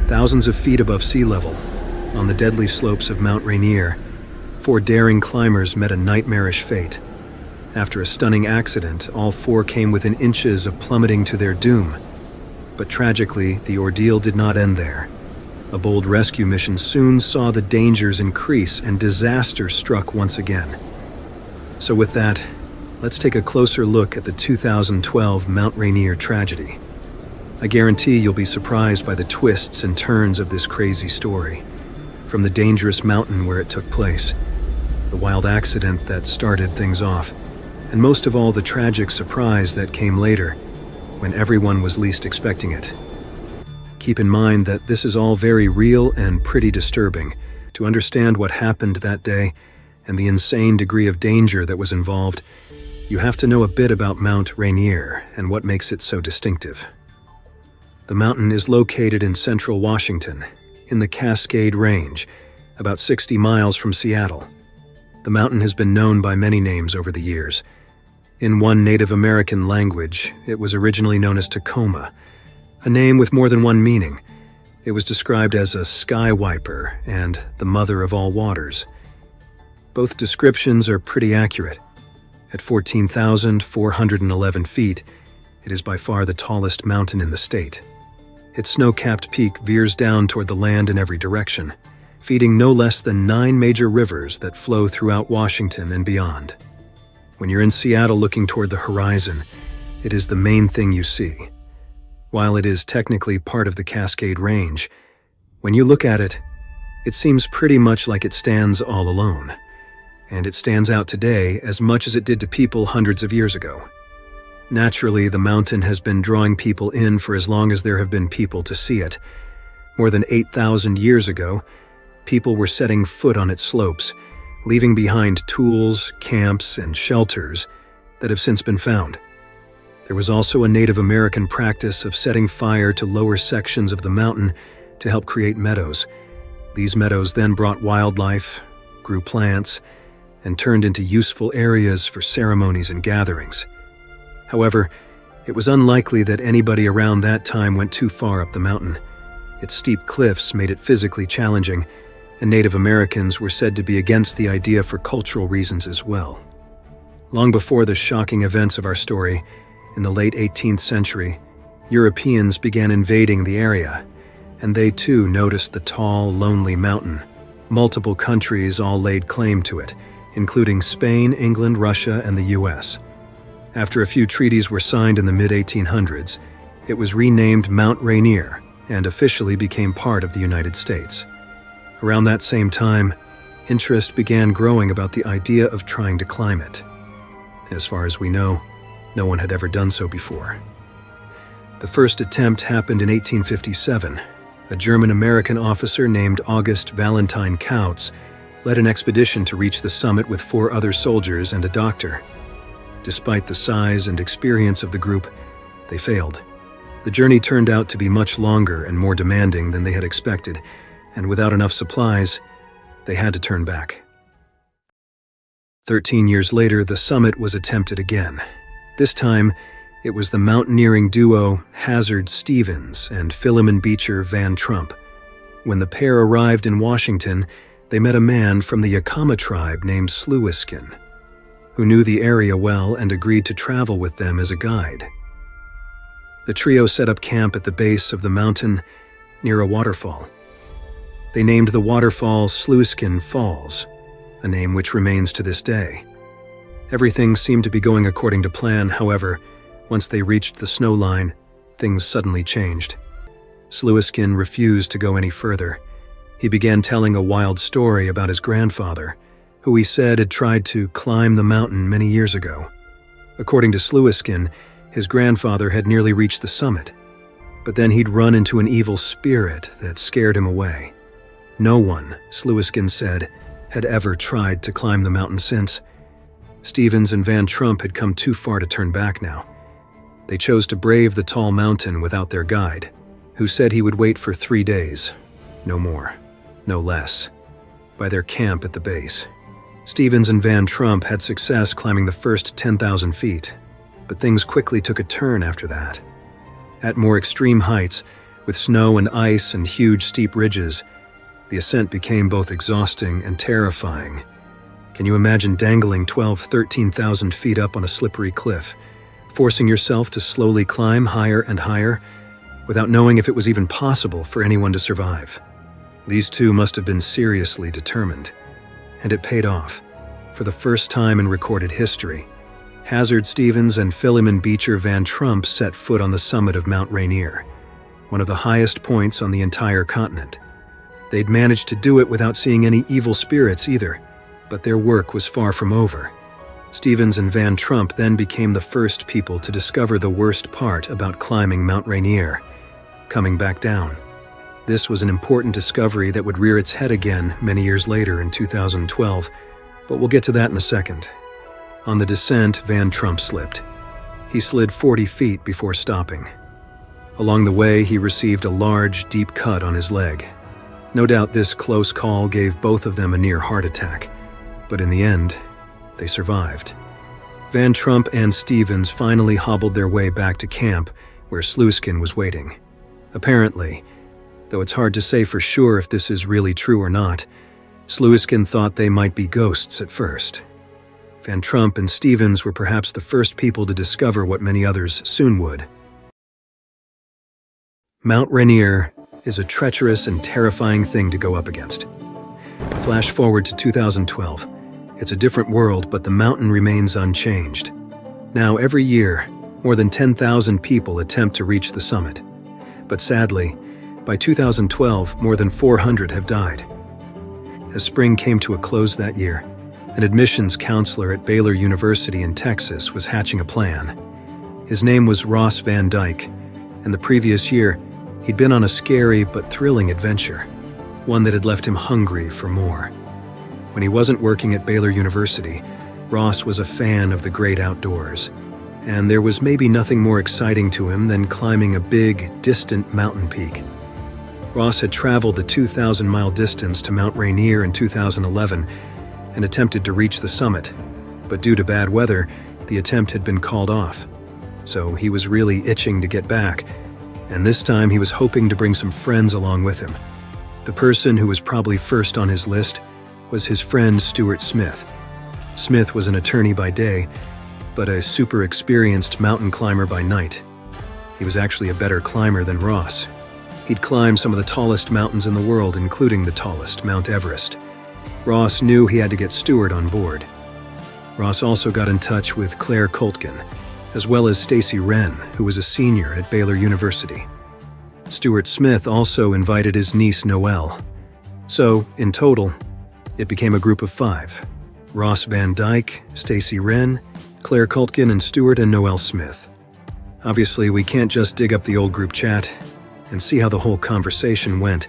Thousands of feet above sea level, on the deadly slopes of Mount Rainier, 4 daring climbers met a nightmarish fate. After a stunning accident, all 4 came within inches of plummeting to their doom. But tragically, the ordeal did not end there. A bold rescue mission soon saw the dangers increase and disaster struck once again. So with that, let's take a closer look at the 2012 Mount Rainier tragedy. I guarantee you'll be surprised by the twists and turns of this crazy story. From the dangerous mountain where it took place, the wild accident that started things off, and most of all the tragic surprise that came later, when everyone was least expecting it. Keep in mind that this is all very real and pretty disturbing. To understand what happened that day and the insane degree of danger that was involved, you have to know a bit about Mount Rainier and what makes it so distinctive. The mountain is located in central Washington, in the Cascade Range, about 60 miles from Seattle. The mountain has been known by many names over the years. In one Native American language, it was originally known as Tacoma, a name with more than one meaning. It was described as a sky wiper and the mother of all waters. Both descriptions are pretty accurate. At 14,411 feet, it is by far the tallest mountain in the state. Its snow-capped peak veers down toward the land in every direction, feeding no less than 9 major rivers that flow throughout Washington and beyond. When you're in Seattle looking toward the horizon, it is the main thing you see. While it is technically part of the Cascade Range, when you look at it, it seems pretty much like it stands all alone. And it stands out today as much as it did to people hundreds of years ago. Naturally, the mountain has been drawing people in for as long as there have been people to see it. More than 8,000 years ago, people were setting foot on its slopes, leaving behind tools, camps, and shelters that have since been found. There was also a Native American practice of setting fire to lower sections of the mountain to help create meadows. These meadows then brought wildlife, grew plants, and turned into useful areas for ceremonies and gatherings. However, it was unlikely that anybody around that time went too far up the mountain. Its steep cliffs made it physically challenging, and Native Americans were said to be against the idea for cultural reasons as well. Long before the shocking events of our story, in the late 18th century, Europeans began invading the area, and they too noticed the tall, lonely mountain. Multiple countries all laid claim to it, including Spain, England, Russia, and the US. After a few treaties were signed in the mid-1800s, it was renamed Mount Rainier and officially became part of the United States. Around that same time, interest began growing about the idea of trying to climb it. As far as we know, no one had ever done so before. The first attempt happened in 1857. A German-American officer named August Valentine Kautz led an expedition to reach the summit with 4 other soldiers and a doctor. Despite the size and experience of the group, they failed. The journey turned out to be much longer and more demanding than they had expected, and without enough supplies, they had to turn back. 13 years later, the summit was attempted again. This time, It was the mountaineering duo Hazard Stevens and Philemon Beecher Van Trump. When the pair arrived in Washington, they met a man from the Yakama tribe named Sluiskin, who knew the area well and agreed to travel with them as a guide. The trio set up camp at the base of the mountain near a waterfall. They named the waterfall Sluiskin Falls, a name which remains to this day. Everything seemed to be going according to plan. However, once they reached the snow line, things suddenly changed. Sluiskin refused to go any further. He began telling a wild story about his grandfather, who he said had tried to climb the mountain many years ago. According to Sluiskin, his grandfather had nearly reached the summit, but then he'd run into an evil spirit that scared him away. No one, Sluiskin said, had ever tried to climb the mountain since. Stevens and Van Trump had come too far to turn back now. They chose to brave the tall mountain without their guide, who said he would wait for 3 days, no more, no less, by their camp at the base. Stevens and Van Trump had success climbing the first 10,000 feet, but things quickly took a turn after that. At more extreme heights, with snow and ice and huge steep ridges, the ascent became both exhausting and terrifying. Can you imagine dangling 13,000 feet up on a slippery cliff, forcing yourself to slowly climb higher and higher, without knowing if it was even possible for anyone to survive? These two must have been seriously determined. And it paid off. For the first time in recorded history, Hazard Stevens and Philemon Beecher Van Trump set foot on the summit of Mount Rainier, one of the highest points on the entire continent. They'd managed to do it without seeing any evil spirits either, but their work was far from over. Stevens and Van Trump then became the first people to discover the worst part about climbing Mount Rainier: coming back down. This was an important discovery that would rear its head again many years later in 2012, but we'll get to that in a second. On the descent, Van Trump slipped. He slid 40 feet before stopping. Along the way, he received a large, deep cut on his leg. No doubt this close call gave both of them a near heart attack, but in the end, they survived. Van Trump and Stevens finally hobbled their way back to camp, where Sluiskin was waiting. Apparently, though it's hard to say for sure if this is really true or not, Sluiskin thought they might be ghosts at first. Van Trump and Stevens were perhaps the first people to discover what many others soon would. Mount Rainier is a treacherous and terrifying thing to go up against. Flash forward to 2012. It's a different world, but the mountain remains unchanged. Now, every year, more than 10,000 people attempt to reach the summit. But sadly, by 2012, more than 400 have died. As spring came to a close that year, an admissions counselor at Baylor University in Texas was hatching a plan. His name was Ross Van Dyke, and the previous year, he'd been on a scary but thrilling adventure, one that had left him hungry for more. When he wasn't working at Baylor University, Ross was a fan of the great outdoors, and there was maybe nothing more exciting to him than climbing a big, distant mountain peak. Ross had traveled the 2,000-mile distance to Mount Rainier in 2011 and attempted to reach the summit, but due to bad weather, the attempt had been called off. So he was really itching to get back, and this time he was hoping to bring some friends along with him. The person who was probably first on his list was his friend Stuart Smith. Smith was an attorney by day, but a super experienced mountain climber by night. He was actually a better climber than Ross. He'd climbed some of the tallest mountains in the world, including the tallest, Mount Everest. Ross knew he had to get Stuart on board. Ross also got in touch with Claire Koltgen, as well as Stacy Wren, who was a senior at Baylor University. Stuart Smith also invited his niece Noelle. So, in total, it became a group of 5. Ross Van Dyke, Stacy Wren, Claire Koltgen, and Stuart and Noelle Smith. Obviously, we can't just dig up the old group chat and see how the whole conversation went,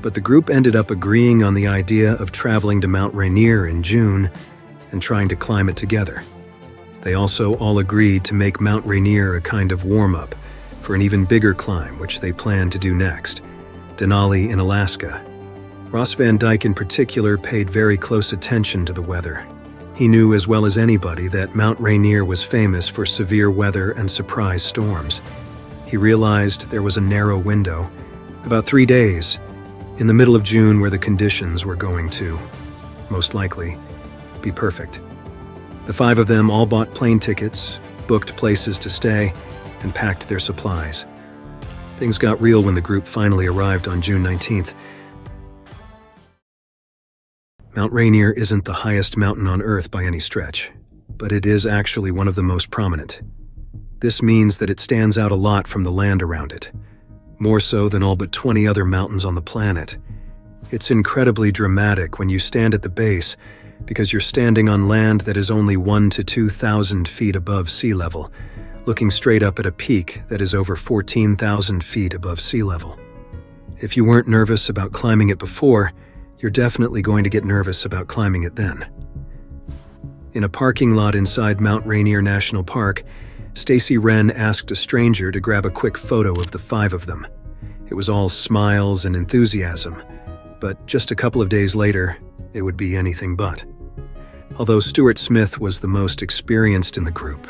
but the group ended up agreeing on the idea of traveling to Mount Rainier in June and trying to climb it together. They also all agreed to make Mount Rainier a kind of warm-up for an even bigger climb, which they planned to do next, Denali in Alaska. Ross Van Dyke in particular paid very close attention to the weather. He knew as well as anybody that Mount Rainier was famous for severe weather and surprise storms. He realized there was a narrow window, about 3 days, in the middle of June where the conditions were going to, most likely, be perfect. The 5 of them all bought plane tickets, booked places to stay, and packed their supplies. Things got real when the group finally arrived on June 19th. Mount Rainier isn't the highest mountain on Earth by any stretch, but it is actually one of the most prominent. This means that it stands out a lot from the land around it, more so than all but 20 other mountains on the planet. It's incredibly dramatic when you stand at the base because you're standing on land that is only 1,000 to 2,000 feet above sea level, looking straight up at a peak that is over 14,000 feet above sea level. If you weren't nervous about climbing it before, you're definitely going to get nervous about climbing it then. In a parking lot inside Mount Rainier National Park, Stacy Wren asked a stranger to grab a quick photo of the 5 of them. It was all smiles and enthusiasm, but just a couple of days later, it would be anything but. Although Stuart Smith was the most experienced in the group,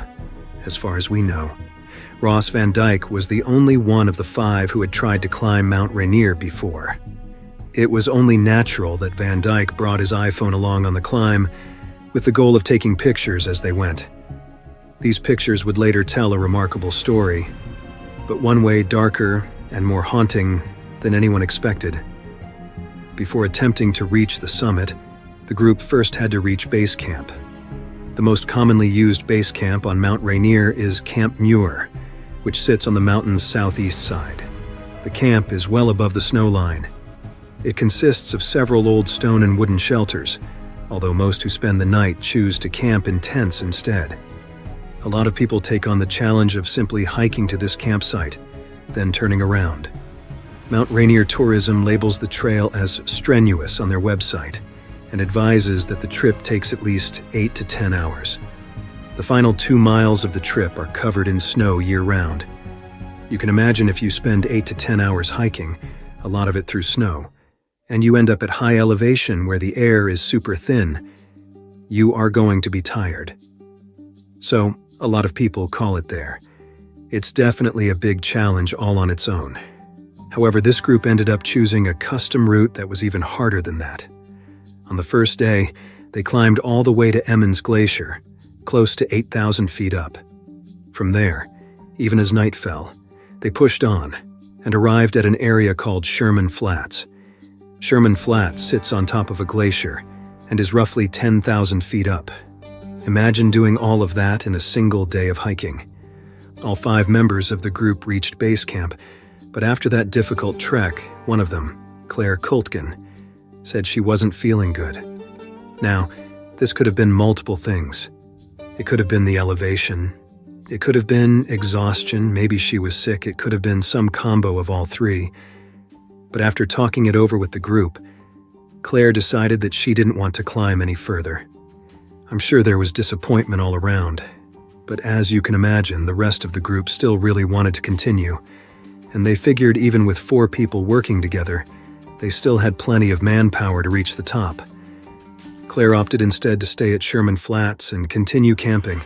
as far as we know, Ross Van Dyke was the only one of the 5 who had tried to climb Mount Rainier before. It was only natural that Van Dyke brought his iPhone along on the climb with the goal of taking pictures as they went. These pictures would later tell a remarkable story, but one way darker and more haunting than anyone expected. Before attempting to reach the summit, the group first had to reach base camp. The most commonly used base camp on Mount Rainier is Camp Muir, which sits on the mountain's southeast side. The camp is well above the snow line. It consists of several old stone and wooden shelters, although most who spend the night choose to camp in tents instead. A lot of people take on the challenge of simply hiking to this campsite, then turning around. Mount Rainier Tourism labels the trail as strenuous on their website and advises that the trip takes at least 8 to 10 hours. The final 2 miles of the trip are covered in snow year-round. You can imagine if you spend 8 to 10 hours hiking, a lot of it through snow, and you end up at high elevation where the air is super thin, you are going to be tired. So, a lot of people call it there. It's definitely a big challenge all on its own. However, this group ended up choosing a custom route that was even harder than that. On the first day, they climbed all the way to Emmons Glacier, close to 8,000 feet up. From there, even as night fell, they pushed on and arrived at an area called Sherman Flats. Sherman Flats sits on top of a glacier and is roughly 10,000 feet up. Imagine doing all of that in a single day of hiking. All 5 members of the group reached base camp, but after that difficult trek, one of them, Claire Kultgen, said she wasn't feeling good. Now, this could have been multiple things. It could have been the elevation. It could have been exhaustion. Maybe she was sick. It could have been some combo of all 3. But after talking it over with the group, Claire decided that she didn't want to climb any further. I'm sure there was disappointment all around, but as you can imagine, the rest of the group still really wanted to continue, and they figured even with 4 people working together, they still had plenty of manpower to reach the top. Claire opted instead to stay at Sherman Flats and continue camping,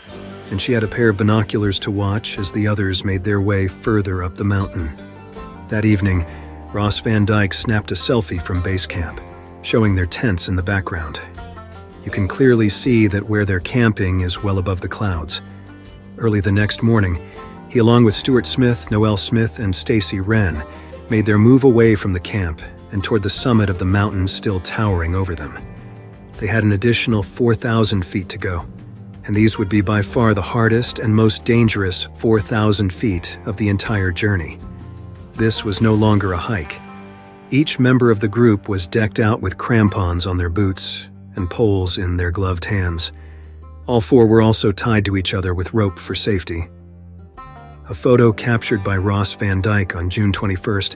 and she had a pair of binoculars to watch as the others made their way further up the mountain. That evening, Ross Van Dyke snapped a selfie from base camp, showing their tents in the background. You can clearly see that where they're camping is well above the clouds. Early the next morning, he, along with Stuart Smith, Noel Smith, and Stacy Wren, made their move away from the camp and toward the summit of the mountain still towering over them. They had an additional 4,000 feet to go, and these would be by far the hardest and most dangerous 4,000 feet of the entire journey. This was no longer a hike. Each member of the group was decked out with crampons on their boots and poles in their gloved hands. All 4 were also tied to each other with rope for safety. A photo captured by Ross Van Dyke on June 21st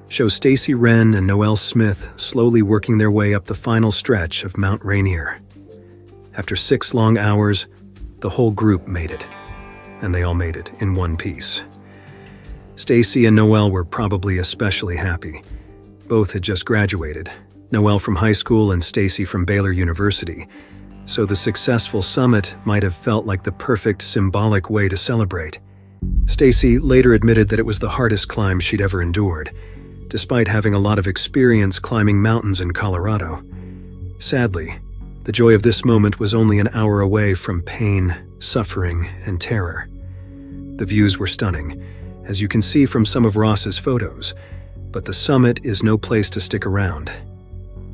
shows Stacy Wren and Noel Smith slowly working their way up the final stretch of Mount Rainier. After 6 long hours, the whole group made it, and they all made it in one piece. Stacy and Noel were probably especially happy. Both had just graduated, Noel from high school and Stacy from Baylor University. so the successful summit might have felt like the perfect symbolic way to celebrate. Stacy later admitted that it was the hardest climb she'd ever endured, despite having a lot of experience climbing mountains in Colorado. Sadly, the joy of this moment was only an hour away from pain, suffering, and terror. The views were stunning, as you can see from some of Ross's photos, but the summit is no place to stick around.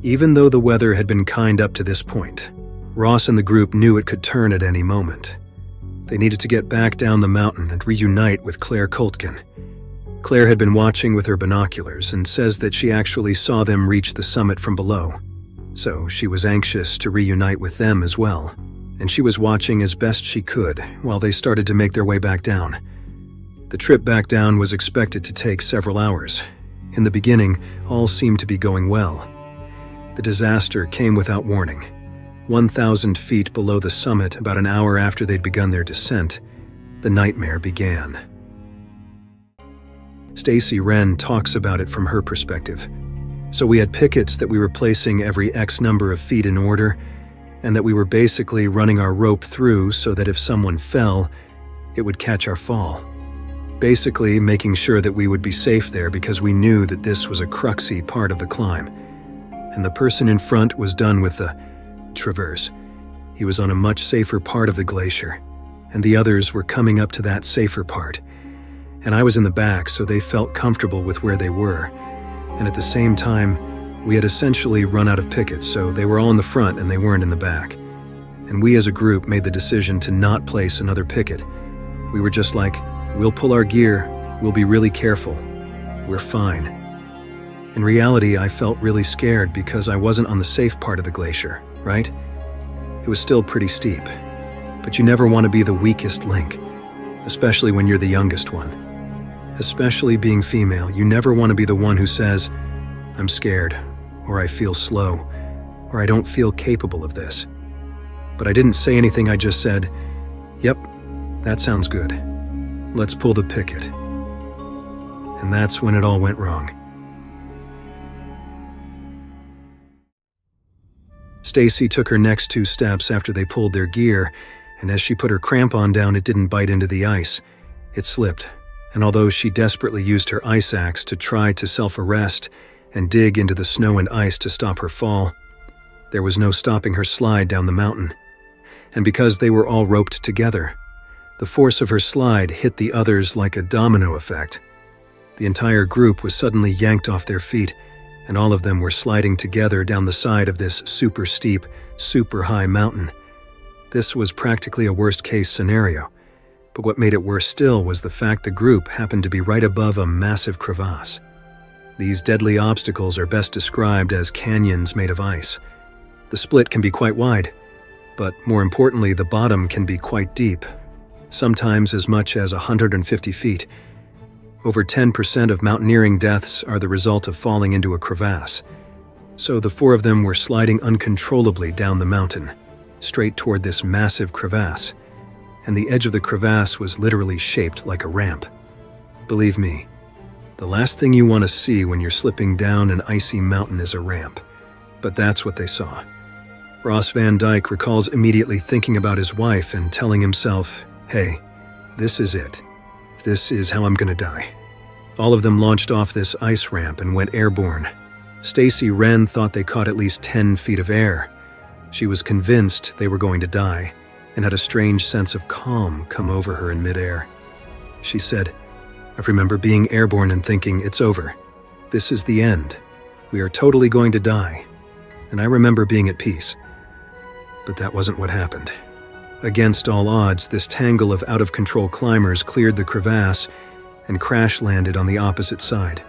Even though the weather had been kind up to this point, Ross and the group knew it could turn at any moment. They needed to get back down the mountain and reunite with Claire Koltgen. Claire had been watching with her binoculars and says that she actually saw them reach the summit from below. So she was anxious to reunite with them as well, and she was watching as best she could while they started to make their way back down. The trip back down was expected to take several hours. In the beginning, all seemed to be going well. The disaster came without warning. 1,000 feet below the summit, about an hour after they'd begun their descent, the nightmare began. Stacy Wren talks about it from her perspective. So we had pickets that we were placing every X number of feet in order, and that we were basically running our rope through so that if someone fell, it would catch our fall. Basically making sure that we would be safe there because we knew that this was a cruxy part of the climb. And the person in front was done with the traverse. He was on a much safer part of the glacier, and the others were coming up to that safer part. And I was in the back, so they felt comfortable with where they were. And at the same time, we had essentially run out of pickets, so they were all in the front and they weren't in the back. And we as a group made the decision to not place another picket. We were just like, we'll pull our gear, we'll be really careful, we're fine. In reality, I felt really scared because I wasn't on the safe part of the glacier, right? It was still pretty steep, but you never want to be the weakest link, especially when you're the youngest one. Especially being female, you never want to be the one who says, I'm scared, or I feel slow, or I don't feel capable of this. But I didn't say anything, I just said, yep, that sounds good. Let's pull the picket. And that's when it all went wrong. Stacy took her next 2 steps after they pulled their gear, and as she put her crampon down, it didn't bite into the ice. It slipped, and although she desperately used her ice axe to try to self-arrest and dig into the snow and ice to stop her fall, there was no stopping her slide down the mountain. And because they were all roped together, the force of her slide hit the others like a domino effect. The entire group was suddenly yanked off their feet, and all of them were sliding together down the side of this super steep, super high mountain. This was practically a worst-case scenario, but what made it worse still was the fact the group happened to be right above a massive crevasse. These deadly obstacles are best described as canyons made of ice. The split can be quite wide, but more importantly, the bottom can be quite deep, sometimes as much as 150 feet. Over 10% of mountaineering deaths are the result of falling into a crevasse. So the 4 of them were sliding uncontrollably down the mountain, straight toward this massive crevasse, and the edge of the crevasse was literally shaped like a ramp. Believe me, the last thing you want to see when you're slipping down an icy mountain is a ramp. But that's what they saw. Ross Van Dyke recalls immediately thinking about his wife and telling himself, hey, this is it. This is how I'm gonna die. All of them launched off this ice ramp and went airborne. Stacy Wren thought they caught at least 10 feet of air. She was convinced they were going to die and had a strange sense of calm come over her in midair. She said, I remember being airborne and thinking, it's over. This is the end. We are totally going to die. And I remember being at peace. But that wasn't what happened. Against all odds, this tangle of out-of-control climbers cleared the crevasse and crash-landed on the opposite side.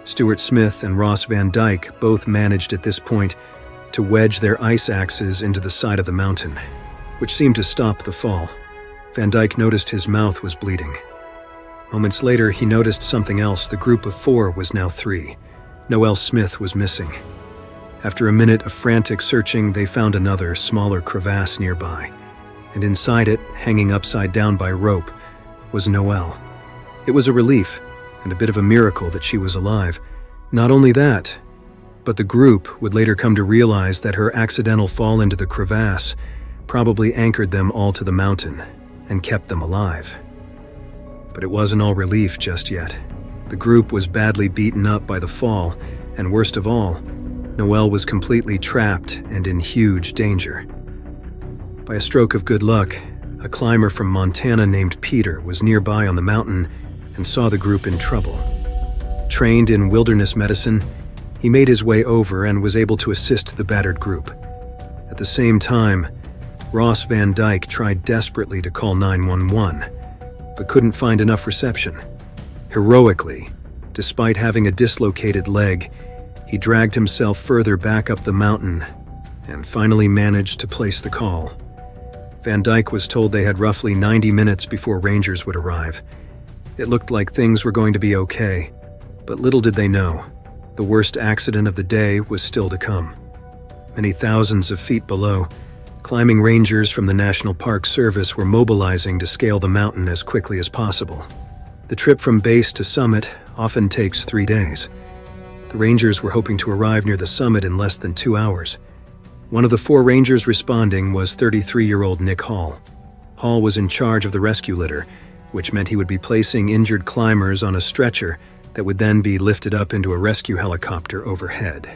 Stuart Smith and Ross Van Dyke both managed at this point to wedge their ice axes into the side of the mountain, which seemed to stop the fall. Van Dyke noticed his mouth was bleeding. Moments later, he noticed something else. The group of 4 was now 3. Noel Smith was missing. After a minute of frantic searching, they found another, smaller crevasse nearby, and inside it, hanging upside down by rope, was Noel. It was a relief, and a bit of a miracle that she was alive. Not only that, but the group would later come to realize that her accidental fall into the crevasse probably anchored them all to the mountain and kept them alive. But it wasn't all relief just yet. The group was badly beaten up by the fall, and worst of all, Noel was completely trapped and in huge danger. By a stroke of good luck, a climber from Montana named Peter was nearby on the mountain and saw the group in trouble. Trained in wilderness medicine, he made his way over and was able to assist the battered group. At the same time, Ross Van Dyke tried desperately to call 911, but couldn't find enough reception. Heroically, despite having a dislocated leg, he dragged himself further back up the mountain and finally managed to place the call. Van Dyke was told they had roughly 90 minutes before Rangers would arrive. It looked like things were going to be okay, but little did they know, the worst accident of the day was still to come. Many thousands of feet below, climbing rangers from the National Park Service were mobilizing to scale the mountain as quickly as possible. The trip from base to summit often takes 3 days. The rangers were hoping to arrive near the summit in less than 2 hours. One of the 4 rangers responding was 33-year-old Nick Hall. Hall was in charge of the rescue litter, which meant he would be placing injured climbers on a stretcher that would then be lifted up into a rescue helicopter overhead.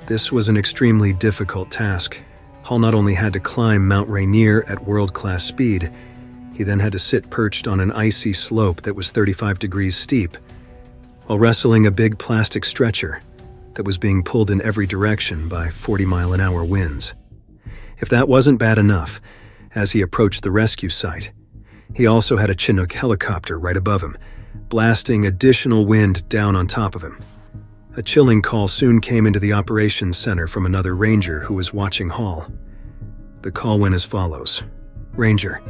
This was an extremely difficult task. Hall not only had to climb Mount Rainier at world-class speed, he then had to sit perched on an icy slope that was 35 degrees steep, while wrestling a big plastic stretcher that was being pulled in every direction by 40-mile-an-hour winds. If that wasn't bad enough, as he approached the rescue site, he also had a Chinook helicopter right above him, blasting additional wind down on top of him. A chilling call soon came into the operations center from another ranger who was watching Hall. The call went as follows. Ranger,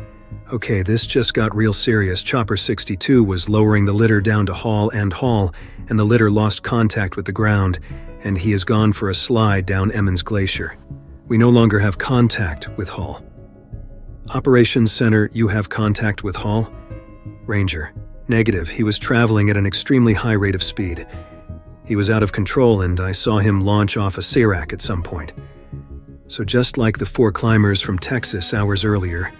okay, this just got real serious. Chopper 62 was lowering the litter down to Hall, and the litter lost contact with the ground, and he has gone for a slide down Emmons Glacier. We no longer have contact with Hall. Operations Center, you have contact with Hall? Ranger, negative. He was traveling at an extremely high rate of speed. He was out of control, and I saw him launch off a Serac at some point. So just like the 4 climbers from Texas hours earlier,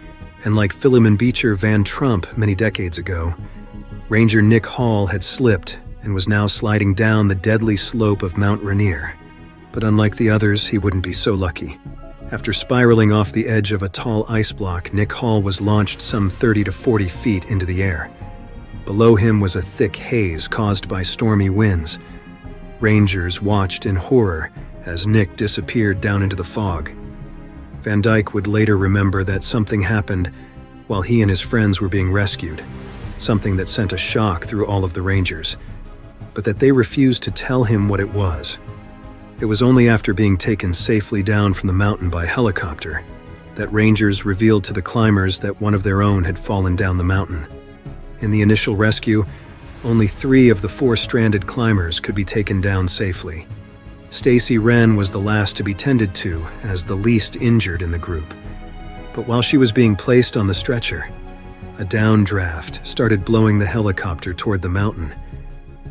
and like Philemon Beecher Van Trump many decades ago, Ranger Nick Hall had slipped and was now sliding down the deadly slope of Mount Rainier. But unlike the others, he wouldn't be so lucky. After spiraling off the edge of a tall ice block, Nick Hall was launched some 30 to 40 feet into the air. Below him was a thick haze caused by stormy winds. Rangers watched in horror as Nick disappeared down into the fog. Van Dyke would later remember that something happened while he and his friends were being rescued, something that sent a shock through all of the Rangers, but that they refused to tell him what it was. It was only after being taken safely down from the mountain by helicopter that Rangers revealed to the climbers that one of their own had fallen down the mountain. In the initial rescue, only 3 of the 4 stranded climbers could be taken down safely. Stacy Wren was the last to be tended to as the least injured in the group. But while she was being placed on the stretcher, a downdraft started blowing the helicopter toward the mountain.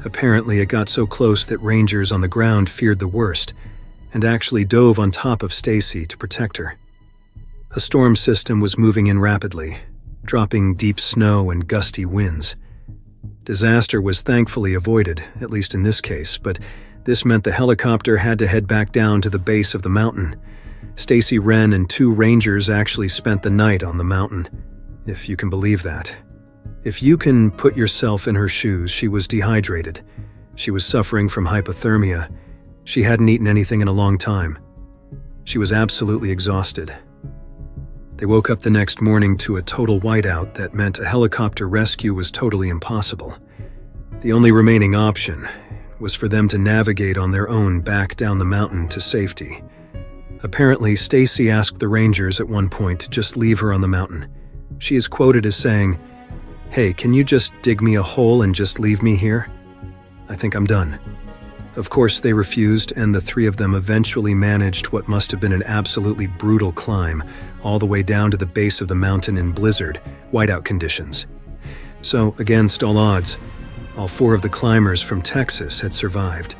Apparently, it got so close that rangers on the ground feared the worst and actually dove on top of Stacy to protect her. A storm system was moving in rapidly, dropping deep snow and gusty winds. Disaster was thankfully avoided, at least in this case, but this meant the helicopter had to head back down to the base of the mountain. Stacy Wren and 2 rangers actually spent the night on the mountain, if you can believe that. If you can put yourself in her shoes, she was dehydrated. She was suffering from hypothermia. She hadn't eaten anything in a long time. She was absolutely exhausted. They woke up the next morning to a total whiteout that meant a helicopter rescue was totally impossible. The only remaining option was for them to navigate on their own back down the mountain to safety. Apparently, Stacy asked the rangers at one point to just leave her on the mountain. She is quoted as saying, "Hey, can you just dig me a hole and just leave me here? I think I'm done." Of course, they refused, and the 3 of them eventually managed what must have been an absolutely brutal climb, all the way down to the base of the mountain in blizzard, whiteout conditions. So, against all odds, all 4 of the climbers from Texas had survived.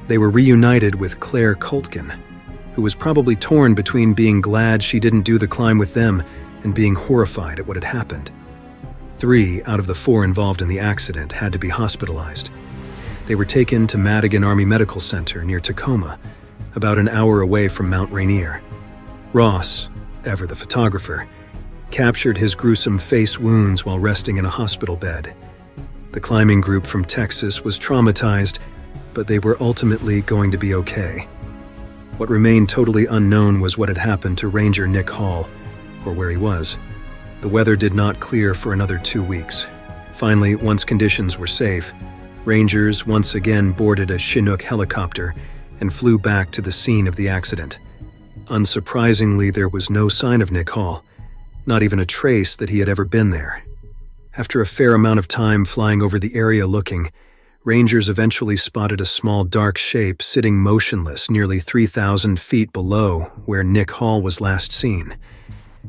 They were reunited with Claire Coltkin. who was probably torn between being glad she didn't do the climb with them and being horrified at what had happened. 3 out of the 4 involved in the accident had to be hospitalized. They were taken to Madigan Army Medical Center near Tacoma, about an hour away from Mount Rainier. Ross, ever the photographer, captured his gruesome face wounds while resting in a hospital bed. The climbing group from Texas was traumatized, but they were ultimately going to be okay. What remained totally unknown was what had happened to Ranger Nick Hall, or where he was. The weather did not clear for another 2 weeks. Finally, once conditions were safe, Rangers once again boarded a Chinook helicopter and flew back to the scene of the accident. Unsurprisingly, there was no sign of Nick Hall, not even a trace that he had ever been there. After a fair amount of time flying over the area looking, Rangers eventually spotted a small dark shape sitting motionless nearly 3,000 feet below where Nick Hall was last seen.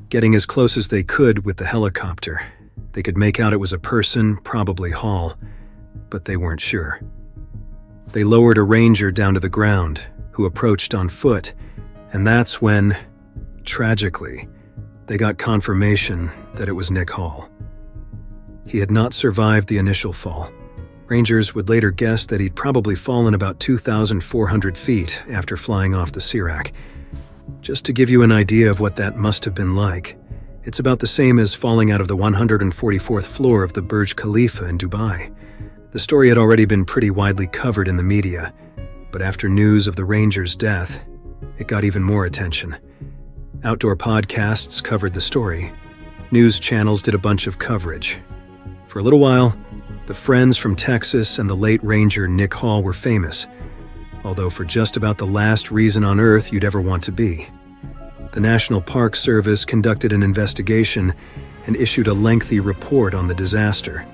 Getting as close as they could with the helicopter, they could make out it was a person, probably Hall, but they weren't sure. They lowered a ranger down to the ground, who approached on foot, and that's when, tragically, they got confirmation that it was Nick Hall. He had not survived the initial fall. Rangers would later guess that he'd probably fallen about 2,400 feet after flying off the Sirac. Just to give you an idea of what that must have been like, it's about the same as falling out of the 144th floor of the Burj Khalifa in Dubai. The story had already been pretty widely covered in the media, but after news of the ranger's death, it got even more attention. Outdoor podcasts covered the story. News channels did a bunch of coverage. For a little while, the friends from Texas and the late Ranger Nick Hall were famous, although for just about the last reason on Earth you'd ever want to be. The National Park Service conducted an investigation and issued a lengthy report on the disaster,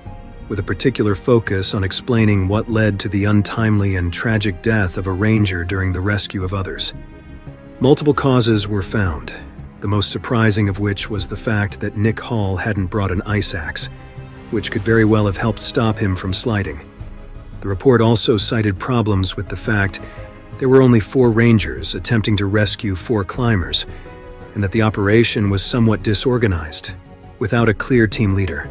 with a particular focus on explaining what led to the untimely and tragic death of a ranger during the rescue of others. Multiple causes were found, the most surprising of which was the fact that Nick Hall hadn't brought an ice axe, which could very well have helped stop him from sliding. The report also cited problems with the fact there were only 4 rangers attempting to rescue 4 climbers, and that the operation was somewhat disorganized, without a clear team leader.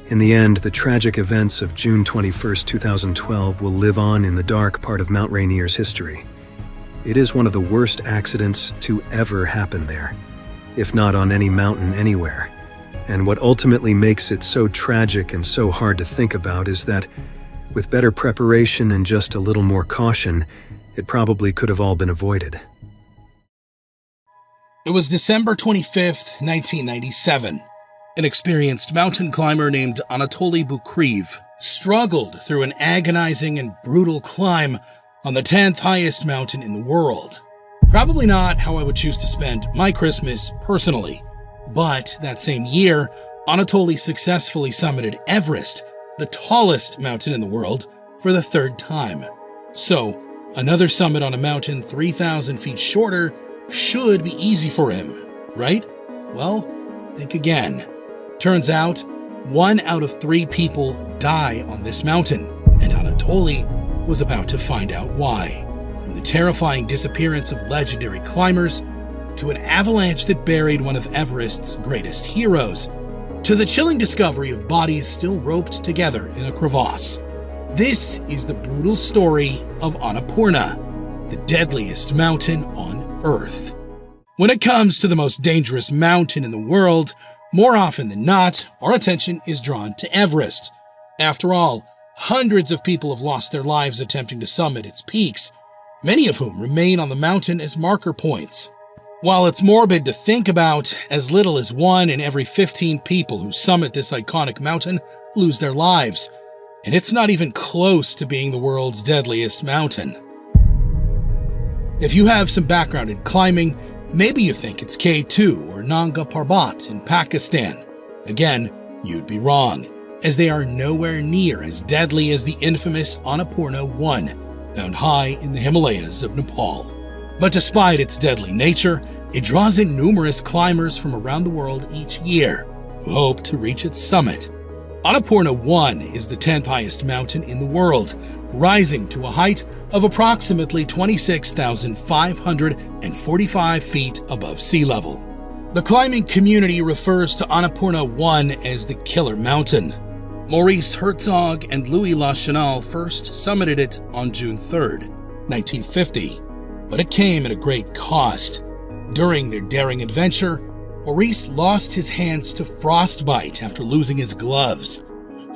In the end, the tragic events of June 21, 2012 will live on in the dark part of Mount Rainier's history. It is one of the worst accidents to ever happen there, if not on any mountain anywhere. And what ultimately makes it so tragic and so hard to think about is that, with better preparation and just a little more caution, it probably could have all been avoided. It was December 25th, 1997. An experienced mountain climber named Anatoly Bukriv struggled through an agonizing and brutal climb on the 10th highest mountain in the world. Probably not how I would choose to spend my Christmas personally. But that same year, Anatoly successfully summited Everest, the tallest mountain in the world, for the 3rd time. So, another summit on a mountain 3,000 feet shorter should be easy for him, right? Well, think again. Turns out, 1 out of 3 people die on this mountain, and Anatoly was about to find out why. From the terrifying disappearance of legendary climbers, to an avalanche that buried one of Everest's greatest heroes, to the chilling discovery of bodies still roped together in a crevasse. This is the brutal story of Annapurna, the deadliest mountain on Earth. When it comes to the most dangerous mountain in the world, more often than not, our attention is drawn to Everest. After all, hundreds of people have lost their lives attempting to summit its peaks, many of whom remain on the mountain as marker points. While it's morbid to think about, as little as 1 in every 15 people who summit this iconic mountain lose their lives, and it's not even close to being the world's deadliest mountain. If you have some background in climbing, maybe you think it's K2 or Nanga Parbat in Pakistan. Again, you'd be wrong, as they are nowhere near as deadly as the infamous Annapurna 1, found high in the Himalayas of Nepal. But despite its deadly nature, it draws in numerous climbers from around the world each year who hope to reach its summit. Annapurna 1 is the 10th highest mountain in the world, rising to a height of approximately 26,545 feet above sea level. The climbing community refers to Annapurna 1 as the Killer Mountain. Maurice Herzog and Louis Lachenal first summited it on June 3, 1950, but it came at a great cost. During their daring adventure, Maurice lost his hands to frostbite after losing his gloves.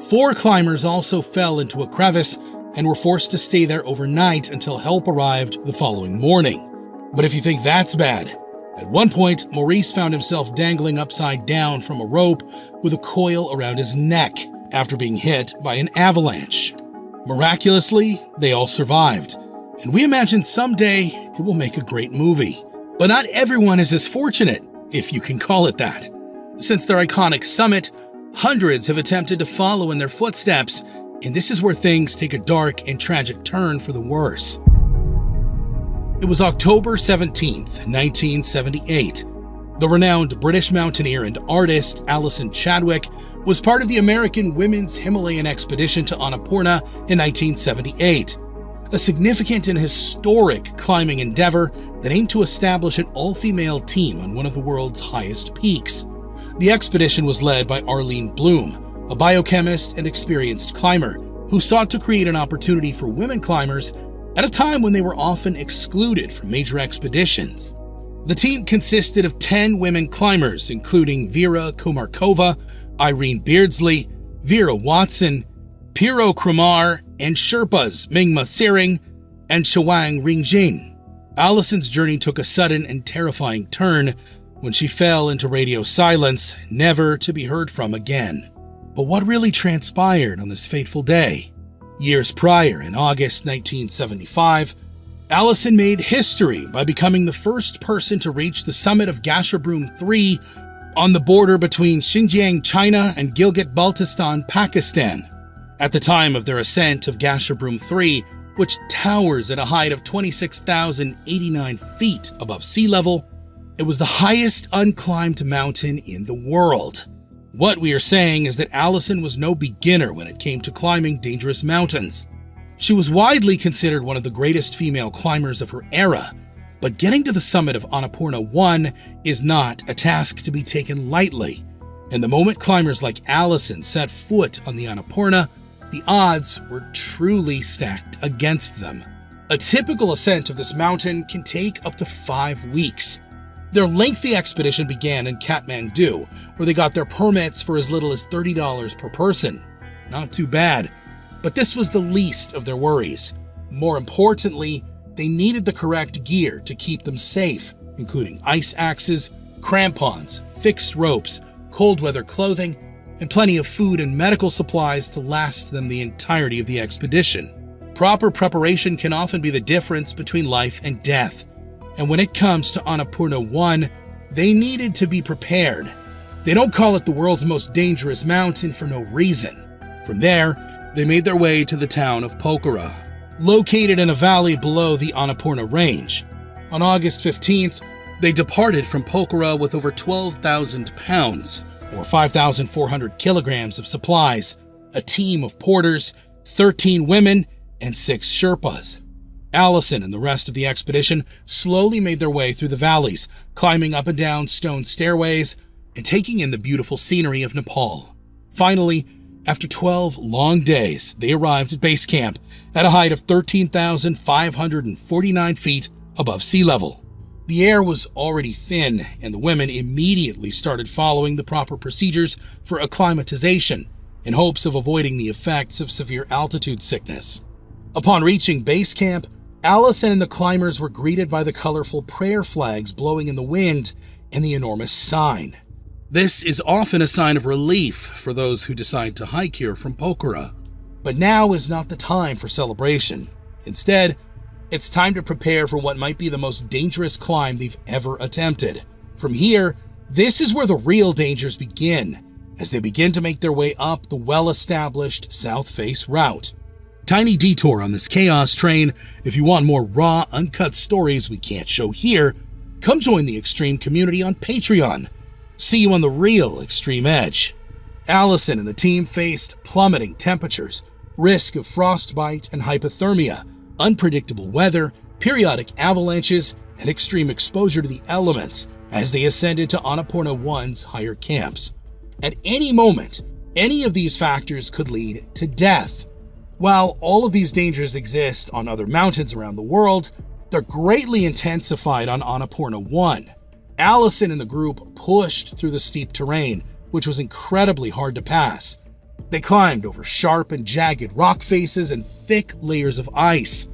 4 climbers also fell into a crevice and were forced to stay there overnight until help arrived the following morning. But if you think that's bad, at one point, Maurice found himself dangling upside down from a rope with a coil around his neck after being hit by an avalanche. Miraculously, they all survived, and we imagine someday it will make a great movie. But not everyone is as fortunate, if you can call it that. Since their iconic summit, hundreds have attempted to follow in their footsteps, and this is where things take a dark and tragic turn for the worse. It was October 17th, 1978. The renowned British mountaineer and artist Alison Chadwick was part of the American Women's Himalayan Expedition to Annapurna in 1978, a significant and historic climbing endeavor that aimed to establish an all-female team on one of the world's highest peaks. The expedition was led by Arlene Bloom, a biochemist and experienced climber who sought to create an opportunity for women climbers at a time when they were often excluded from major expeditions. The team consisted of 10 women climbers, including Vera Komarkova, Irene Beardsley, Vera Watson, Piro Kramar, and Sherpas Mingma Sering and Chawang Ringjin. Alison's journey took a sudden and terrifying turn when she fell into radio silence, never to be heard from again. But what really transpired on this fateful day? Years prior, in August 1975, Alison made history by becoming the first person to reach the summit of Gasherbrum 3 on the border between Xinjiang, China and Gilgit-Baltistan, Pakistan. At the time of their ascent of Gasherbrum 3, which towers at a height of 26,089 feet above sea level, it was the highest unclimbed mountain in the world. What we are saying is that Alison was no beginner when it came to climbing dangerous mountains. She was widely considered one of the greatest female climbers of her era, but getting to the summit of Annapurna 1 is not a task to be taken lightly. And the moment climbers like Alison set foot on the Annapurna, the odds were truly stacked against them. A typical ascent of this mountain can take up to 5 weeks. Their lengthy expedition began in Kathmandu, where they got their permits for as little as $30 per person. Not too bad, but this was the least of their worries. More importantly, they needed the correct gear to keep them safe, including ice axes, crampons, fixed ropes, cold weather clothing, and plenty of food and medical supplies to last them the entirety of the expedition. Proper preparation can often be the difference between life and death. And when it comes to Annapurna 1, they needed to be prepared. They don't call it the world's most dangerous mountain for no reason. From there, they made their way to the town of Pokhara, located in a valley below the Annapurna Range. On August 15th, they departed from Pokhara with over 12,000 pounds, or 5,400 kilograms of supplies, a team of porters, 13 women, and 6 Sherpas. Alison and the rest of the expedition slowly made their way through the valleys, climbing up and down stone stairways and taking in the beautiful scenery of Nepal. Finally, after 12 long days, they arrived at base camp at a height of 13,549 feet above sea level. The air was already thin, and the women immediately started following the proper procedures for acclimatization in hopes of avoiding the effects of severe altitude sickness. Upon reaching base camp, Alison and the climbers were greeted by the colorful prayer flags blowing in the wind and the enormous sign. This is often a sign of relief for those who decide to hike here from Pokhara. But now is not the time for celebration. Instead, it's time to prepare for what might be the most dangerous climb they've ever attempted. From here, this is where the real dangers begin, as they begin to make their way up the well-established south face route. Tiny detour on this chaos train. If you want more raw, uncut stories we can't show here, come join the Extreme community on Patreon. See you on the real Extreme Edge. Allison and the team faced plummeting temperatures, risk of frostbite and hypothermia, unpredictable weather, periodic avalanches, and extreme exposure to the elements as they ascended to Annapurna 1's higher camps. At any moment, any of these factors could lead to death. While all of these dangers exist on other mountains around the world, they're greatly intensified on Annapurna 1. Allison and the group pushed through the steep terrain, which was incredibly hard to pass. They climbed over sharp and jagged rock faces and thick layers of ice.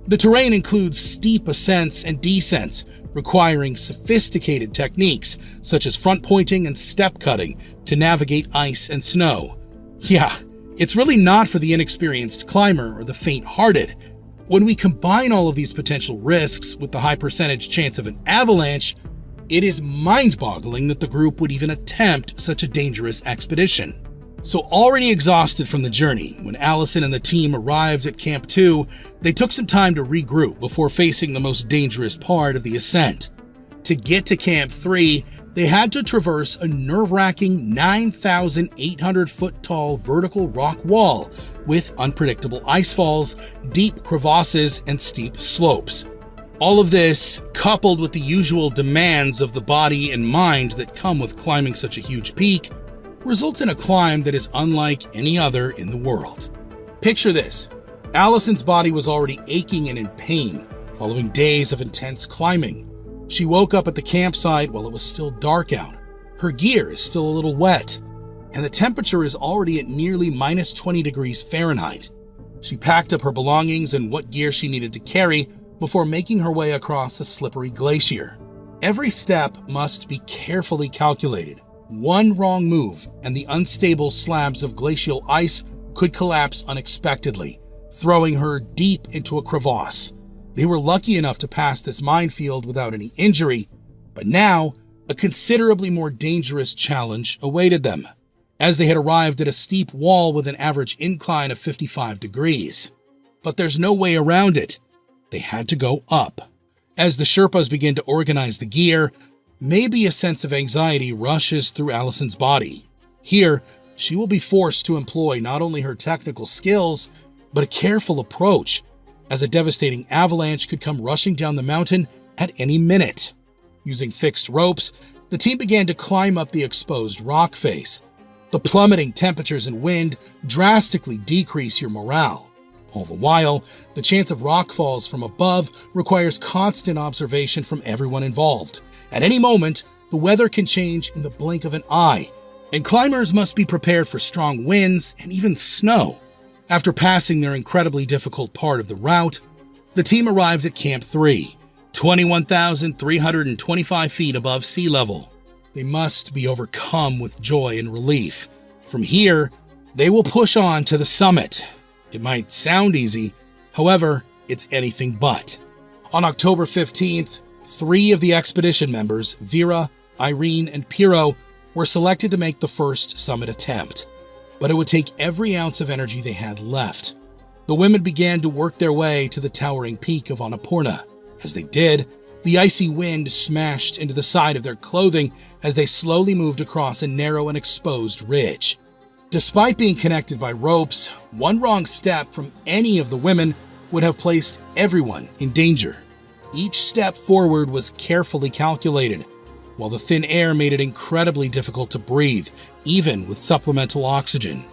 The terrain includes steep ascents and descents, requiring sophisticated techniques such as front pointing and step cutting to navigate ice and snow. Yeah, it's really not for the inexperienced climber or the faint-hearted. When we combine all of these potential risks with the high percentage chance of an avalanche, it is mind-boggling that the group would even attempt such a dangerous expedition. So already exhausted from the journey, when Allison and the team arrived at Camp 2, they took some time to regroup before facing the most dangerous part of the ascent. To get to Camp 3, they had to traverse a nerve-wracking 9,800-foot-tall vertical rock wall with unpredictable ice falls, deep crevasses, and steep slopes. All of this, coupled with the usual demands of the body and mind that come with climbing such a huge peak, results in a climb that is unlike any other in the world. Picture this. Allison's body was already aching and in pain following days of intense climbing. She woke up at the campsite while it was still dark out. Her gear is still a little wet, and the temperature is already at nearly minus 20 degrees Fahrenheit. She packed up her belongings and what gear she needed to carry before making her way across a slippery glacier. Every step must be carefully calculated. One wrong move, and the unstable slabs of glacial ice could collapse unexpectedly, throwing her deep into a crevasse. They were lucky enough to pass this minefield without any injury, but now a considerably more dangerous challenge awaited them, as they had arrived at a steep wall with an average incline of 55 degrees. But there's no way around it. They had to go up. As the Sherpas begin to organize the gear, maybe a sense of anxiety rushes through Allison's body. Here, she will be forced to employ not only her technical skills, but a careful approach, as a devastating avalanche could come rushing down the mountain at any minute. Using fixed ropes, the team began to climb up the exposed rock face. The plummeting temperatures and wind drastically decrease your morale. All the while, the chance of rock falls from above requires constant observation from everyone involved. At any moment, the weather can change in the blink of an eye, and climbers must be prepared for strong winds and even snow. After passing their incredibly difficult part of the route, the team arrived at Camp 3, 21,325 feet above sea level. They must be overcome with joy and relief. From here, they will push on to the summit. It might sound easy, however, it's anything but. On October 15th, 3 of the expedition members, Vera, Irene, and Piro, were selected to make the first summit attempt. But it would take every ounce of energy they had left. The women began to work their way to the towering peak of Annapurna. As they did, the icy wind smashed into the side of their clothing as they slowly moved across a narrow and exposed ridge. Despite being connected by ropes, one wrong step from any of the women would have placed everyone in danger. Each step forward was carefully calculated, while the thin air made it incredibly difficult to breathe, even with supplemental oxygen.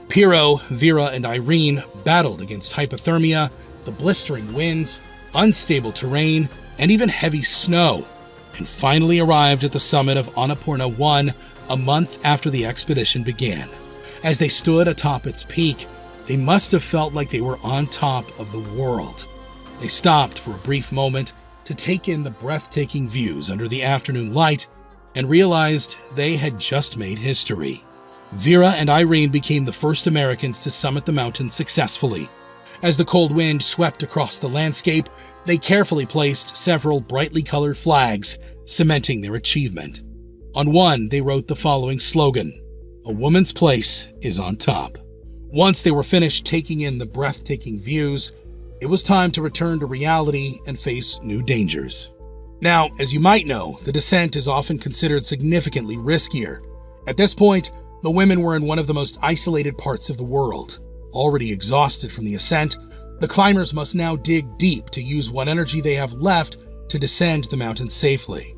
Piro, Vera, and Irene battled against hypothermia, the blistering winds, unstable terrain, and even heavy snow, and finally arrived at the summit of Annapurna 1 a month after the expedition began. As they stood atop its peak, they must have felt like they were on top of the world. They stopped for a brief moment to take in the breathtaking views under the afternoon light and realized they had just made history. Vera and Irene became the first Americans to summit the mountain successfully. As the cold wind swept across the landscape, they carefully placed several brightly colored flags, cementing their achievement. On one, they wrote the following slogan: "A woman's place is on top." Once they were finished taking in the breathtaking views, it was time to return to reality and face new dangers. Now, as you might know, the descent is often considered significantly riskier. At this point, The women were in one of the most isolated parts of the world. Already exhausted from the ascent, the climbers must now dig deep to use what energy they have left to descend the mountain safely.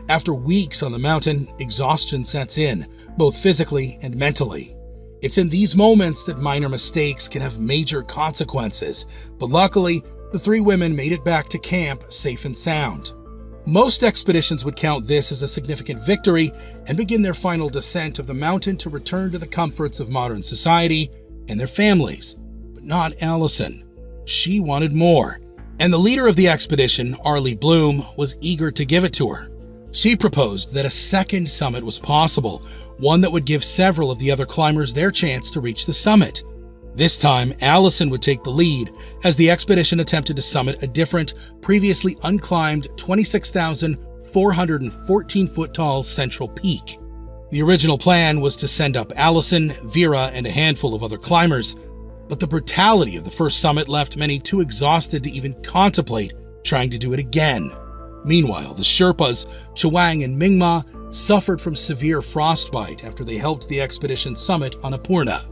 After weeks on the mountain, exhaustion sets in, both physically and mentally. It's in these moments that minor mistakes can have major consequences, but luckily, the three women made it back to camp safe and sound. Most expeditions would count this as a significant victory and begin their final descent of the mountain to return to the comforts of modern society and their families. But not Allison. She wanted more, and the leader of the expedition, Arleigh Bloom, was eager to give it to her. She proposed that a second summit was possible, one that would give several of the other climbers their chance to reach the summit. This time, Allison would take the lead as the expedition attempted to summit a different, previously unclimbed 26,414-foot-tall central peak. The original plan was to send up Allison, Vera, and a handful of other climbers, but the brutality of the first summit left many too exhausted to even contemplate trying to do it again. Meanwhile, the Sherpas, Chewang and Mingma, suffered from severe frostbite after they helped the expedition summit on Annapurna.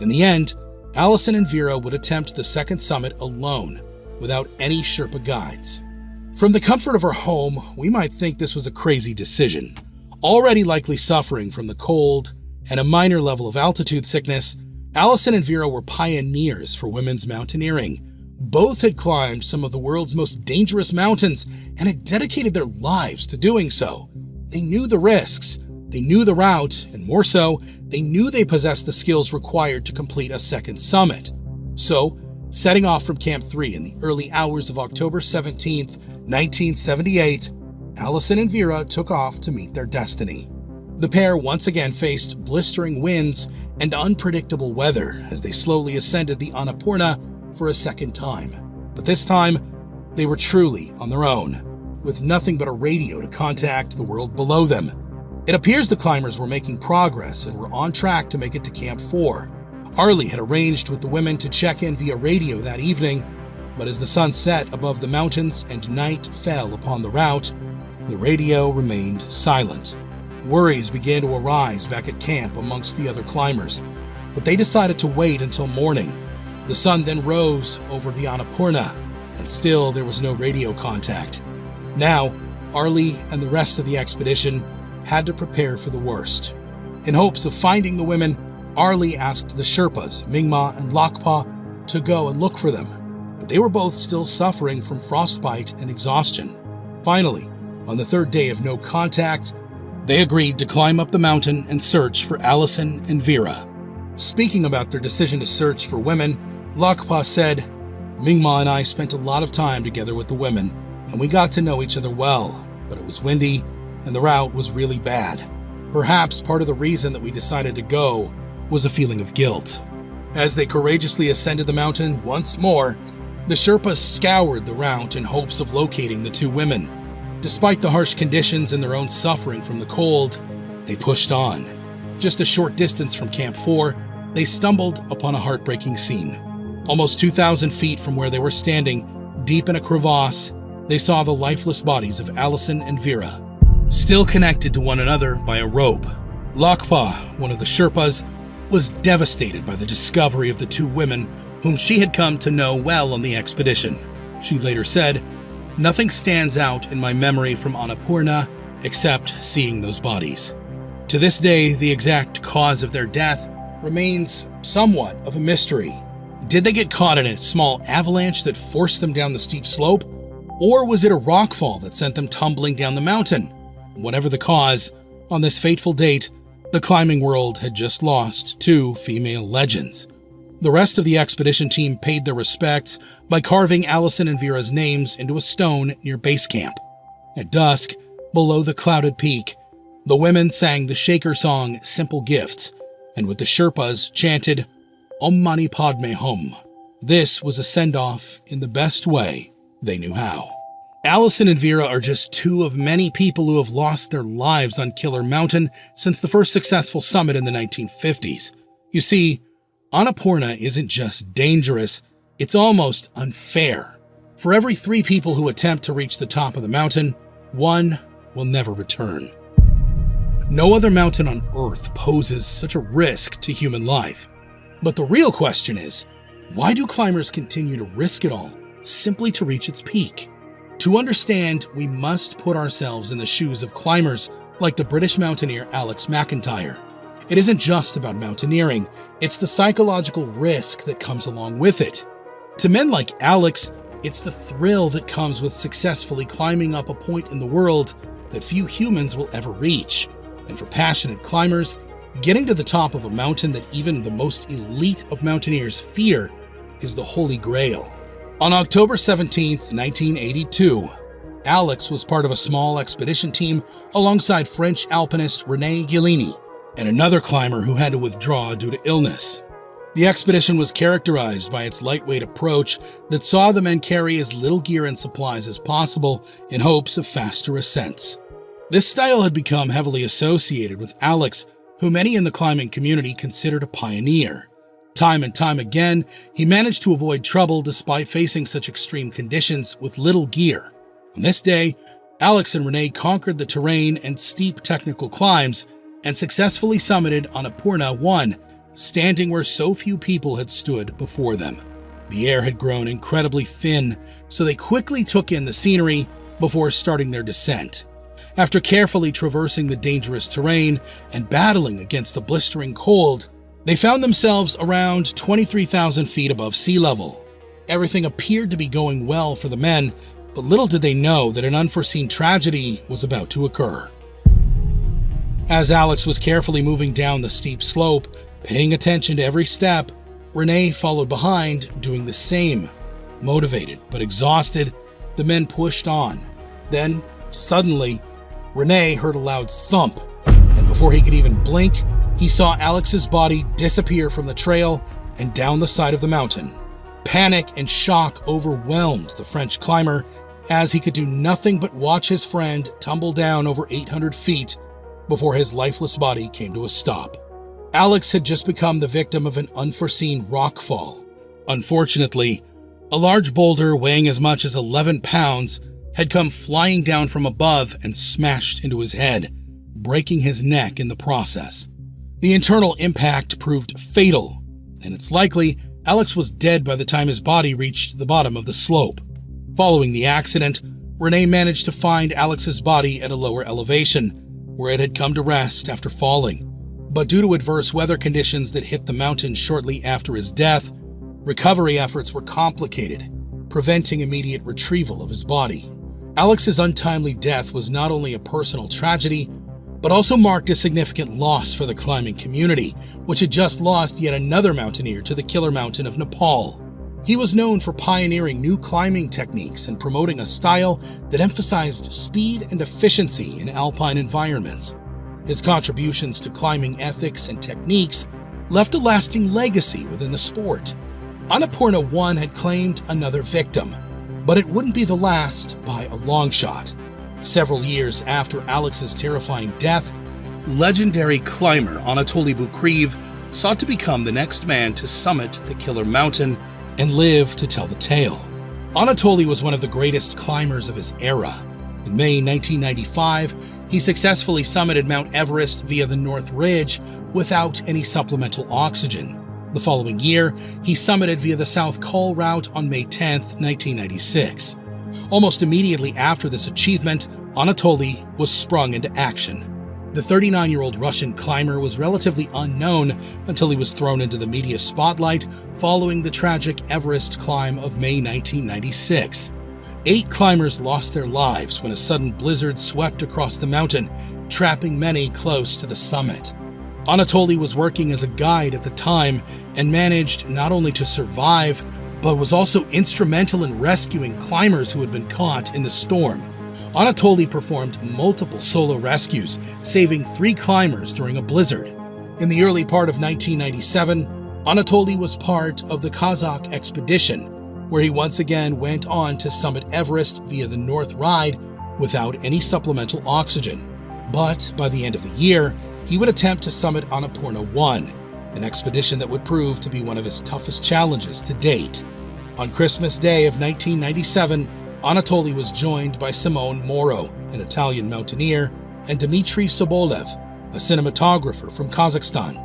In the end, Allison and Vera would attempt the second summit alone, without any Sherpa guides. From the comfort of her home, we might think this was a crazy decision. Already likely suffering from the cold and a minor level of altitude sickness, Allison and Vera were pioneers for women's mountaineering. Both had climbed some of the world's most dangerous mountains and had dedicated their lives to doing so. They knew the risks, they knew the route, and more so, they knew they possessed the skills required to complete a second summit. So, setting off from Camp 3 in the early hours of October 17th, 1978, Allison and Vera took off to meet their destiny. The pair once again faced blistering winds and unpredictable weather as they slowly ascended the Annapurna for a second time. But this time, they were truly on their own, with nothing but a radio to contact the world below them. It appears the climbers were making progress and were on track to make it to Camp 4. Arleigh had arranged with the women to check in via radio that evening, but as the sun set above the mountains and night fell upon the route, the radio remained silent. Worries began to arise back at camp amongst the other climbers, but they decided to wait until morning. The sun then rose over the Annapurna, and still there was no radio contact. Now, Arleigh and the rest of the expedition had to prepare for the worst. In hopes of finding the women, Arleigh asked the Sherpas, Mingma and Lakpa, to go and look for them, but they were both still suffering from frostbite and exhaustion. Finally, on the third day of no contact, they agreed to climb up the mountain and search for Allison and Vera. Speaking about their decision to search for women, Lakpa said, "Mingma and I spent a lot of time together with the women, and we got to know each other well, but it was windy and the route was really bad. Perhaps part of the reason that we decided to go was a feeling of guilt." As they courageously ascended the mountain once more, the Sherpas scoured the route in hopes of locating the two women. Despite the harsh conditions and their own suffering from the cold, they pushed on. Just a short distance from Camp 4, they stumbled upon a heartbreaking scene. Almost 2,000 feet from where they were standing, deep in a crevasse, they saw the lifeless bodies of Allison and Vera, still connected to one another by a rope. Lakpa, one of the Sherpas, was devastated by the discovery of the two women whom she had come to know well on the expedition. She later said, "Nothing stands out in my memory from Annapurna except seeing those bodies." To this day, the exact cause of their death remains somewhat of a mystery. Did they get caught in a small avalanche that forced them down the steep slope? Or was it a rockfall that sent them tumbling down the mountain? Whatever the cause, on this fateful date, the climbing world had just lost two female legends. The rest of the expedition team paid their respects by carving Allison and Vera's names into a stone near base camp. At dusk, below the clouded peak, the women sang the Shaker song Simple Gifts, and with the Sherpas chanted Om Mani Padme Hum. This was a send-off in the best way they knew how. Allison and Vera are just two of many people who have lost their lives on Killer Mountain since the first successful summit in the 1950s. You see, Annapurna isn't just dangerous, it's almost unfair. For every 3 people who attempt to reach the top of the mountain, 1 will never return. No other mountain on Earth poses such a risk to human life. But the real question is, why do climbers continue to risk it all simply to reach its peak? To understand, we must put ourselves in the shoes of climbers like the British mountaineer Alex McIntyre. It isn't just about mountaineering, it's the psychological risk that comes along with it. To men like Alex, it's the thrill that comes with successfully climbing up a point in the world that few humans will ever reach. And for passionate climbers, getting to the top of a mountain that even the most elite of mountaineers fear is the holy grail. On October 17, 1982, Alex was part of a small expedition team alongside French alpinist Rainier and another climber who had to withdraw due to illness. The expedition was characterized by its lightweight approach that saw the men carry as little gear and supplies as possible in hopes of faster ascents. This style had become heavily associated with Alex, who many in the climbing community considered a pioneer. Time and time again, he managed to avoid trouble despite facing such extreme conditions with little gear. On this day, Alex and Renee conquered the terrain and steep technical climbs and successfully summited Annapurna 1, standing where so few people had stood before them. The air had grown incredibly thin, so they quickly took in the scenery before starting their descent. After carefully traversing the dangerous terrain and battling against the blistering cold, they found themselves around 23,000 feet above sea level. Everything appeared to be going well for the men, but little did they know that an unforeseen tragedy was about to occur. As Alex was carefully moving down the steep slope, paying attention to every step, Renee followed behind, doing the same. Motivated but exhausted, the men pushed on. Then, suddenly, Renee heard a loud thump, and before he could even blink, he saw Alex's body disappear from the trail and down the side of the mountain. Panic and shock overwhelmed the French climber as he could do nothing but watch his friend tumble down over 800 feet before his lifeless body came to a stop. Alex had just become the victim of an unforeseen rock fall. Unfortunately, a large boulder weighing as much as 11 pounds had come flying down from above and smashed into his head, breaking his neck in the process. The internal impact proved fatal, and it's likely Alex was dead by the time his body reached the bottom of the slope. Following the accident, Renee managed to find Alex's body at a lower elevation, where it had come to rest after falling. But due to adverse weather conditions that hit the mountain shortly after his death, recovery efforts were complicated, preventing immediate retrieval of his body. Alex's untimely death was not only a personal tragedy, but also marked a significant loss for the climbing community, which had just lost yet another mountaineer to the killer mountain of Nepal. He was known for pioneering new climbing techniques and promoting a style that emphasized speed and efficiency in alpine environments. His contributions to climbing ethics and techniques left a lasting legacy within the sport. Annapurna 1 had claimed another victim, but it wouldn't be the last by a long shot. Several years after Alex's terrifying death, legendary climber Anatoly Bukriv sought to become the next man to summit the killer mountain and live to tell the tale. Anatoly was one of the greatest climbers of his era. In May 1995, he successfully summited Mount Everest via the North Ridge without any supplemental oxygen. The following year, he summited via the South Col route on May 10, 1996. Almost immediately after this achievement, Anatoly was sprung into action. The 39-year-old Russian climber was relatively unknown until he was thrown into the media spotlight following the tragic Everest climb of May 1996. 8 climbers lost their lives when a sudden blizzard swept across the mountain, trapping many close to the summit. Anatoly was working as a guide at the time and managed not only to survive, but was also instrumental in rescuing climbers who had been caught in the storm. Anatoly performed multiple solo rescues, saving 3 climbers during a blizzard. In the early part of 1997, Anatoly was part of the Kazakh expedition, where he once again went on to summit Everest via the North Ride without any supplemental oxygen. But by the end of the year, he would attempt to summit Annapurna 1, an expedition that would prove to be one of his toughest challenges to date. On Christmas Day of 1997, Anatoly was joined by Simone Moro, an Italian mountaineer, and Dmitry Sobolev, a cinematographer from Kazakhstan.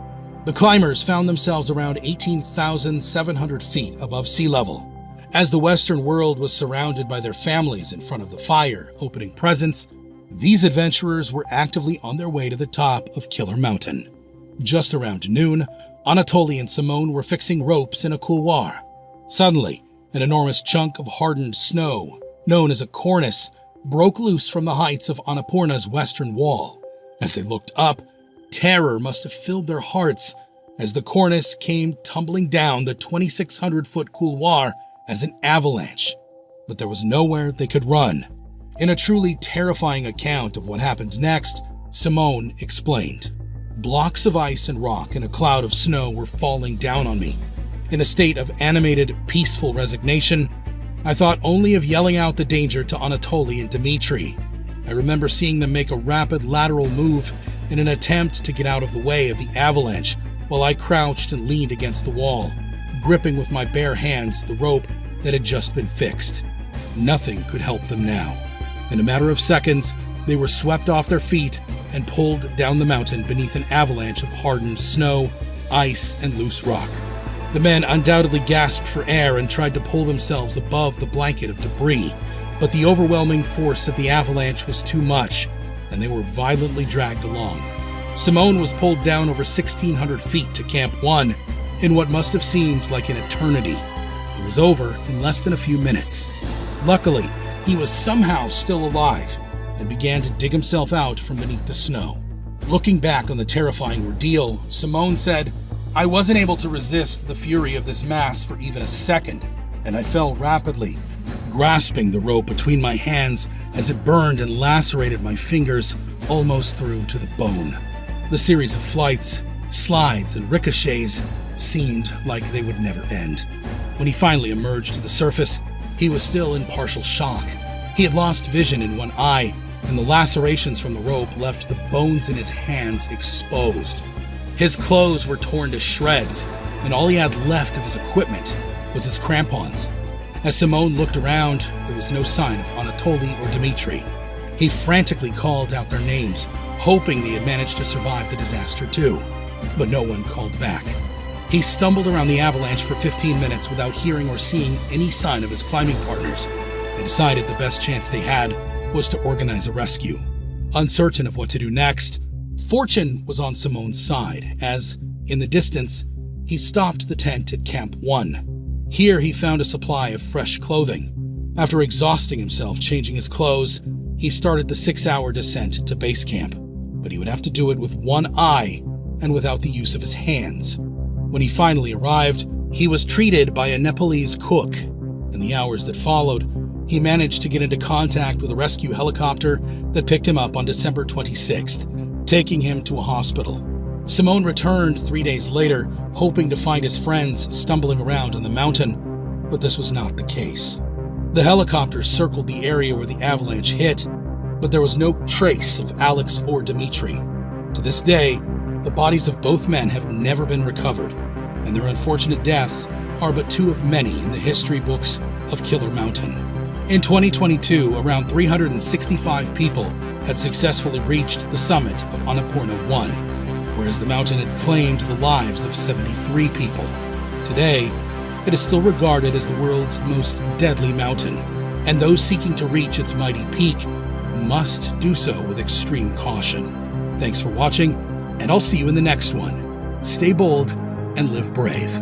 The climbers found themselves around 18,700 feet above sea level. As the Western world was surrounded by their families in front of the fire, opening presents, these adventurers were actively on their way to the top of Killer Mountain. Just around noon, Anatoly and Simone were fixing ropes in a couloir. Suddenly, an enormous chunk of hardened snow, known as a cornice, broke loose from the heights of Annapurna's western wall. As they looked up, terror must have filled their hearts as the cornice came tumbling down the 2,600-foot couloir as an avalanche. But there was nowhere they could run. In a truly terrifying account of what happened next, Simone explained, "Blocks of ice and rock and a cloud of snow were falling down on me. In a state of animated, peaceful resignation, I thought only of yelling out the danger to Anatoly and Dmitri. I remember seeing them make a rapid lateral move in an attempt to get out of the way of the avalanche while I crouched and leaned against the wall, gripping with my bare hands the rope that had just been fixed. Nothing could help them now. In a matter of seconds, they were swept off their feet and pulled down the mountain beneath an avalanche of hardened snow, ice, and loose rock. The men undoubtedly gasped for air and tried to pull themselves above the blanket of debris, but the overwhelming force of the avalanche was too much, and they were violently dragged along. Simone was pulled down over 1,600 feet to Camp 1 in what must have seemed like an eternity. It was over in less than a few minutes. Luckily, he was somehow still alive and began to dig himself out from beneath the snow. Looking back on the terrifying ordeal, Simone said, "I wasn't able to resist the fury of this mass for even a second, and I fell rapidly, grasping the rope between my hands as it burned and lacerated my fingers almost through to the bone. The series of flights, slides, and ricochets seemed like they would never end. When he finally emerged to the surface, he was still in partial shock. He had lost vision in one eye, and the lacerations from the rope left the bones in his hands exposed. His clothes were torn to shreds, and all he had left of his equipment was his crampons. As Simone looked around, there was no sign of Anatoly or Dmitri. He frantically called out their names, hoping they had managed to survive the disaster too, but no one called back. He stumbled around the avalanche for 15 minutes without hearing or seeing any sign of his climbing partners, and decided the best chance they had was to organize a rescue. Uncertain of what to do next, fortune was on Simone's side, as, in the distance, he stopped the tent at Camp 1. Here he found a supply of fresh clothing. After exhausting himself changing his clothes, he started the 6-hour descent to base camp, but he would have to do it with one eye and without the use of his hands. When he finally arrived, he was treated by a Nepalese cook. In the hours that followed, he managed to get into contact with a rescue helicopter that picked him up on December 26th, taking him to a hospital. Simone returned 3 days later, hoping to find his friends stumbling around on the mountain, but this was not the case. The helicopter circled the area where the avalanche hit, but there was no trace of Alex or Dmitri. To this day, the bodies of both men have never been recovered, and their unfortunate deaths are but two of many in the history books of Killer Mountain. In 2022, around 365 people had successfully reached the summit of Annapurna 1, whereas the mountain had claimed the lives of 73 people. Today, it is still regarded as the world's most deadly mountain, and those seeking to reach its mighty peak must do so with extreme caution. Thanks for watching, and I'll see you in the next one. Stay bold and live brave.